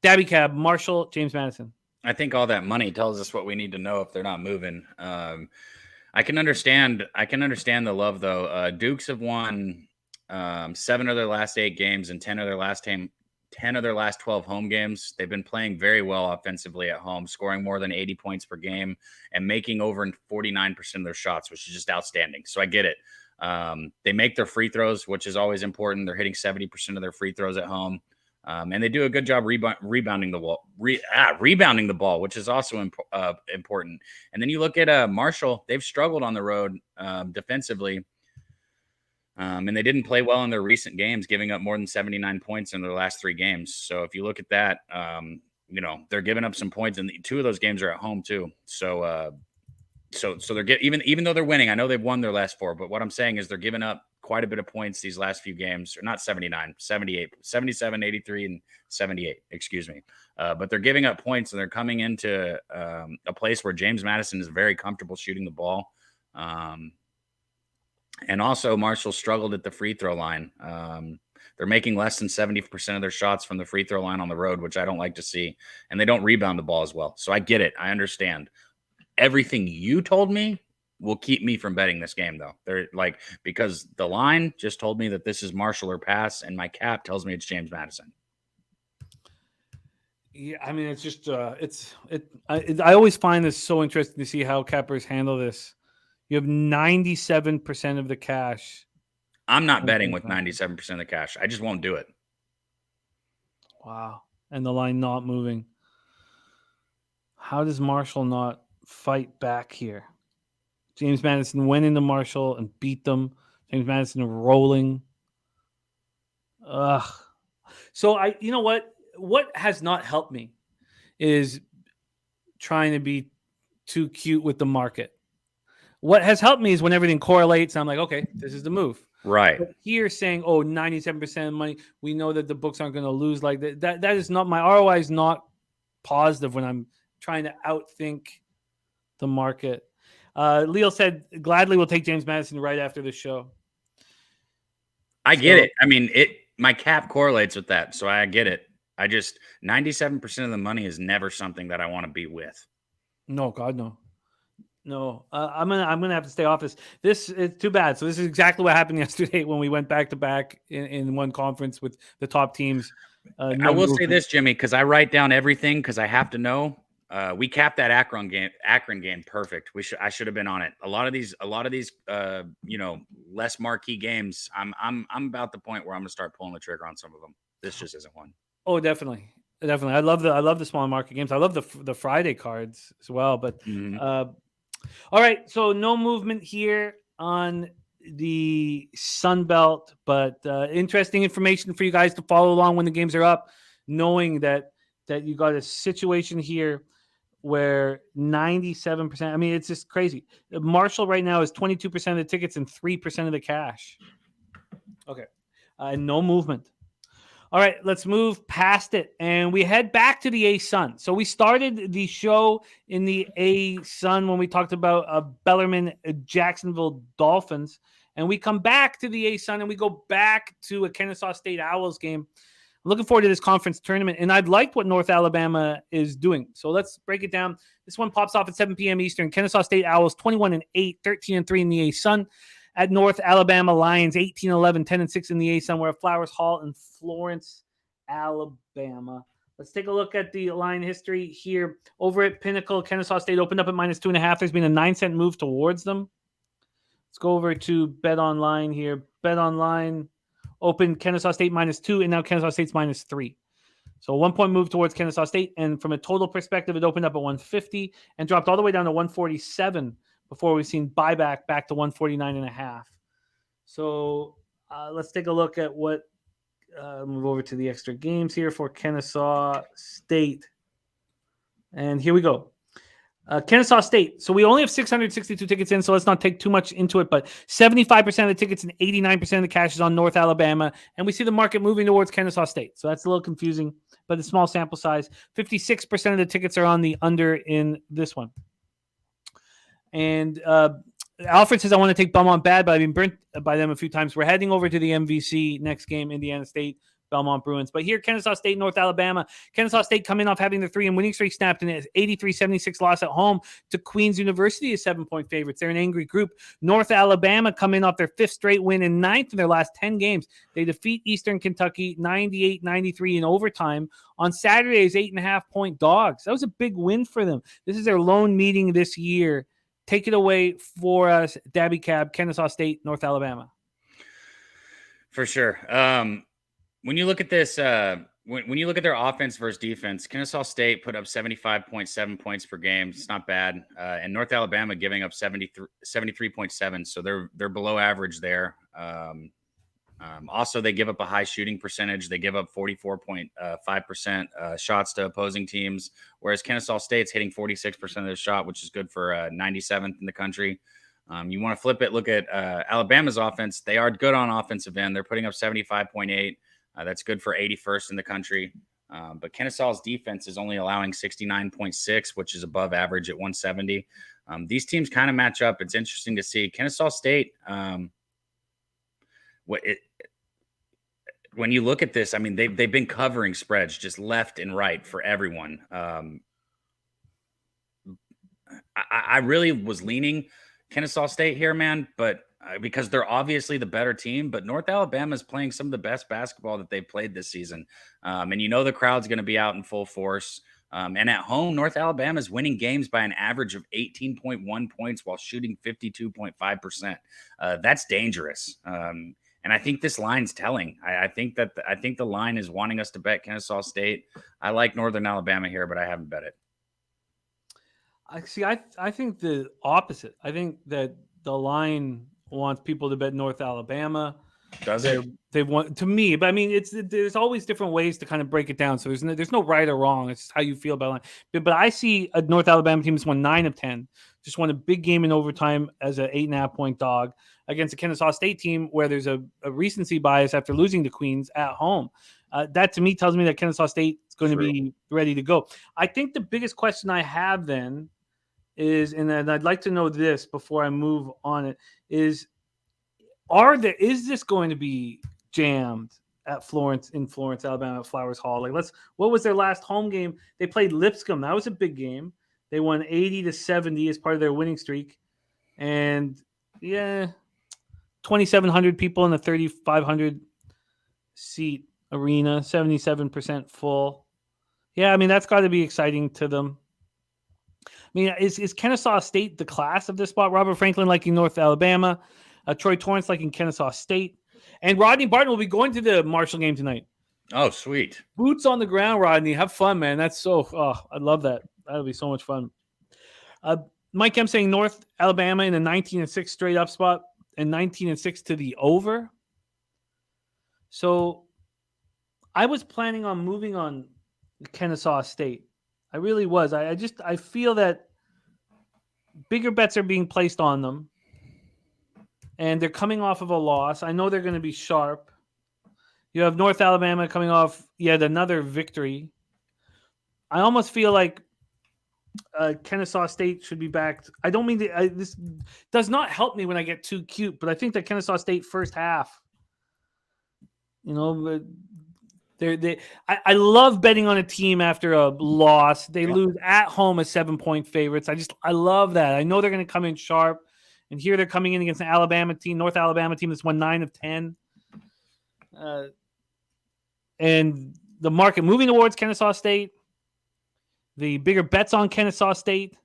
Daby Cab, Marshall, James Madison. I think all that money tells us what we need to know if they're not moving. I can understand the love though. Dukes have won 7 of their last 8 games and 10 of their last 12 home games. They've been playing very well offensively at home, scoring more than 80 points per game and making over 49% of their shots, which is just outstanding. So I get it. They make their free throws, which is always important. They're hitting 70% of their free throws at home. And they do a good job rebounding the ball, which is also important. And then you look at Marshall, they've struggled on the road defensively. And they didn't play well in their recent games, giving up more than 79 points in their last 3 games. So if you look at that, they're giving up some points, and 2 of those games are at home too. So they're even though they're winning, I know they've won their last 4, but what I'm saying is they're giving up quite a bit of points these last few games, or not 79, 78, 77, 83, and 78, excuse me. But they're giving up points, and they're coming into a place where James Madison is very comfortable shooting the ball. And also, Marshall struggled at the free throw line. They're making less than 70% of their shots from the free throw line on the road, which I don't like to see. And they don't rebound the ball as well. So I get it. I understand. Everything you told me will keep me from betting this game, though. Because the line just told me that this is Marshall or pass, and my cap tells me it's James Madison. Yeah, I mean, it's just I always find this so interesting to see how cappers handle this. You have 97% of the cash. I'm not betting with 97% of the cash. I just won't do it. Wow. And the line not moving. How does Marshall not fight back here? James Madison went into Marshall and beat them. James Madison rolling. Ugh. So you know what has not helped me is trying to be too cute with the market. What has helped me is when everything correlates, I'm like, okay, this is the move. Right. But here saying, 97% of money, we know that the books aren't going to lose like that. That is not, my ROI is not positive when I'm trying to outthink the market. Leo said, gladly will take James Madison right after the show. I get it. I mean, my cap correlates with that, so I get it. I just 97% of the money is never something that I want to be with. No, God, no. No, I'm gonna have to stay off this. This is too bad. So this is exactly what happened yesterday when we went back to back in one conference with the top teams. I will say this, Jimmy, because I write down everything because I have to know. We capped that Akron game perfect. I should have been on it. A lot of these less marquee games. I'm about the point where I'm gonna start pulling the trigger on some of them. This just isn't one. Oh, definitely. I love the small market games. I love the Friday cards as well. But all right, so no movement here on the Sun Belt, but interesting information for you guys to follow along when the games are up, knowing that you got a situation here where 97%, I mean, it's just crazy. Marshall right now is 22% of the tickets and 3% of the cash. Okay. No movement. All right, let's move past it, and we head back to the A-Sun. So we started the show in the A-Sun when we talked about Bellarmine Jacksonville Dolphins, and we come back to the A-Sun, and we go back to a Kennesaw State Owls game. I'm looking forward to this conference tournament, and I'd like what North Alabama is doing. So let's break it down. This one pops off at 7 p.m. Eastern. Kennesaw State Owls 21-8, 13-3 in the A-Sun. At North Alabama Lions 18-11, 10-6 in the A-Sun. We're at Flowers Hall in Florence, Alabama. Let's take a look at the line history here. Over at Pinnacle, Kennesaw State opened up at -2.5. There's been a 9-cent move towards them. Let's go over to Bet Online here. Bet Online opened Kennesaw State -2, and now Kennesaw State's -3. So a 1-point move towards Kennesaw State. And from a total perspective, it opened up at 150 and dropped all the way down to 147 before we've seen buyback back to 149.5. So let's take a look at what move over to the extra games here for Kennesaw State. And here we go. Kennesaw State. So we only have 662 tickets in, so let's not take too much into it. But 75% of the tickets and 89% of the cash is on North Alabama. And we see the market moving towards Kennesaw State. So that's a little confusing, but the small sample size. 56% of the tickets are on the under in this one. And Alfred says, I want to take Belmont bad, but I've been burnt by them a few times. We're heading over to the MVC next game, Indiana State, Belmont Bruins. But here, Kennesaw State, North Alabama. Kennesaw State coming off having the 3-and winning streak snapped in an 83-76 loss at home to Queen's University as 7-point favorites. They're an angry group. North Alabama coming off their 5th straight win and 9th in their last 10 games. They defeat Eastern Kentucky 98-93 in overtime. On Saturday is 8.5-point dogs. That was a big win for them. This is their lone meeting this year. Take it away for us, Daby Cab, Kennesaw State, North Alabama. For sure. When you look at this, when you look at their offense versus defense, Kennesaw State put up 75.7 points per game. It's not bad. And North Alabama giving up 73.7. So they're below average there. Also, they give up a high shooting percentage. They give up 44.5% shots to opposing teams, whereas Kennesaw State's hitting 46% of the shot, which is good for 97th in the country. You want to flip it, look at Alabama's offense. They are good on offensive end. They're putting up 75.8. That's good for 81st in the country. But Kennesaw's defense is only allowing 69.6, which is above average at 170. These teams kind of match up. It's interesting to see. Kennesaw State, when you look at this, I mean, they've been covering spreads just left and right for everyone. I really was leaning Kennesaw State here, man, but because they're obviously the better team, but North Alabama is playing some of the best basketball that they've played this season. And the crowd's going to be out in full force. And at home, North Alabama is winning games by an average of 18.1 points while shooting 52.5%. That's dangerous. And I think this line's telling. I think the line is wanting us to bet Kennesaw State. I like Northern Alabama here, but I haven't bet it. I think the opposite. I think that the line wants people to bet North Alabama. Does it? They want to me, but I mean, there's always different ways to kind of break it down. So there's no right or wrong. It's how you feel about it. But I see a North Alabama team that's won 9 of 10, just won a big game in overtime as an 8.5 point dog against a Kennesaw State team where there's a recency bias after losing to Queens at home. That to me tells me that Kennesaw State is going to be ready to go. I think the biggest question I have then is, and I'd like to know this before I move on it, is this going to be jammed at Florence, Alabama, at Flowers Hall? What was their last home game? They played Lipscomb. That was a big game. They won 80-70 as part of their winning streak. And 2,700 people in the 3,500 seat arena, 77% full. Yeah, I mean, that's got to be exciting to them. I mean, is Kennesaw State the class of this spot? Robert Franklin liking North Alabama. Troy Torrance liking Kennesaw State. And Rodney Barton will be going to the Marshall game tonight. Oh, sweet. Boots on the ground, Rodney. Have fun, man. That's I love that. That'll be so much fun. Mike M saying North Alabama in a 19-6 straight up spot and 19-6 to the over. So I was planning on moving on Kennesaw State. I really was. I feel that bigger bets are being placed on them. And they're coming off of a loss. I know they're going to be sharp. You have North Alabama coming off yet another victory. I almost feel like Kennesaw State should be backed. I don't mean this does not help me when I get too cute, but I think that Kennesaw State first half, I love betting on a team after a loss. They lose at home as 7-point favorites. I love that. I know they're going to come in sharp. And here they're coming in against an Alabama team, North Alabama team that's won 9 of 10. And the market moving towards Kennesaw State. The bigger bets on Kennesaw State.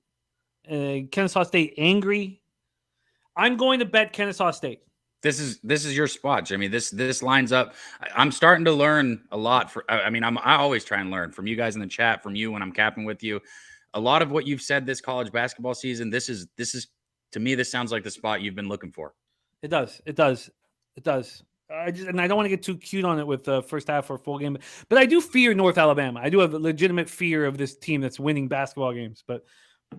Kennesaw State angry. I'm going to bet Kennesaw State. This is your spot, Jimmy. This lines up. I'm starting to learn a lot. I always try and learn from you guys in the chat, from you when I'm capping with you. A lot of what you've said this college basketball season. This is. To me, this sounds like the spot you've been looking for. It does. I don't want to get too cute on it with the first half or full game, but I do fear North Alabama. I do have a legitimate fear of this team that's winning basketball games. But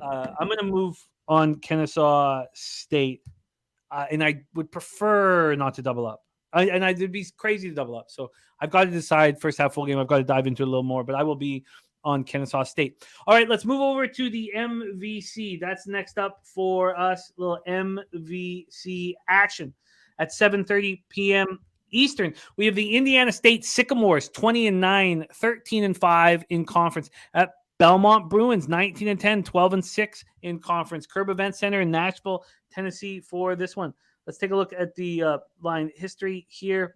I'm going to move on Kennesaw State, and I would prefer not to double up. It'd be crazy to double up. So I've got to decide first half full game. I've got to dive into it a little more, but I will be on Kennesaw State. All right, let's move over to the MVC. That's next up for us. A little MVC action at 7:30 p.m. Eastern. We have the Indiana State Sycamores 20-9, 13-5 in conference at Belmont Bruins 19-10, 12-6 in conference. Curb Event Center in Nashville, Tennessee for this one. Let's take a look at the line history here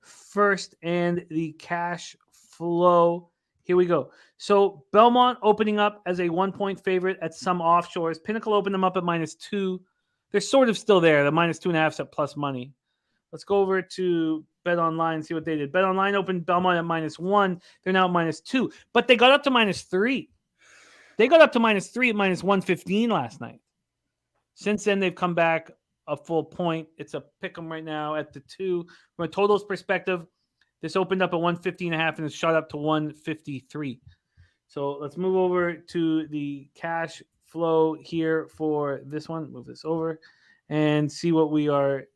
first and the cash flow. Here we go. So Belmont opening up as a 1-point favorite at some offshores. Pinnacle opened them up at -2. They're sort of still there. The -2.5 at plus money. Let's go over to Bet Online and see what they did. Bet Online opened Belmont at -1. They're now at -2. But they got up to -3. They got up to -3 at -115 last night. Since then, they've come back a full point. It's a pick 'em right now at the 2. From a totals perspective, this opened up at 150.5 and it's shot up to 153. So let's move over to the cash flow here for this one. Move this over and see what we are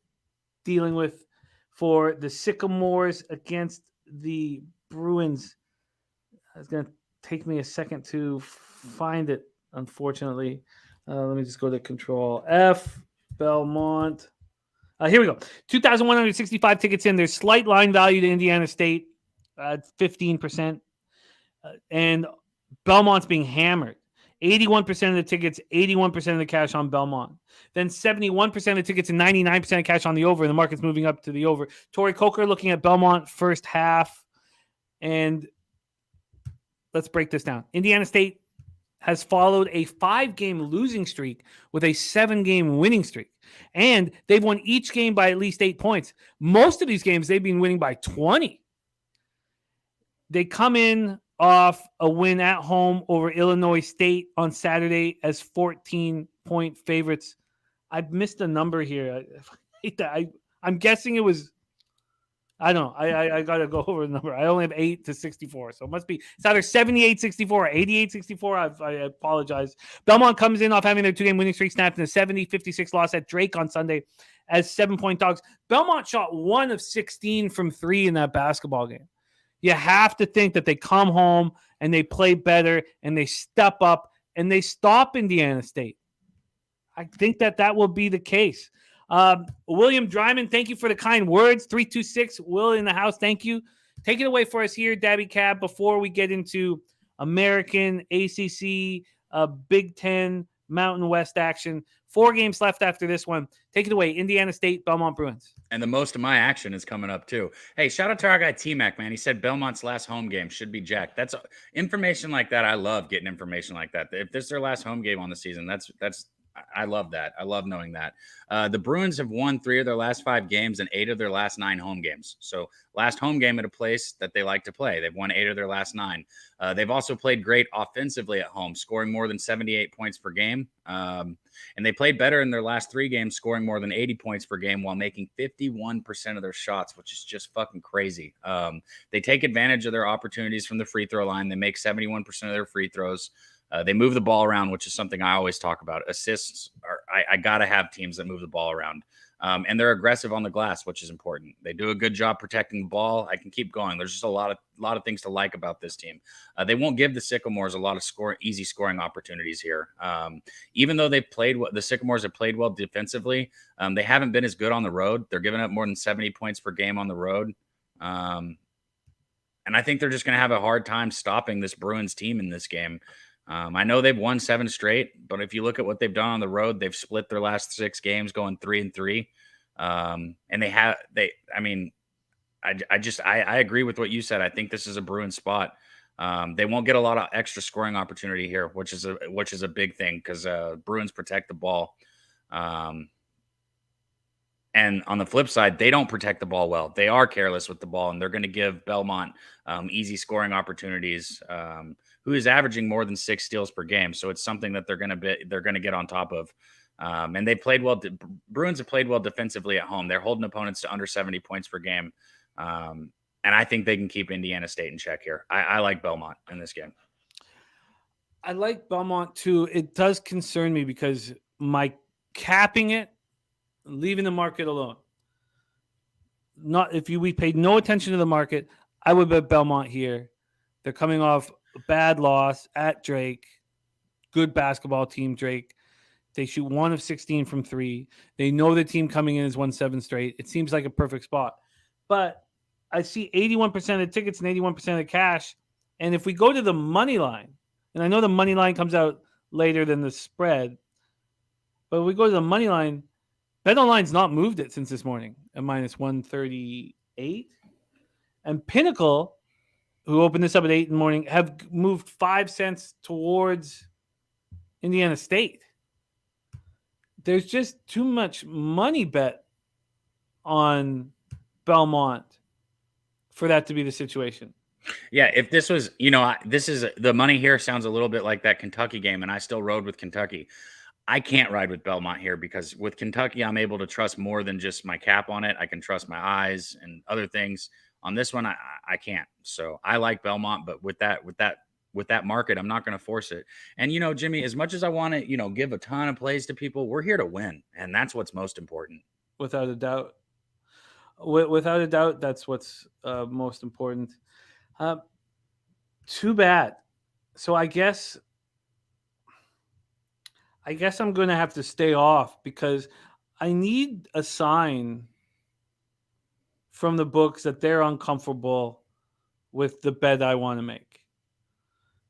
dealing with for the Sycamores against the Bruins. It's going to take me a second to find it, unfortunately. Let me just go to Control F, Belmont. Here we go. 2,165 tickets in. There's slight line value to Indiana State at 15%. And Belmont's being hammered. 81% of the tickets, 81% of the cash on Belmont. Then 71% of the tickets and 99% of cash on the over. And the market's moving up to the over. Tori Coker looking at Belmont first half. And let's break this down. Indiana State has followed a 5-game losing streak with a 7-game winning streak. And they've won each game by at least 8 points. Most of these games, they've been winning by 20. They come in off a win at home over Illinois State on Saturday as 14-point favorites. I've missed a number here. I hate that. I'm guessing it was I don't know. I got to go over the number. I only have 8 to 64. So it's either 78-64 or 88-64. I apologize. Belmont comes in off having their 2-game winning streak snapped in a 70-56 loss at Drake on Sunday as 7-point dogs. Belmont shot 1 of 16 from 3 in that basketball game. You have to think that they come home and they play better and they step up and they stop Indiana State. I think that will be the case. William Dryman, thank you for the kind words. 326, Will in the house, thank you. Take it away for us here, Daby Cab, before we get into American, ACC, Big Ten, Mountain West action. 4 games left after this one. Take it away, Indiana State, Belmont Bruins. And the most of my action is coming up too. Hey, shout out to our guy T-Mac, man. He said Belmont's last home game should be Jack. That's information like that. I love getting information like that. If this is their last home game on the season, I love that. I love knowing that. The Bruins have won 3 of their last 5 games and 8 of their last 9 home games. So last home game at a place that they like to play. They've won 8 of their last 9. They've also played great offensively at home, scoring more than 78 points per game. And they played better in their last 3 games, scoring more than 80 points per game while making 51% of their shots, which is just fucking crazy. They take advantage of their opportunities from the free throw line. They make 71% of their free throws. They move the ball around, which is something I always talk about. Assists I got to have teams that move the ball around. And they're aggressive on the glass, which is important. They do a good job protecting the ball. I can keep going. There's just a lot of things to like about this team. They won't give the Sycamores a lot of easy scoring opportunities here. Even though the Sycamores have played well defensively, they haven't been as good on the road. They're giving up more than 70 points per game on the road. And I think they're just going to have a hard time stopping this Bruins team in this game. I know they've won 7 straight, but if you look at what they've done on the road, they've split their last 6 games going 3-3. And I agree with what you said. I think this is a Bruins spot. They won't get a lot of extra scoring opportunity here, which is a big thing because Bruins protect the ball. And on the flip side, they don't protect the ball well. They are careless with the ball, and they're going to give Belmont easy scoring opportunities. Who is averaging more than 6 steals per game, so it's something that they're going to get on top of. And they played well. Bruins have played well defensively at home. They're holding opponents to under 70 points per game, and I think they can keep Indiana State in check here. I like Belmont in this game. I like Belmont too. It does concern me because my capping it, leaving the market alone. We paid no attention to the market, I would bet Belmont here. They're coming off a bad loss at Drake. Good basketball team, Drake. They shoot 1 of 16 from 3. They know the team coming in has won 7 straight. It seems like a perfect spot. But I see 81% of the tickets and 81% of the cash. And if we go to the money line, and I know the money line comes out later than the spread, but if we go to the money line, BetOnline's not moved it since this morning at minus 138. And Pinnacle, who opened this up at 8 in the morning, have moved 5 cents towards Indiana State. There's just too much money bet on Belmont for that to be the situation. Yeah, if this was, this is the money here sounds a little bit like that Kentucky game, and I still rode with Kentucky. I can't ride with Belmont here because with Kentucky, I'm able to trust more than just my cap on it. I can trust my eyes and other things. On this one, I can't. So I like Belmont, but with that market, I'm not going to force it. And, Jimmy, as much as I want to, give a ton of plays to people, we're here to win. And that's what's most important. Without a doubt. Without a doubt, that's what's most important. Too bad. So I guess I'm going to have to stay off because I need a sign from the books that they're uncomfortable with the bet I want to make.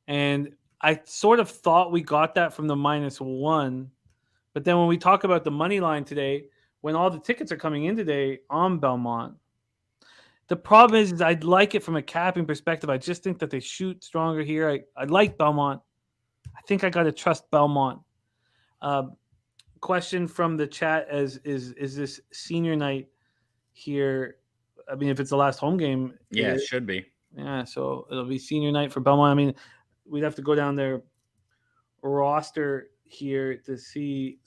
And I sort of thought we got that from the -1. But then when we talk about the money line today, when all the tickets are coming in today on Belmont, the problem is I'd like it from a capping perspective. I just think that they shoot stronger here. I like Belmont. I think I got to trust Belmont. Question from the chat is this senior night here? I mean, if it's the last home game. Yeah, it should be. Yeah, so it'll be senior night for Belmont. I mean, we'd have to go down their roster here to see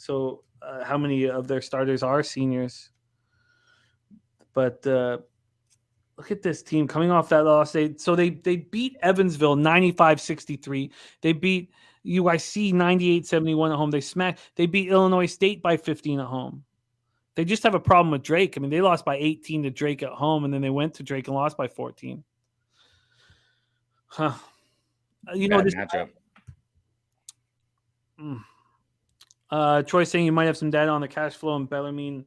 how many of their starters are seniors. But Look at this team coming off that loss. They beat Evansville 95-63. They beat UIC 98-71 at home. They beat Illinois State by 15 at home. They just have a problem with Drake. I mean, they lost by 18 to Drake at home, and then they went to Drake and lost by 14. Huh. Bad matchup. Troy saying you might have some data on the cash flow in Bellarmine,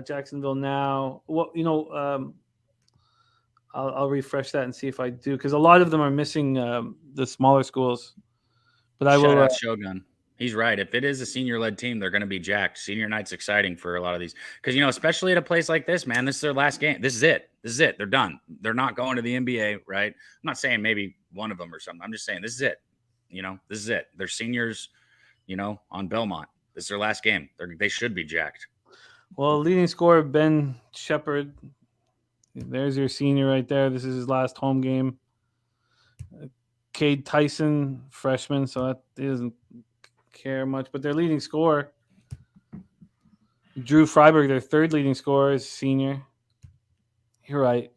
Jacksonville now. Well, I'll refresh that and see if I do, because a lot of them are missing the smaller schools. But I will. Shogun. He's right. If it is a senior-led team, they're going to be jacked. Senior night's exciting for a lot of these because, especially at a place like this, man, this is their last game. This is it. They're done. They're not going to the NBA, right? I'm not saying maybe one of them or something. I'm just saying this is it. This is it. They're seniors, on Belmont. This is their last game. They should be jacked. Well, leading scorer, Ben Shepard. There's your senior right there. This is his last home game. Cade Tyson, freshman, so that doesn't care much. But their leading scorer, Drew Freiberg, their third leading scorer, is senior. You're right.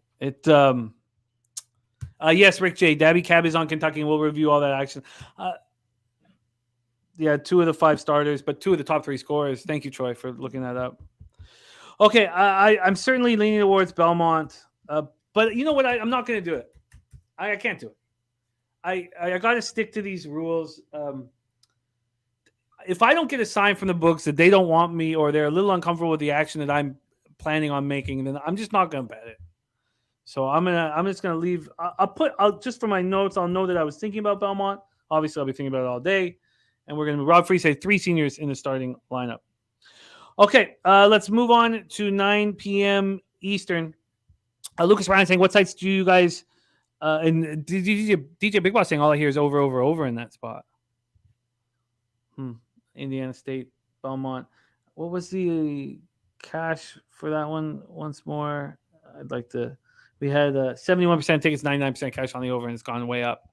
Yes, Rick J. Daby Cab is on Kentucky, and we'll review all that action. 2 of the 5 starters, but 2 of the top 3 scorers. Thank you, Troy, for looking that up. Okay, I'm certainly leaning towards Belmont, but you know what? I'm not going to do it. I can't do it. I got to stick to these rules. If I don't get a sign from the books that they don't want me or they're a little uncomfortable with the action that I'm planning on making, then I'm just not going to bet it. So I'm just gonna leave. I'll just for my notes. I'll know that I was thinking about Belmont. Obviously, I'll be thinking about it all day. And we're gonna Rob Free say 3 seniors in the starting lineup. Okay, let's move on to 9 p.m. Eastern. Lucas Ryan saying, "What sites do you guys?" And DJ Big Boss saying, "All I hear is over in that spot." Indiana State, Belmont. What was the cash for that one? Once more, I'd like to. We had 71% tickets, 99% cash on the over, and it's gone way up.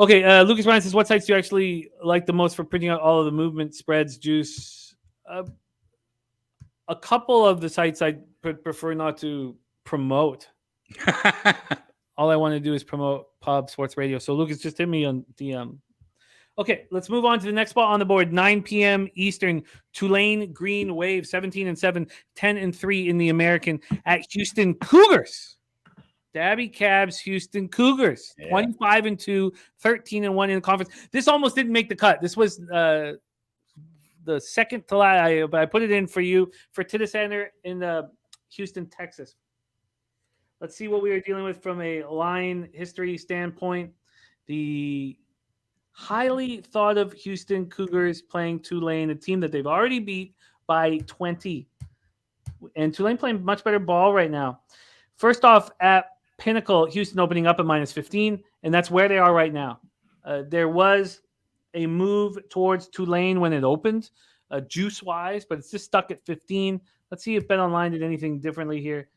Okay, Lucas Ryan says, what sites do you actually like the most for printing out all of the movement, spreads, juice? A couple of the sites I prefer not to promote. All I want to do is promote Pub Sports Radio. So Lucas, just hit me on DM. Okay, let's move on to the next spot on the board. 9 p.m. Eastern, Tulane Green Wave, 17-7, 10-3 in the American at Houston Cougars. Daby Cab's Houston Cougars, 25-2, 13-1 in the conference. This almost didn't make the cut. This was the second to last, but I put it in for you for Titus Center in Houston, Texas. Let's see what we are dealing with from a line history standpoint. The highly thought of Houston Cougars playing Tulane, a team that they've already beat by 20. And Tulane playing much better ball right now. First off, at Pinnacle, Houston opening up at -15, and that's where they are right now. There was a move towards Tulane when it opened, juice-wise, but it's just stuck at 15. Let's see if BetOnline did anything differently here.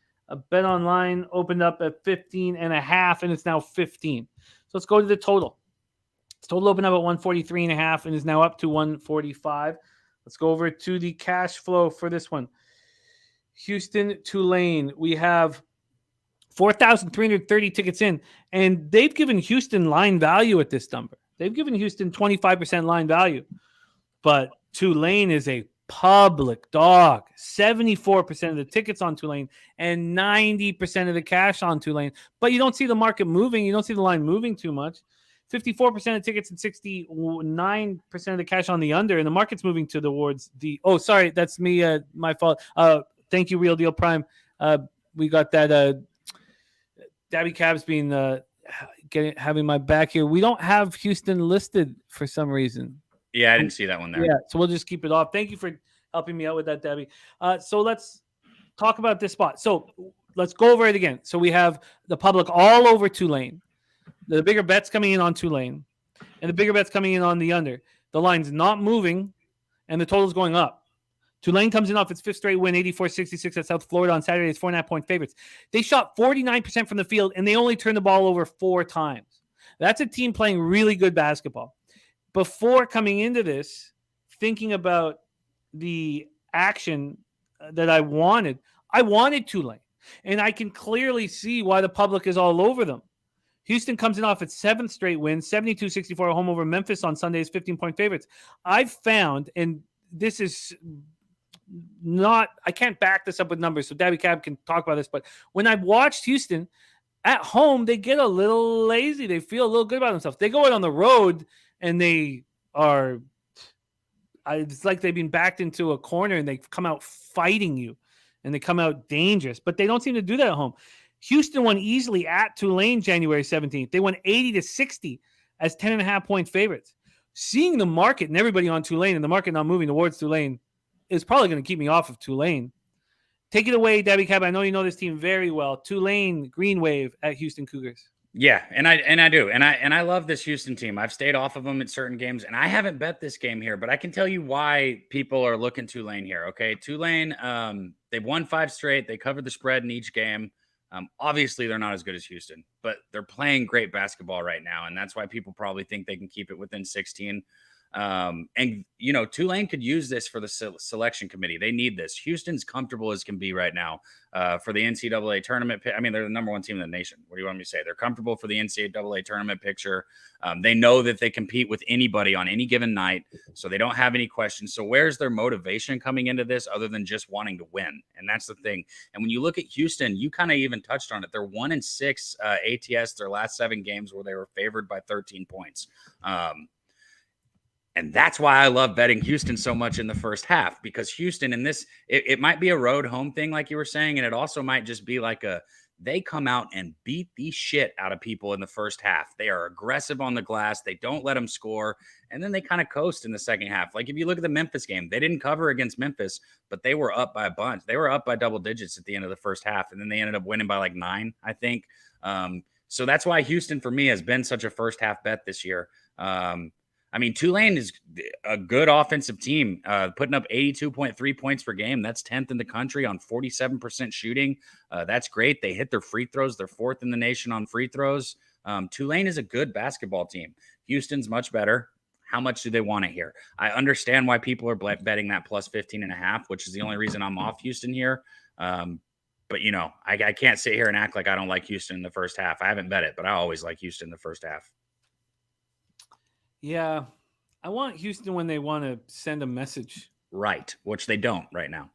BetOnline opened up at 15.5, and it's now 15. So let's go to the total. Its total opened up at 143.5 and is now up to 145. Let's go over to the cash flow for this one. Houston, Tulane. We have 4,330 tickets in, and they've given Houston line value at this number. They've given Houston 25% line value, but Tulane is a public dog. 74% of the tickets on Tulane and 90% of the cash on Tulane, but you don't see the market moving. You don't see the line moving too much. 54% of tickets and 69% of the cash on the under, and the market's moving towards the. Oh, sorry, that's me. My fault. Thank you, Real Deal Prime. We got that. Daby Cab's been having my back here. We don't have Houston listed for some reason. Yeah, I didn't see that one there. Yeah, so we'll just keep it off. Thank you for helping me out with that, Daby. So let's talk about this spot. So let's go over it again. So we have the public all over Tulane. The bigger bets coming in on Tulane, and the bigger bets coming in on the under. The line's not moving, and the total's going up. Tulane comes in off its 5th straight win, 84-66 at South Florida on Saturday. It's 4.5-point favorites. They shot 49% from the field, and they only turned the ball over 4 times. That's a team playing really good basketball. Before coming into this, thinking about the action that I wanted Tulane. And I can clearly see why the public is all over them. Houston comes in off its 7th straight win, 72-64 at home over Memphis on Sunday's 15-point favorites. I've found, and this is not, I can't back this up with numbers, so Daby Cab can talk about this, but when I've watched Houston at home, they get a little lazy. They feel a little good about themselves. They go out on the road and they are, it's like they've been backed into a corner and they come out fighting you and they come out dangerous, but they don't seem to do that at home. Houston won easily at Tulane January 17th. They won 80-60 as 10.5-point favorites. Seeing the market and everybody on Tulane and the market now moving towards Tulane is probably going to keep me off of Tulane. Take it away, Daby Cab. I know you know this team very well. Tulane Green Wave at Houston Cougars. Yeah, and I do. And I love this Houston team. I've stayed off of them at certain games, and I haven't bet this game here, but I can tell you why people are looking Tulane here, okay? Tulane, they've won 5 straight. They covered the spread in each game. Obviously, they're not as good as Houston, but they're playing great basketball right now, and that's why people probably think they can keep it within 16. And you know, Tulane could use this for the selection committee. They need this. Houston's comfortable as can be right now for the NCAA tournament. I mean, they're the number 1 team in the nation. What do you want me to say? They're comfortable for the NCAA tournament picture. They know that they compete with anybody on any given night, so they don't have any questions. So where's their motivation coming into this other than just wanting to win? And that's the thing. And when you look at Houston, you kind of even touched on it. They're 1-6 ATS their last 7 games where they were favored by 13 points. And that's why I love betting Houston so much in the first half, because Houston in this, it might be a road home thing, like you were saying. And it also might just be like they come out and beat the shit out of people in the first half. They are aggressive on the glass. They don't let them score. And then they kind of coast in the second half. Like if you look at the Memphis game, they didn't cover against Memphis, but they were up by a bunch. They were up by double digits at the end of the first half. And then they ended up winning by like 9, I think. So that's why Houston for me has been such a first half bet this year. I mean, Tulane is a good offensive team, putting up 82.3 points per game. That's 10th in the country on 47% shooting. That's great. They hit their free throws. They're 4th in the nation on free throws. Tulane is a good basketball team. Houston's much better. How much do they want it here? I understand why people are betting that plus 15.5, which is the only reason I'm off Houston here. But, you know, I can't sit here and act like I don't like Houston in the first half. I haven't bet it, but I always like Houston in the first half. Yeah, I want Houston when they want to send a message. Right, which they don't right now.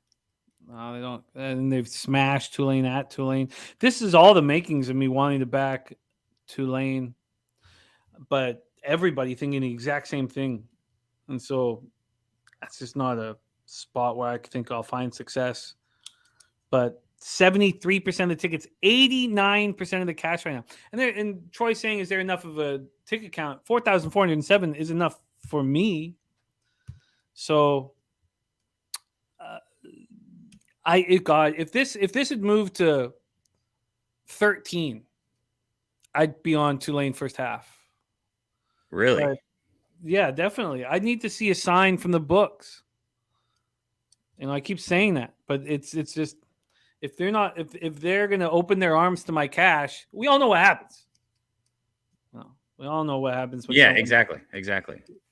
No, they don't. And they've smashed Tulane at Tulane. This is all the makings of me wanting to back Tulane, but everybody thinking the exact same thing. And so that's just not a spot where I think I'll find success. But 73% of the tickets, 89% of the cash right now. And Troy's saying, is there enough of a ticket count? 4,407 is enough for me. So if this had moved to 13, I'd be on Tulane first half. Really? But yeah, definitely. I need to see a sign from the books. You know, I keep saying that, but it's just, if they're going to open their arms to my cash, we all know what happens. No, we all know what happens. Yeah, exactly.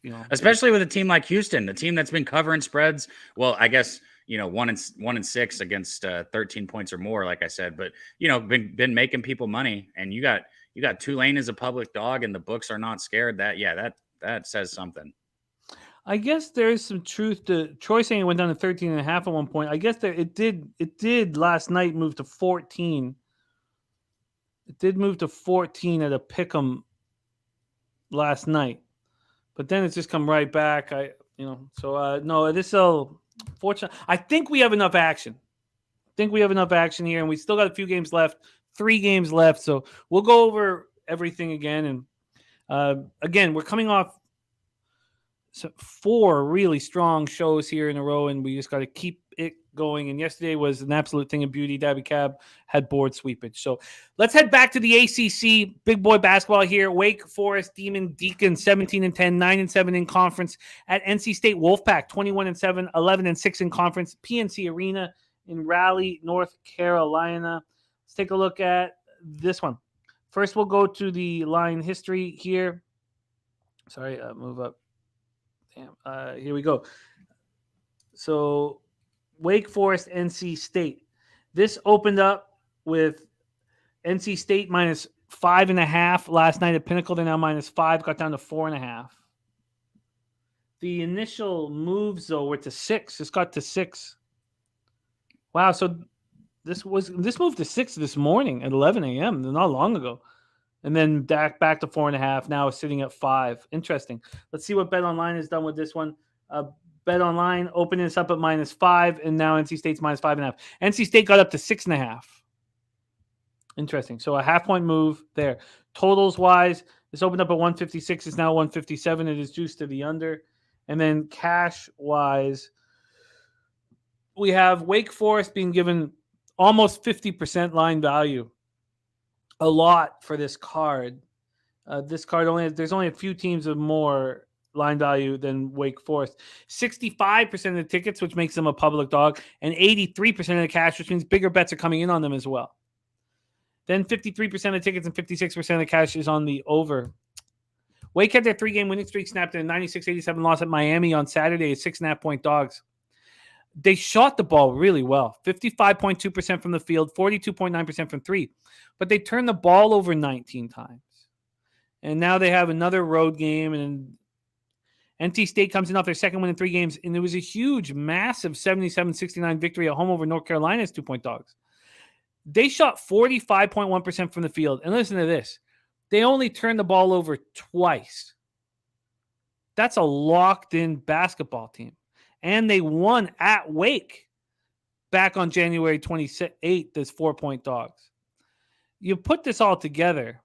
You know, especially with a team like Houston, a team that's been covering spreads. Well, I guess, you know, 1-6 against 13 points or more, like I said, but you know, been making people money, and you got Tulane as a public dog, and the books are not scared. That says something. I guess there is some truth to Troy saying it went down to 13.5 at one point. I guess it did last night move to 14. It did move to 14 at a pick'em last night, but then it's just come right back. No, this will fortunately. I think we have enough action. Here, and we still got a few games left. 3 games left, so we'll go over everything again. And again, we're coming off 4 really strong shows here in a row, and we just got to keep it going. And yesterday was an absolute thing of beauty. Daby Cab had board sweepage. So let's head back to the ACC. Big boy basketball here. Wake Forest Demon Deacon 17-10, 9-7 in conference at NC State Wolfpack 21-7, 11-6 in conference. PNC Arena in Raleigh, North Carolina. Let's take a look at this one. First, we'll go to the line history here. Sorry, move up. Damn. Here we go. So, Wake Forest, NC State. This opened up with NC State minus 5.5 last night at Pinnacle. They're now -5, got down to 4.5. The initial moves though were to 6. It's got to 6. Wow, so this moved to 6 this morning at 11 a.m. not long ago, and then back to 4.5. Now it's sitting at 5. Interesting. Let's see what Bet Online has done with this one. Bet Online opening this up at -5, and now NC State's -5.5. NC State got up to 6.5. Interesting. So a half-point move there. Totals wise, this opened up at 156. It's now 157. It is juiced to the under. And then cash wise, we have Wake Forest being given almost 50% line value. A lot for this card. This card there's only a few teams with more line value than Wake Forest. 65% of the tickets, which makes them a public dog, and 83% of the cash, which means bigger bets are coming in on them as well. Then 53% of tickets and 56% of the cash is on the over. Wake had their 3-game winning streak snapped in a 96-87 loss at Miami on Saturday at 6.5-point dogs. They shot the ball really well. 55.2% from the field, 42.9% from 3. But they turned the ball over 19 times. And now they have another road game. And NC State comes in off their second win in 3 games. And it was a huge, massive 77-69 victory at home over North Carolina as 2-point dogs. They shot 45.1% from the field. And listen to this. They only turned the ball over twice. That's a locked-in basketball team. And they won at Wake back on January 28th as 4-point dogs. You put this all together,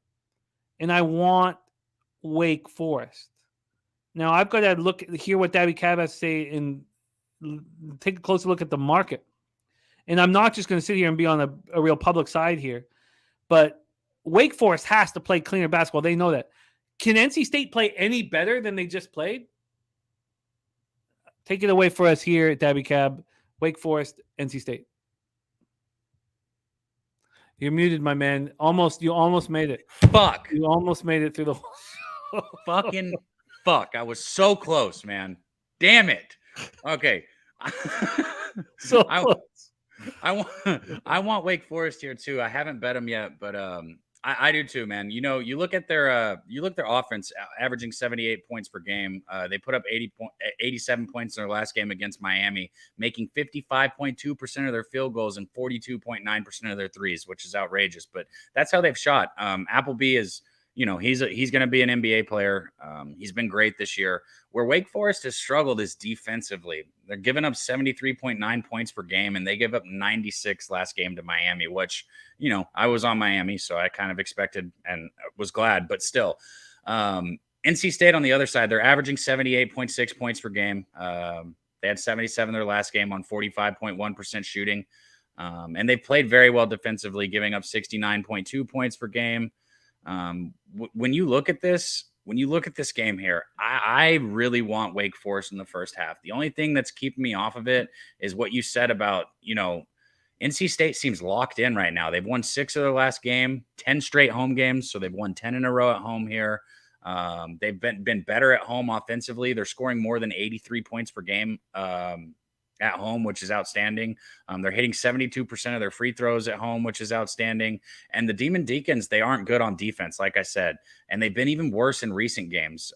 and I want Wake Forest. Now, I've got to hear what Daby Cab has to say and take a closer look at the market. And I'm not just going to sit here and be on a real public side here, but Wake Forest has to play cleaner basketball. They know that. Can NC State play any better than they just played? Take it away for us here at Daby Cab. Wake Forest, NC State. You're muted, my man. You almost made it. Fuck. You almost made it through the whole show. Fucking fuck. I was so close, man. Damn it. Okay. So close. I want Wake Forest here too. I haven't bet them yet, but I do too, man. You know, you look at their offense, averaging 78 points per game. They put up 87 points in their last game against Miami, making 55.2% of their field goals and 42.9% of their threes, which is outrageous. But that's how they've shot. Appleby is, you know, he's going to be an NBA player. He's been great this year. Where Wake Forest has struggled is defensively. They're giving up 73.9 points per game, and they give up 96 last game to Miami, which, you know, I was on Miami, so I kind of expected and was glad, but still. NC State on the other side, they're averaging 78.6 points per game. They had 77 their last game on 45.1% shooting. And they played very well defensively, giving up 69.2 points per game. When you look at this game here, I really want Wake Forest in the first half. The only thing that's keeping me off of it is what you said about, you know, NC State seems locked in right now. They've won 6 of their last game, 10 straight home games. So they've won 10 in a row at home here. They've been better at home offensively. They're scoring more than 83 points per game at home, which is outstanding. They're hitting 72% of their free throws at home, which is outstanding. And the Demon Deacons, they aren't good on defense, like I said, and they've been even worse in recent games.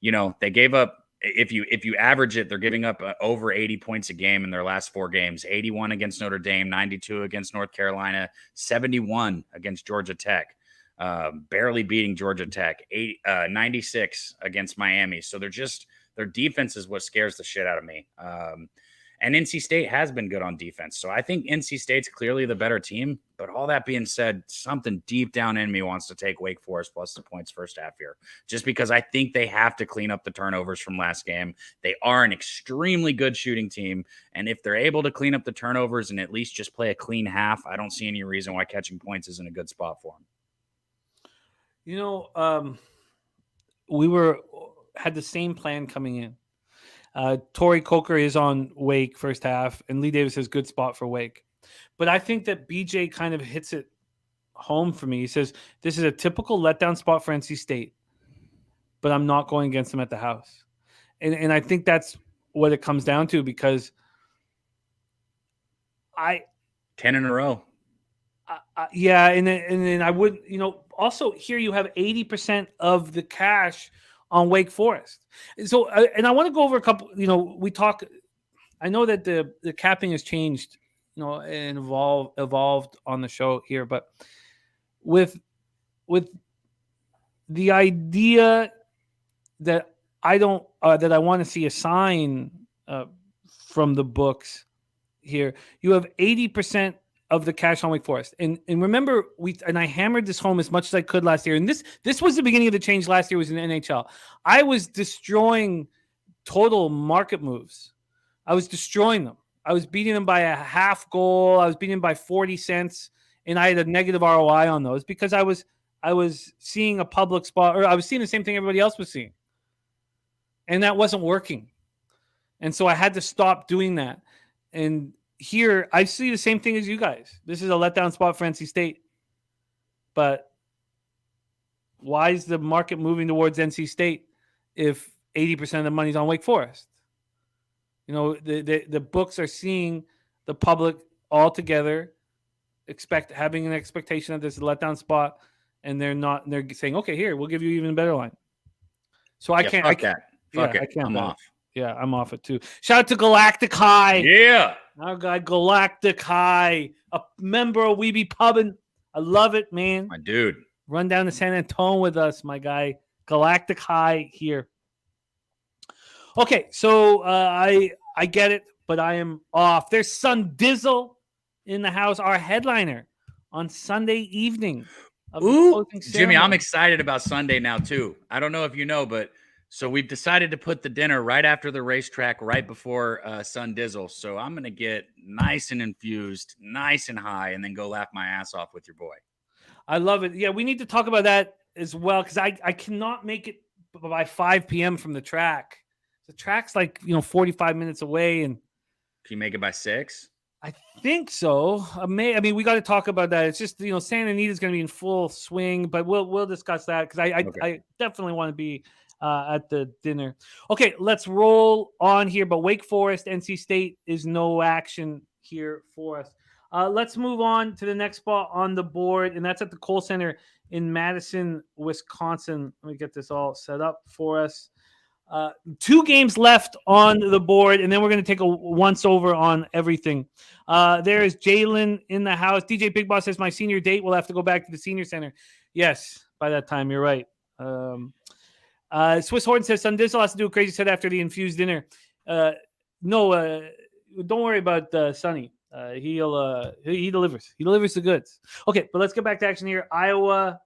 You know, they gave up, if you average it, they're giving up over 80 points a game in their last 4 games, 81 against Notre Dame, 92 against North Carolina, 71 against Georgia Tech, barely beating Georgia Tech, 96 against Miami. So their defense is what scares the shit out of me. And NC State has been good on defense. So I think NC State's clearly the better team. But all that being said, something deep down in me wants to take Wake Forest plus the points first half here. Just because I think they have to clean up the turnovers from last game. They are an extremely good shooting team. And if they're able to clean up the turnovers and at least just play a clean half, I don't see any reason why catching points isn't a good spot for them. You know, we had the same plan coming in. Torrey Coker is on Wake first half, and Lee Davis has good spot for Wake. But I think that BJ kind of hits it home for me. He says, this is a typical letdown spot for NC State, but I'm not going against them at the house. And I think that's what it comes down to, because 10 in a row. Yeah, and then I would, also here you have 80% of the cash on Wake Forest. So, and I want to go over a couple. We talk. I know that the capping has changed, and evolved on the show here, but with the idea that I don't that I want to see a sign from the books here. You have 80% of the cash on Wake Forest, and remember I hammered this home as much as I could last year. And this was the beginning of the change last year. Was in the NHL. I was destroying total market moves. I was destroying them. I was beating them by a half goal. I was beating them by 40 cents, and I had a negative ROI on those because I was seeing a public spot, or I was seeing the same thing everybody else was seeing, and that wasn't working. And so I had to stop doing that. And here I see the same thing as you guys. This is a letdown spot for NC State. But why is the market moving towards NC State if 80% of the money's on Wake Forest? The books are seeing the public all together having an expectation that this is a letdown spot, and they're saying, okay, here, we'll give you even a better line. So I can't. Fuck it. I'm off. Yeah, I'm off it too. Shout out to Galactic High. Yeah. Our guy Galactic High, a member of We Be Pubbin'. I love it, man. My dude. Run down to San Antonio with us, my guy. Galactic High here. Okay, so I get it, but I am off. There's Sun Dizzle in the house, our headliner on Sunday evening. Ooh, Jimmy, I'm excited about Sunday now too. I don't know if you know, but so we've decided to put the dinner right after the racetrack, right before Sun Dizzle. So I'm going to get nice and infused, nice and high, and then go laugh my ass off with your boy. I love it. Yeah, we need to talk about that as well, because I cannot make it by 5 p.m. from the track. The track's 45 minutes away. And can you make it by 6? I think so. We got to talk about that. It's just, Santa Anita's going to be in full swing, but we'll discuss that because I definitely want to be at the dinner. Okay, let's roll on here. But Wake Forest, NC State is no action here for us. Let's move on to the next spot on the board, and that's at the Kohl Center in Madison, Wisconsin. Let me get this all set up for us. 2 games left on the board, and then we're going to take a once over on everything. There is Jalen in the house. DJ Big Boss says, my senior date will have to go back to the senior center. Yes, by that time, you're right. Swiss Horton says, Sun Dizzle has to do a crazy set after the infused dinner. No, don't worry about Sonny. He delivers. He delivers the goods. Okay, but let's get back to action here. Iowa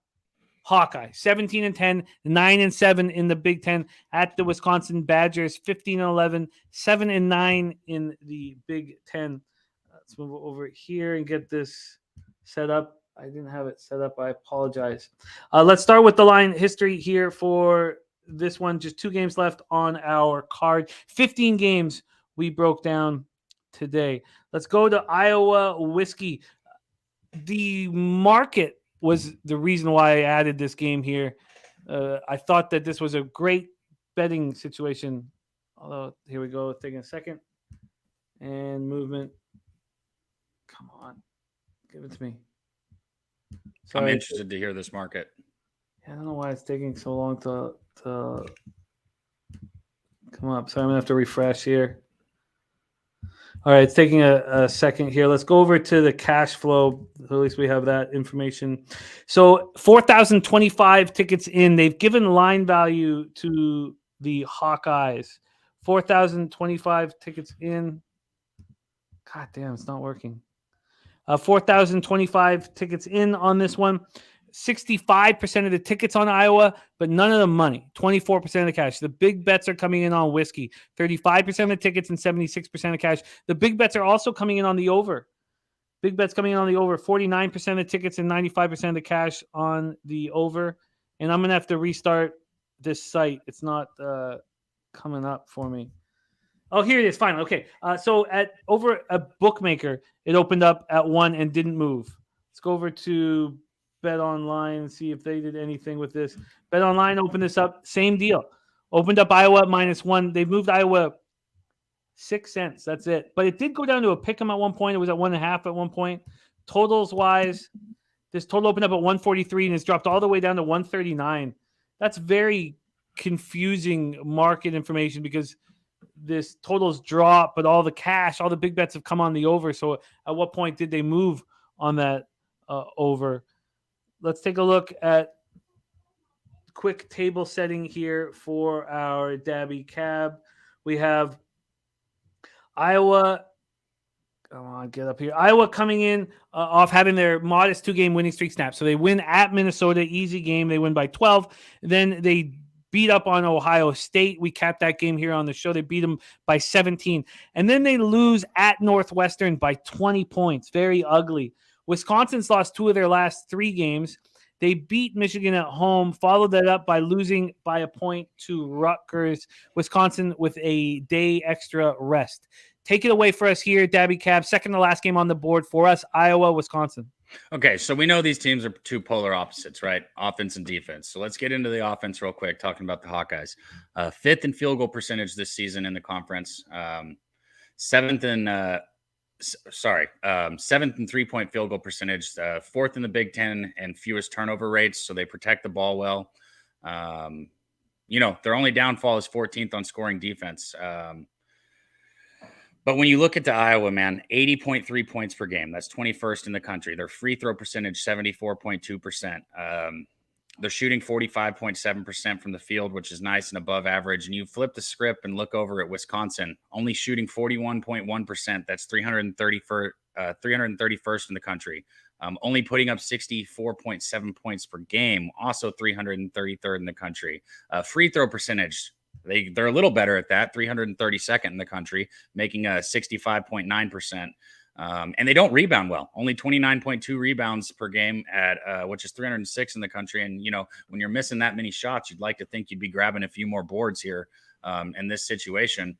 Hawkeye, 17-10, 9-7 in the Big Ten at the Wisconsin Badgers, 15-11, 7-9 in the Big Ten. Let's move over here and get this set up. I didn't have it set up. I apologize. Let's start with the line history here for this one. Just 2 games left on our card. 15 games we broke down today. Let's go to Iowa Whiskey. The market was the reason why I added this game here. I thought that this was a great betting situation. Although, here we go. Taking a second. And movement. Come on. Give it to me. Sorry. I'm interested to hear this market. I don't know why it's taking so long to come up. So I'm going to have to refresh here. All right, it's taking a second here. Let's go over to the cash flow. At least we have that information. So 4,025 tickets in. They've given line value to the Hawkeyes. 4,025 tickets in. God damn, it's not working. 4,025 tickets in on this one. 65% of the tickets on Iowa, but none of the money. 24% of the cash. The big bets are coming in on whiskey. 35% of the tickets and 76% of cash. The big bets are also coming in on the over. Big bets coming in on the over. 49% of the tickets and 95% of the cash on the over. And I'm going to have to restart this site. It's not coming up for me. Oh, here it is. Finally. Okay. So over a bookmaker, it opened up at 1 and didn't move. Let's go over to Bet Online and see if they did anything with this. Bet Online opened this up. Same deal. Opened up Iowa at -1. They moved Iowa 6 cents. That's it. But it did go down to a pick 'em at one point. It was at 1.5 at one point. totals wise, this total opened up at 143 and it's dropped all the way down to 139. That's very confusing market information because this totals drop, but all the cash, all the big bets have come on the over. So at what point did they move on that over? Let's take a look at quick table setting here for our Daby Cab. We have Iowa. Come on, get up here. Iowa coming in off having their modest 2-game winning streak snap. So they win at Minnesota, easy game. They win by 12. Then they beat up on Ohio State. We capped that game here on the show. They beat them by 17. And then they lose at Northwestern by 20 points. Very ugly. Wisconsin's lost 2 of their last 3 games. They beat Michigan at home, followed that up by losing by a point to Rutgers. Wisconsin with a day extra rest. Take it away for us here, Daby Cab. Second to last game on the board for us, Iowa, Wisconsin. Okay, so we know these teams are 2 polar opposites, right? Offense and defense. So let's get into the offense real quick, talking about the Hawkeyes. 5th in field goal percentage this season in the conference. 7th in 7th in 3-point field goal percentage, 4th in the Big Ten and fewest turnover rates. So they protect the ball well. Their only downfall is 14th on scoring defense. But when you look at the Iowa, man, 80.3 points per game. That's 21st in the country. Their free throw percentage, 74.2%. They're shooting 45.7% from the field, which is nice and above average. And you flip the script and look over at Wisconsin, only shooting 41.1%. That's 331st in the country. Only putting up 64.7 points per game, also 333rd in the country. Free throw percentage, they're a little better at that, 332nd in the country, making a 65.9%. And they don't rebound well, only 29.2 rebounds per game at which is 306 in the country. And, when you're missing that many shots, you'd like to think you'd be grabbing a few more boards here in this situation.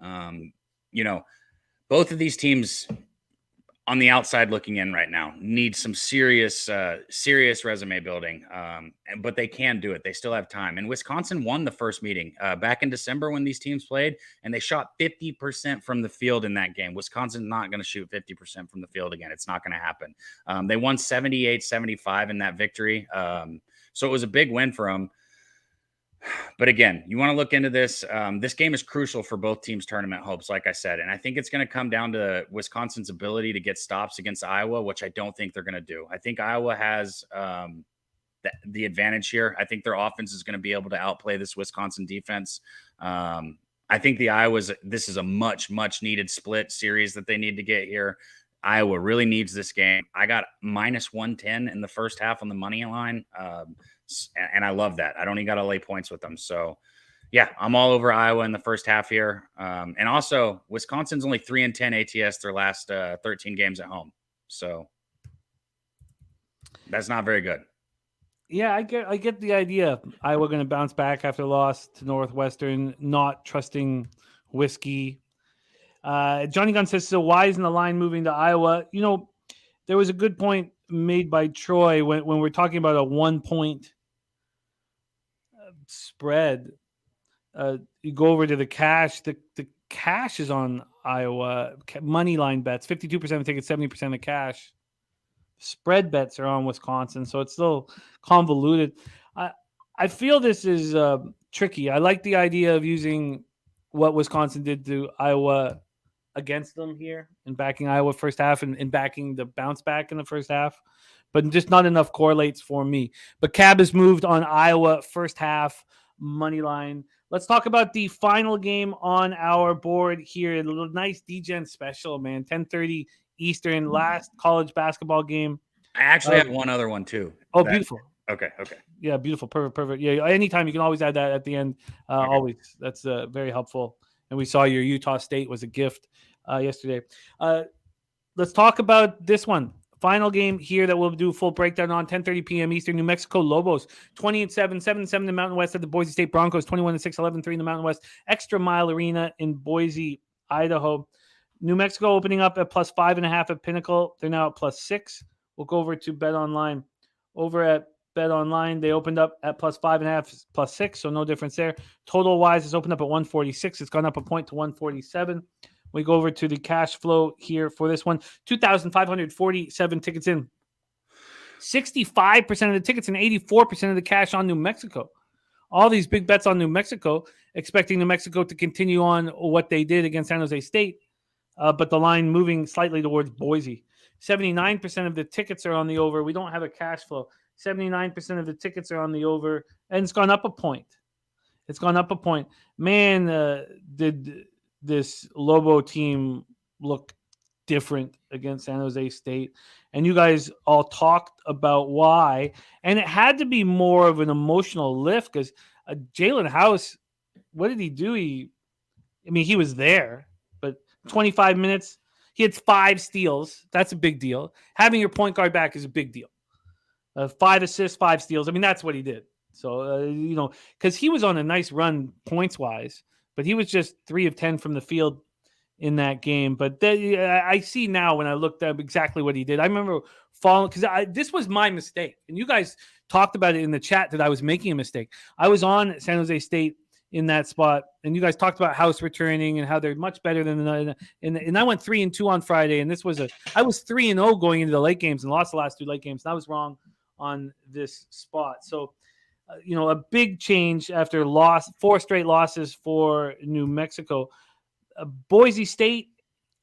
Both of these teams on the outside looking in right now need some serious resume building. But they can do it. They still have time. And Wisconsin won the first meeting back in December when these teams played, and they shot 50% from the field in that game. Wisconsin's not going to shoot 50% from the field again. It's not going to happen. They won 78-75 in that victory. So it was a big win for them. But again, you want to look into this. This game is crucial for both teams' tournament hopes, like I said. And I think it's going to come down to Wisconsin's ability to get stops against Iowa, which I don't think they're going to do. I think Iowa has the advantage here. I think their offense is going to be able to outplay this Wisconsin defense. I think this is a much, much needed split series that they need to get here. Iowa really needs this game. I got minus 110 in the first half on the money line. And I love that. I don't even got to lay points with them. So, yeah, I'm all over Iowa in the first half here. And also, Wisconsin's only 3-10 ATS their last 13 games at home. So that's not very good. Yeah, I get the idea. Iowa going to bounce back after loss to Northwestern, not trusting whiskey. Johnny Gunn says, so why isn't the line moving to Iowa? There was a good point made by Troy when we're talking about a 1-point spread. You go over to the cash. The cash is on Iowa. Money line bets, 52% of the tickets, 70% of the cash. Spread bets are on Wisconsin, so it's still convoluted. I feel this is tricky. I like the idea of using what Wisconsin did to Iowa against them here and backing Iowa first half and backing the bounce back in the first half, but just not enough correlates for me. But Cab has moved on Iowa first half money line. Let's talk about the final game on our board here. A little nice DGen special, man. 10:30 Eastern, last college basketball game. I actually have one other one too. Oh, beautiful. Okay. Yeah, beautiful. Perfect. Yeah, anytime you can always add that at the end. Okay. Always. That's very helpful. And we saw your Utah State was a gift yesterday. Let's talk about this one. Final game here that we'll do a full breakdown on 10:30 p.m. Eastern. New Mexico Lobos 20-7, 7-7 in the Mountain West at the Boise State Broncos 21-6, 11-3 in the Mountain West. Extra Mile Arena in Boise, Idaho. New Mexico opening up at plus 5.5 at Pinnacle. They're now at plus 6. We'll go over to Bet Online. Over at Bet Online, they opened up at plus 5.5, plus 6, so no difference there. Total wise, it's opened up at 146. It's gone up a point to 147. We go over to the cash flow here for this one. 2,547 tickets in. 65% of the tickets and 84% of the cash on New Mexico. All these big bets on New Mexico, expecting New Mexico to continue on what they did against San Jose State, but the line moving slightly towards Boise. 79% of the tickets are on the over. We don't have a cash flow. 79% of the tickets are on the over, and it's gone up a point. It's gone up a point. Man, did this Lobo team look different against San Jose State. And you guys all talked about why. And it had to be more of an emotional lift because Jalen House, what did he do? He was there, but 25 minutes, he had 5 steals. That's a big deal. Having your point guard back is a big deal. 5 assists, 5 steals. That's what he did. So, because he was on a nice run points-wise, but he was just 3 of 10 from the field in that game. But I see now when I looked up exactly what he did. I remember falling because this was my mistake. And you guys talked about it in the chat that I was making a mistake. I was on San Jose State in that spot, and you guys talked about House returning and how they're much better than and I went 3-2 on Friday, and I was 3-0 going into the late games and lost the last 2 late games. And I was wrong on this spot. So, a big change after 4 straight losses for New Mexico. Boise State,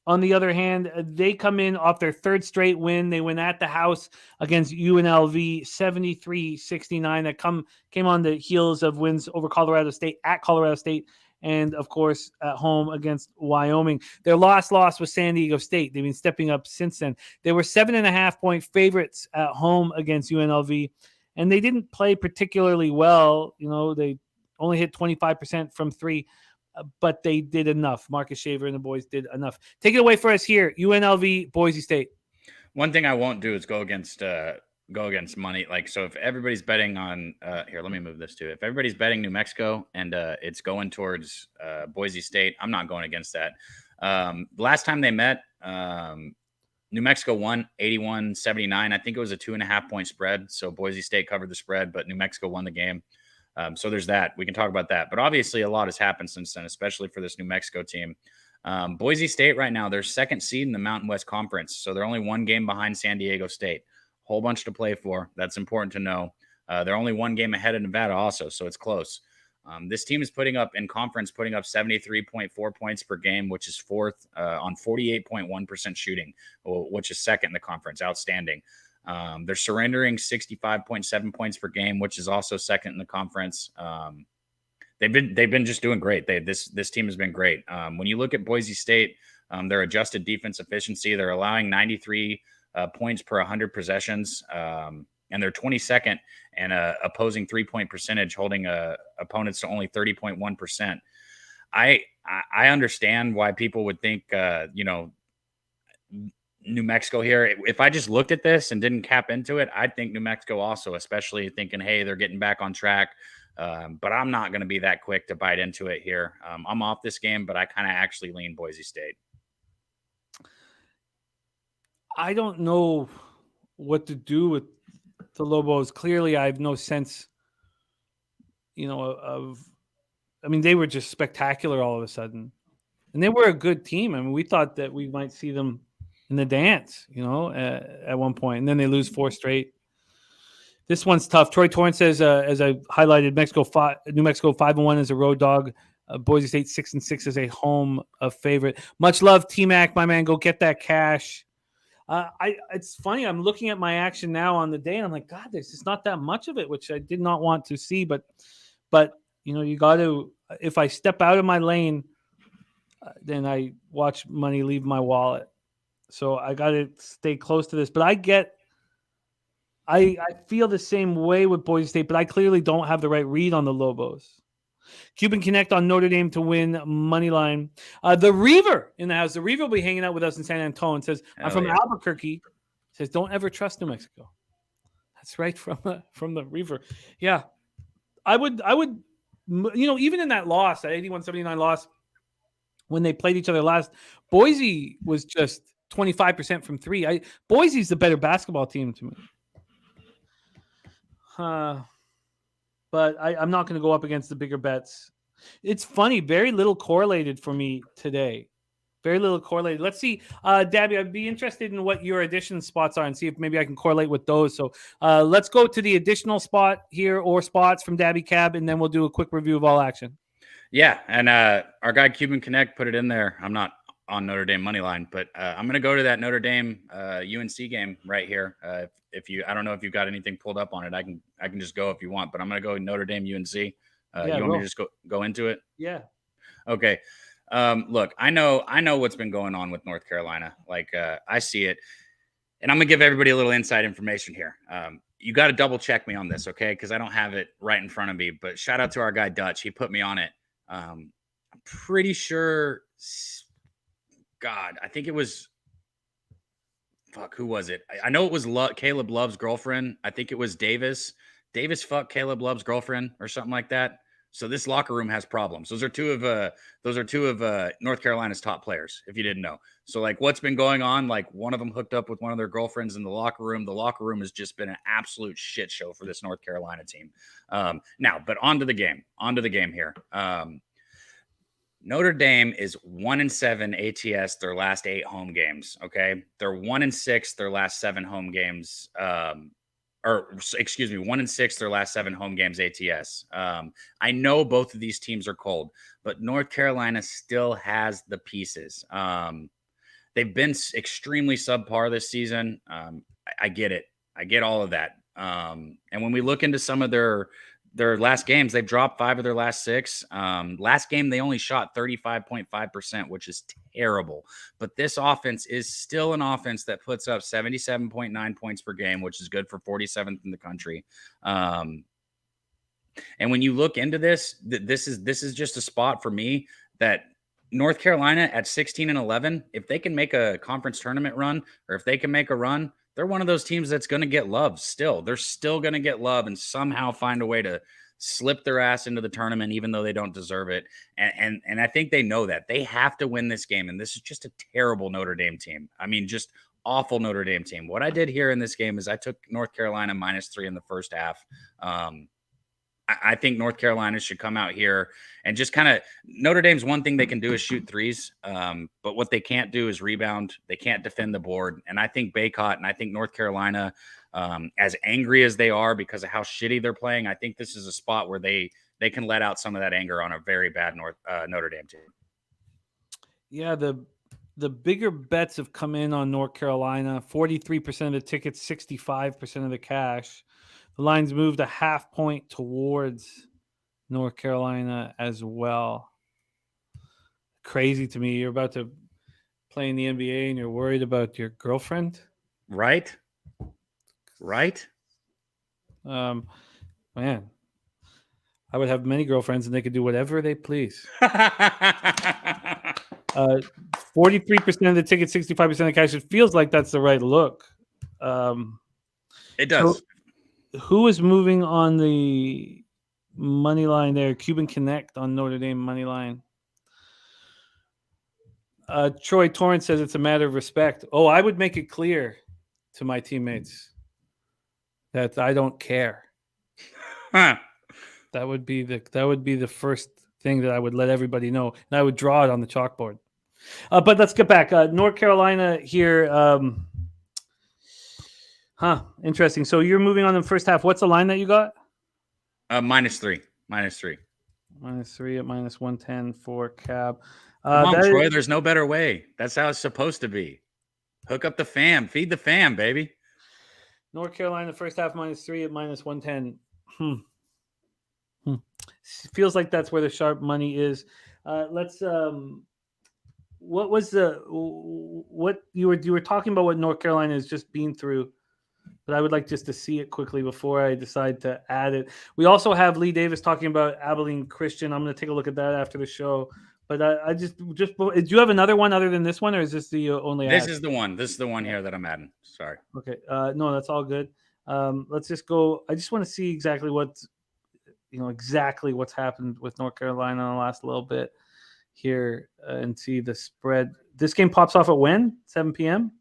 on the other hand, they come in off their 3rd straight win. They win at the house against UNLV 73-69. That came on the heels of wins over Colorado State at Colorado State and, of course, at home against Wyoming. Their last loss was San Diego State. They've been stepping up since then. They were 7.5-point favorites at home against UNLV, and they didn't play particularly well. They only hit 25% from 3. But they did enough. Marcus Shaver and the boys did enough. Take it away for us here. UNLV, Boise State. One thing I won't do is go against money. So if everybody's betting on here, let me move this too. If everybody's betting New Mexico and it's going towards Boise State, I'm not going against that. Last time they met, New Mexico won 81-79. I think it was a 2.5-point spread. So Boise State covered the spread, but New Mexico won the game. So there's that. We can talk about that. But obviously a lot has happened since then, especially for this New Mexico team. Boise State right now, they're 2nd seed in the Mountain West Conference. So they're only 1 game behind San Diego State. Whole bunch to play for. That's important to know. They're only 1 game ahead of Nevada also, so it's close. This team is putting up 73.4 points per game, which is 4th on 48.1% shooting, which is 2nd in the conference. Outstanding. They're surrendering 65.7 points per game, which is also 2nd in the conference. They've been just doing great. This team has been great. When you look at Boise State, their adjusted defense efficiency, they're allowing 93 points per 100 possessions, and they're 22nd and opposing 3-point percentage, holding opponents to only 30.1%. I understand why people would think New Mexico here. If I just looked at this and didn't cap into it, I'd think New Mexico also, especially thinking, hey, they're getting back on track. But I'm not going to be that quick to bite into it here. I'm off this game, but I kind of actually lean Boise State. I don't know what to do with the Lobos. Clearly, I have no sense, they were just spectacular all of a sudden. And they were a good team. We thought that we might see them in the dance, at one point. And then they lose 4 straight. This one's tough. Troy Torrance says, as I highlighted, New Mexico 5-1 as a road dog. Boise State 6-6 as a home favorite. Much love, T-Mac, my man. Go get that cash. It's funny. I'm looking at my action now on the day, and I'm like, God, there's just not that much of it, which I did not want to see. But you got to. If I step out of my lane, then I watch money leave my wallet. So I got to stay close to this. But I feel the same way with Boise State, but I clearly don't have the right read on the Lobos. Cuban Connect on Notre Dame to win money line. The Reaver in the house. The Reaver will be hanging out with us in San Antonio. Says, I'm from Albuquerque. Says, don't ever trust New Mexico. That's right from the Reaver. Yeah. I would, even in that loss, that 81-79 loss, when they played each other last, Boise was just 25% from 3. Boise's the better basketball team to me. But I'm not going to go up against the bigger bets. It's funny, very little correlated for me today. Very little correlated. Let's see, Daby, I'd be interested in what your addition spots are and see if maybe I can correlate with those. So let's go to the additional spot here or spots from Daby Cab, and then we'll do a quick review of all action. Yeah, and our guy Cuban Connect put it in there. I'm not on Notre Dame money line, but I'm going to go to that Notre Dame UNC game right here. I don't know if you've got anything pulled up on it. I can just go if you want, but I'm going to go Notre Dame UNC. You want me to just go into it? Yeah. Okay. Look, I know what's been going on with North Carolina. Like, I see it, and I'm gonna give everybody a little inside information here. You got to double check me on this, okay? Because I don't have it right in front of me. But shout out to our guy Dutch. He put me on it. I'm pretty sure. God, I think it was. Fuck, who was it? I know it was Caleb Love's girlfriend. I think it was Davis. Davis fucked Caleb Love's girlfriend or something like that. So this locker room has problems. Those are two of North Carolina's top players, if you didn't know. So like what's been going on, like one of them hooked up with one of their girlfriends in the locker room. The locker room has just been an absolute shit show for this North Carolina team. Now, but onto the game here. Notre Dame is 1-7 ATS their last 8 home games. Okay. They're 1-6 their last 7 home games. 1-6 their last 7 home games ATS. I know both of these teams are cold, but North Carolina still has the pieces. They've been extremely subpar this season. I get it. I get all of that. And when we look into some of their last games, they've dropped 5 of their last 6. Last game, they only shot 35.5%, which is terrible. But this offense is still an offense that puts up 77.9 points per game, which is good for 47th in the country. And when you look into this, this is just a spot for me that North Carolina at 16-11, if they can make a conference tournament run, or if they can make a run, they're one of those teams that's going to get love still. They're still going to get love and somehow find a way to slip their ass into the tournament, even though they don't deserve it. And I think they know that. They have to win this game. And this is just a terrible Notre Dame team. I mean, just awful Notre Dame team. What I did here in this game is I took North Carolina -3 in the first half. I think North Carolina should come out here and just kind of Notre Dame's one thing they can do is shoot threes. But what they can't do is rebound. They can't defend the board. And I think Baycott and I think North Carolina, as angry as they are because of how shitty they're playing, I think this is a spot where they can let out some of that anger on a very bad Notre Dame team. Yeah, the bigger bets have come in on North Carolina. 43% of the tickets, 65% of the cash. The line's moved a half point towards North Carolina as well. Crazy to me. You're about to play in the NBA and you're worried about your girlfriend. Right. Man, I would have many girlfriends and they could do whatever they please. 43% of the tickets, 65% of the cash. It feels like that's the right look. It does. So, who is moving on the money line there? Cuban Connect on Notre Dame money line. Troy Torrance says it's a matter of respect. Oh, I would make it clear to my teammates that I don't care. Huh. That would be the first thing that I would let everybody know, and I would draw it on the chalkboard. But let's get back. North Carolina here. Interesting. So you're moving on in the first half. What's the line that you got? -3. -3 at -110 for Cab. Come on, Troy. There's no better way. That's how it's supposed to be. Hook up the fam. Feed the fam, baby. North Carolina first half -3 at -110. Feels like that's where the sharp money is. Let's. What you were talking about? What North Carolina has just been through. But I would like just to see it quickly before I decide to add it. We also have Lee Davis talking about Abilene Christian. I'm going to take a look at that after the show. But I just do you have another one other than this one, or is this the only? This is the one. This is the one here that I'm adding. Sorry. Okay. No, that's all good. Let's just go. I just want to see exactly what's happened with North Carolina in the last little bit here and see the spread. This game pops off at when? 7 p.m.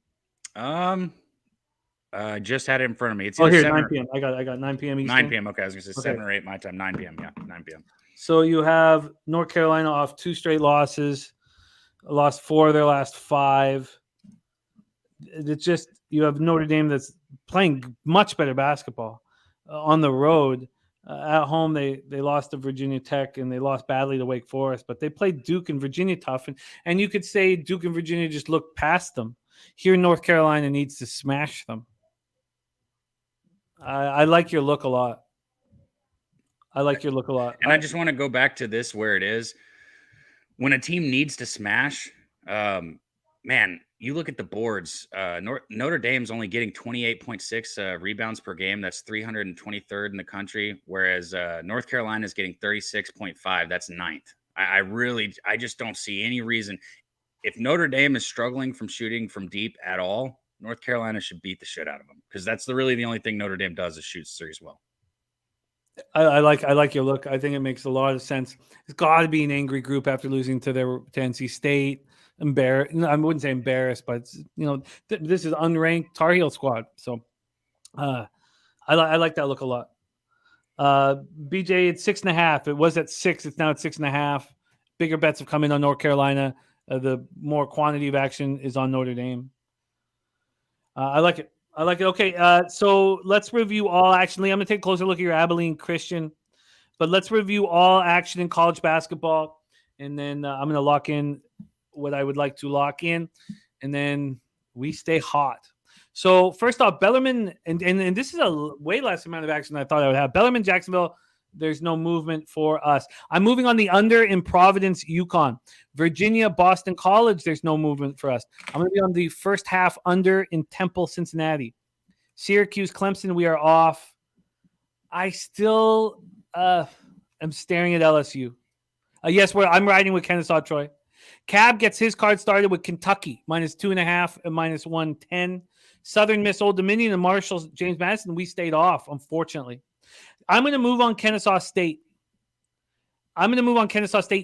I just had it in front of me. It's here 9 p.m. I got 9 p.m. Eastern. 9 p.m. Okay, I was gonna say 7 or 8 my time. 9 p.m. Yeah, 9 p.m. So you have North Carolina off 2 straight losses. lost 4 of their last 5. It's just you have Notre Dame that's playing much better basketball on the road. At home, they lost to Virginia Tech and they lost badly to Wake Forest, but they played Duke and Virginia tough. And you could say Duke and Virginia just looked past them. Here, North Carolina needs to smash them. I like your look a lot. And I just want to go back to this where it is. When a team needs to smash, man, you look at the boards. Notre Dame's only getting 28.6 rebounds per game. That's 323rd in the country, whereas North Carolina is getting 36.5. That's 9th. I just don't see any reason. If Notre Dame is struggling from shooting from deep at all, North Carolina should beat the shit out of them because that's really the only thing Notre Dame does is shoot threes well. I like your look. I think it makes a lot of sense. It's got to be an angry group after losing to NC State. Embarrassed. I wouldn't say embarrassed, but this is unranked Tar Heel squad. So I like that look a lot. BJ, it's 6.5. It was at 6. It's now at 6.5. Bigger bets have come in on North Carolina. The more quantity of action is on Notre Dame. I like it. Okay, so let's review all action. Lee, I'm going to take a closer look at your Abilene Christian. But let's review all action in college basketball. And then I'm going to lock in what I would like to lock in. And then we stay hot. So first off, Bellarmine, and this is a way less amount of action than I thought I would have. Bellarmine, Jacksonville, there's no movement for us. I'm moving on the under in Providence, Yukon. Virginia, Boston College, there's no movement for us. I'm going to be on the first half under in Temple, Cincinnati. Syracuse, Clemson, we are off. I still am staring at LSU. Yes, I'm riding with Kennesaw Troy. Cab gets his card started with Kentucky, -2.5 and -110. Southern Miss, Old Dominion, and Marshall, James Madison, we stayed off, unfortunately. I'm going to move on Kennesaw State.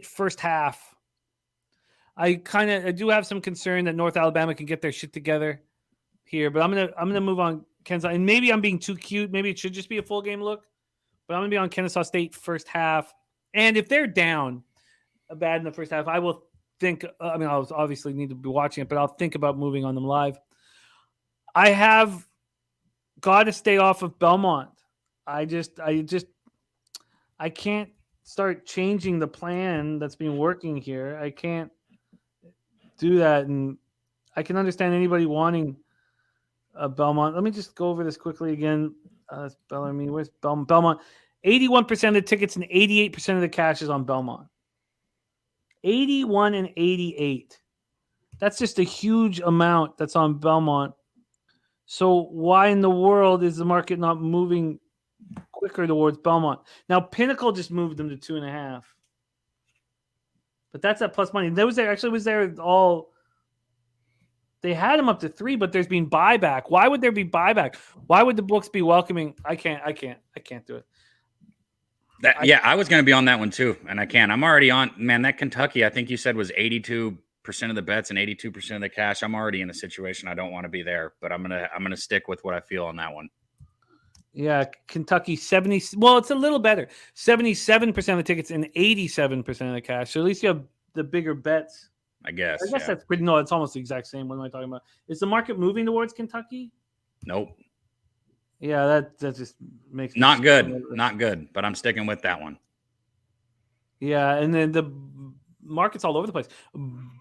First half. I do have some concern that North Alabama can get their shit together here, but I'm gonna move on Kennesaw. And maybe I'm being too cute. Maybe it should just be a full game look, but I'm gonna be on Kennesaw State first half. And if they're down bad in the first half, I will think. I'll obviously need to be watching it, but I'll think about moving on them live. I have got to stay off of Belmont. I can't start changing the plan that's been working here. I can't do that. And I can understand anybody wanting Belmont. Let me just go over this quickly again. Bellarmine, where's Belmont? 81% of the tickets and 88% of the cash is on Belmont. 81 and 88. That's just a huge amount that's on Belmont. So why in the world is the market not moving quicker towards Belmont? Now, Pinnacle just moved them to 2.5. But that's at plus money. They had them up to 3, but there's been buyback. Why would there be buyback? Why would the books be welcoming? I can't do it. I was going to be on that one too, and I can't. I'm already on, man, that Kentucky, I think you said was 82% of the bets and 82% of the cash. I'm already in a situation I don't want to be there, but I'm going to stick with what I feel on that one. Yeah, Kentucky 70. Well, it's a little better. 77% of the tickets and 87% of the cash. So at least you have the bigger bets. I guess that's pretty. No, it's almost the exact same. What am I talking about? Is the market moving towards Kentucky? Nope. Yeah, that just makes not good. But I'm sticking with that one. Yeah, and then the market's all over the place.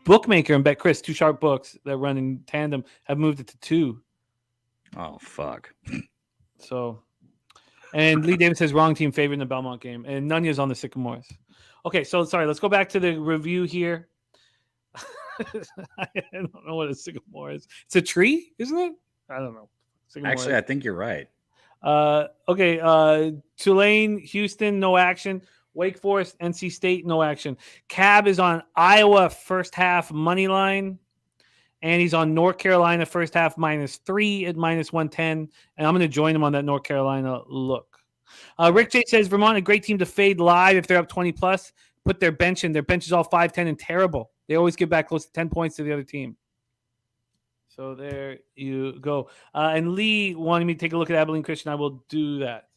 Bookmaker and BetChris, 2 sharp books that run in tandem, have moved it to 2. Oh fuck. So, and Lee Davis says wrong team favoring the Belmont game, and Nunya's on the Sycamores. Okay, so sorry, let's go back to the review here. I don't know what a sycamore is. It's a tree, isn't it? I don't know. Sycamore. Actually, I think you're right. Okay. Tulane, Houston, no action. Wake Forest, NC State, no action. Cab is on Iowa first half money line. And he's on North Carolina first half -3 at -110. And I'm going to join him on that North Carolina look. Rick J says Vermont, a great team to fade live if they're up 20 plus. Put their bench in. Their bench is all 5'10" and terrible. They always give back close to 10 points to the other team. So there you go. And Lee wanted me to take a look at Abilene Christian. I will do that.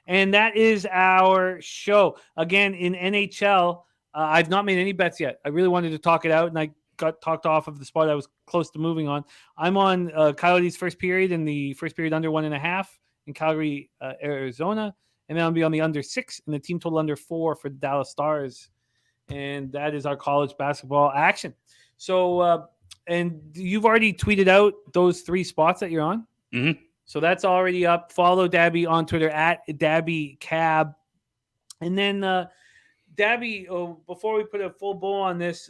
And that is our show. Again, in NHL, I've not made any bets yet. I really wanted to talk it out, and I got talked off of the spot I was close to moving on. I'm on Coyotes first period in the first period under 1.5 in Calgary, Arizona. And then I'll be on the under 6 and the team total under 4 for the Dallas Stars. And that is our college basketball action. So, and you've already tweeted out those 3 spots that you're on. Mm-hmm. So that's already up. Follow Daby on Twitter at Daby Cab. And then, Daby, before we put a full bow on this,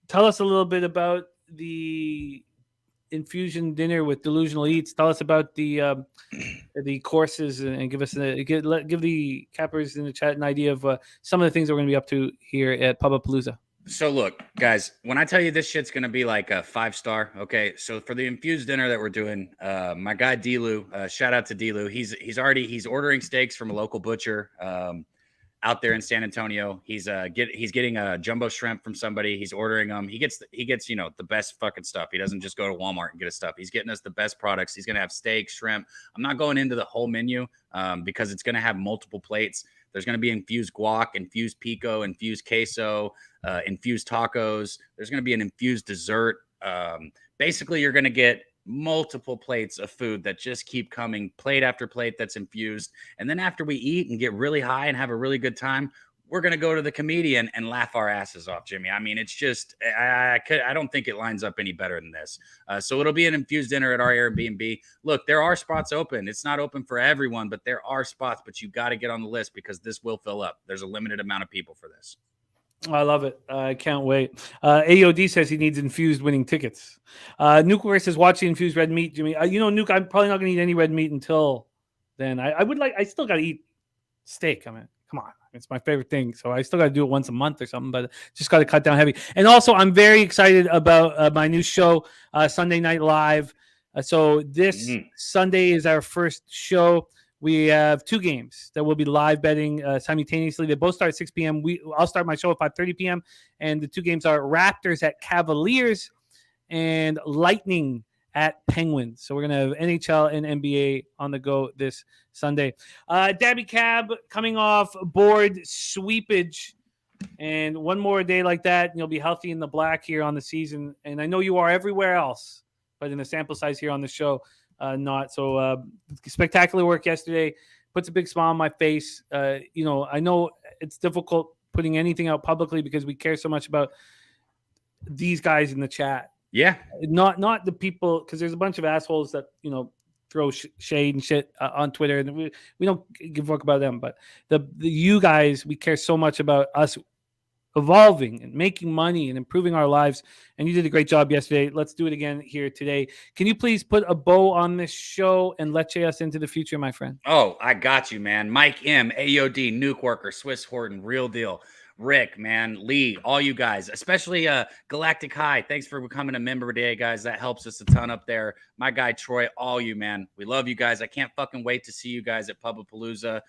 tell us a little bit about the infusion dinner with Delusional Eats. Tell us about the courses and give us give the cappers in the chat an idea of some of the things that we're going to be up to here at Pubapalooza. So look, guys, when I tell you this shit's going to be like a 5-star, okay? So for the infused dinner that we're doing, my guy Delu, shout out to Delu. He's ordering steaks from a local butcher out there in San Antonio. He's getting a jumbo shrimp from somebody. He's ordering them. He gets the best fucking stuff. He doesn't just go to Walmart and get his stuff. He's getting us the best products. He's going to have steak, shrimp. I'm not going into the whole menu because it's going to have multiple plates. There's going to be infused guac, infused pico, infused queso, infused tacos. There's going to be an infused dessert. Basically, you're going to get multiple plates of food that just keep coming, plate after plate that's infused. And then after we eat and get really high and have a really good time, we're going to go to the comedian and laugh our asses off, Jimmy. I mean, it's just, I don't think it lines up any better than this. So it'll be an infused dinner at our Airbnb. Look, there are spots open. It's not open for everyone, but there are spots, but you got to get on the list because this will fill up. There's a limited amount of people for this. I love it. I can't wait. AOD says he needs infused winning tickets. Nuke says watch the infused red meat, Jimmy. Nuke, I'm probably not going to eat any red meat until then. I still got to eat steak. I mean, come on. It's my favorite thing. So I still got to do it once a month or something, but just got to cut down heavy. And also, I'm very excited about my new show, Sunday Night Live. So this Sunday is our first show. We have 2 games that will be live betting simultaneously. They both start at 6 p.m. I'll start my show at 5:30 p.m. And the 2 games are Raptors at Cavaliers and Lightning at Penguins. So we're going to have NHL and NBA on the go this Sunday. Daby Cab coming off BOARD SWEEPAGE. And one more day like that, and you'll be healthy in the black here on the season. And I know you are everywhere else, but in the sample size here on the show, not. So spectacular work yesterday. Puts a big smile on my face. I know it's difficult putting anything out publicly because we care so much about these guys in the chat. Yeah. Not the people, because there's a bunch of assholes that, throw shade and shit on Twitter. And we don't give a fuck about them. But the you guys, we care so much about us evolving and making money and improving our lives. And you did a great job yesterday. Let's do it again here today. Can you please put a bow on this show and let's us into the future, my friend? Oh, I got you, man. Mike M, AOD, Nuke Worker, Swiss Horton, Real Deal, Rick, man, Lee, all you guys, especially Galactic High. Thanks for becoming a member today, guys. That helps us a ton up there. My guy Troy, all you, man. We love you guys. I can't fucking wait to see you guys at Pubapalooza.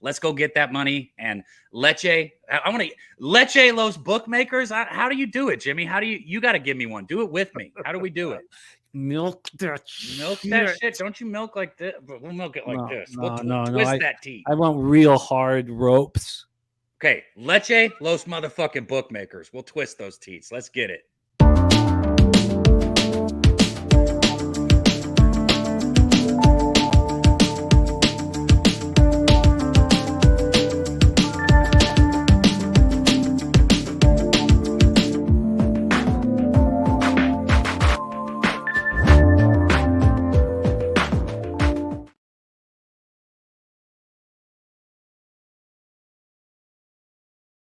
Let's go get that money. And Leche, I want to Leche Los Bookmakers. How do you do it, Jimmy? How do you got to give me one. Do it with me. How do we do it? Milk that shit. Don't you milk like this? We'll milk it like this. We'll twist that teeth. I want real hard ropes. Okay, Leche Los motherfucking Bookmakers. We'll twist those teeth. Let's get it.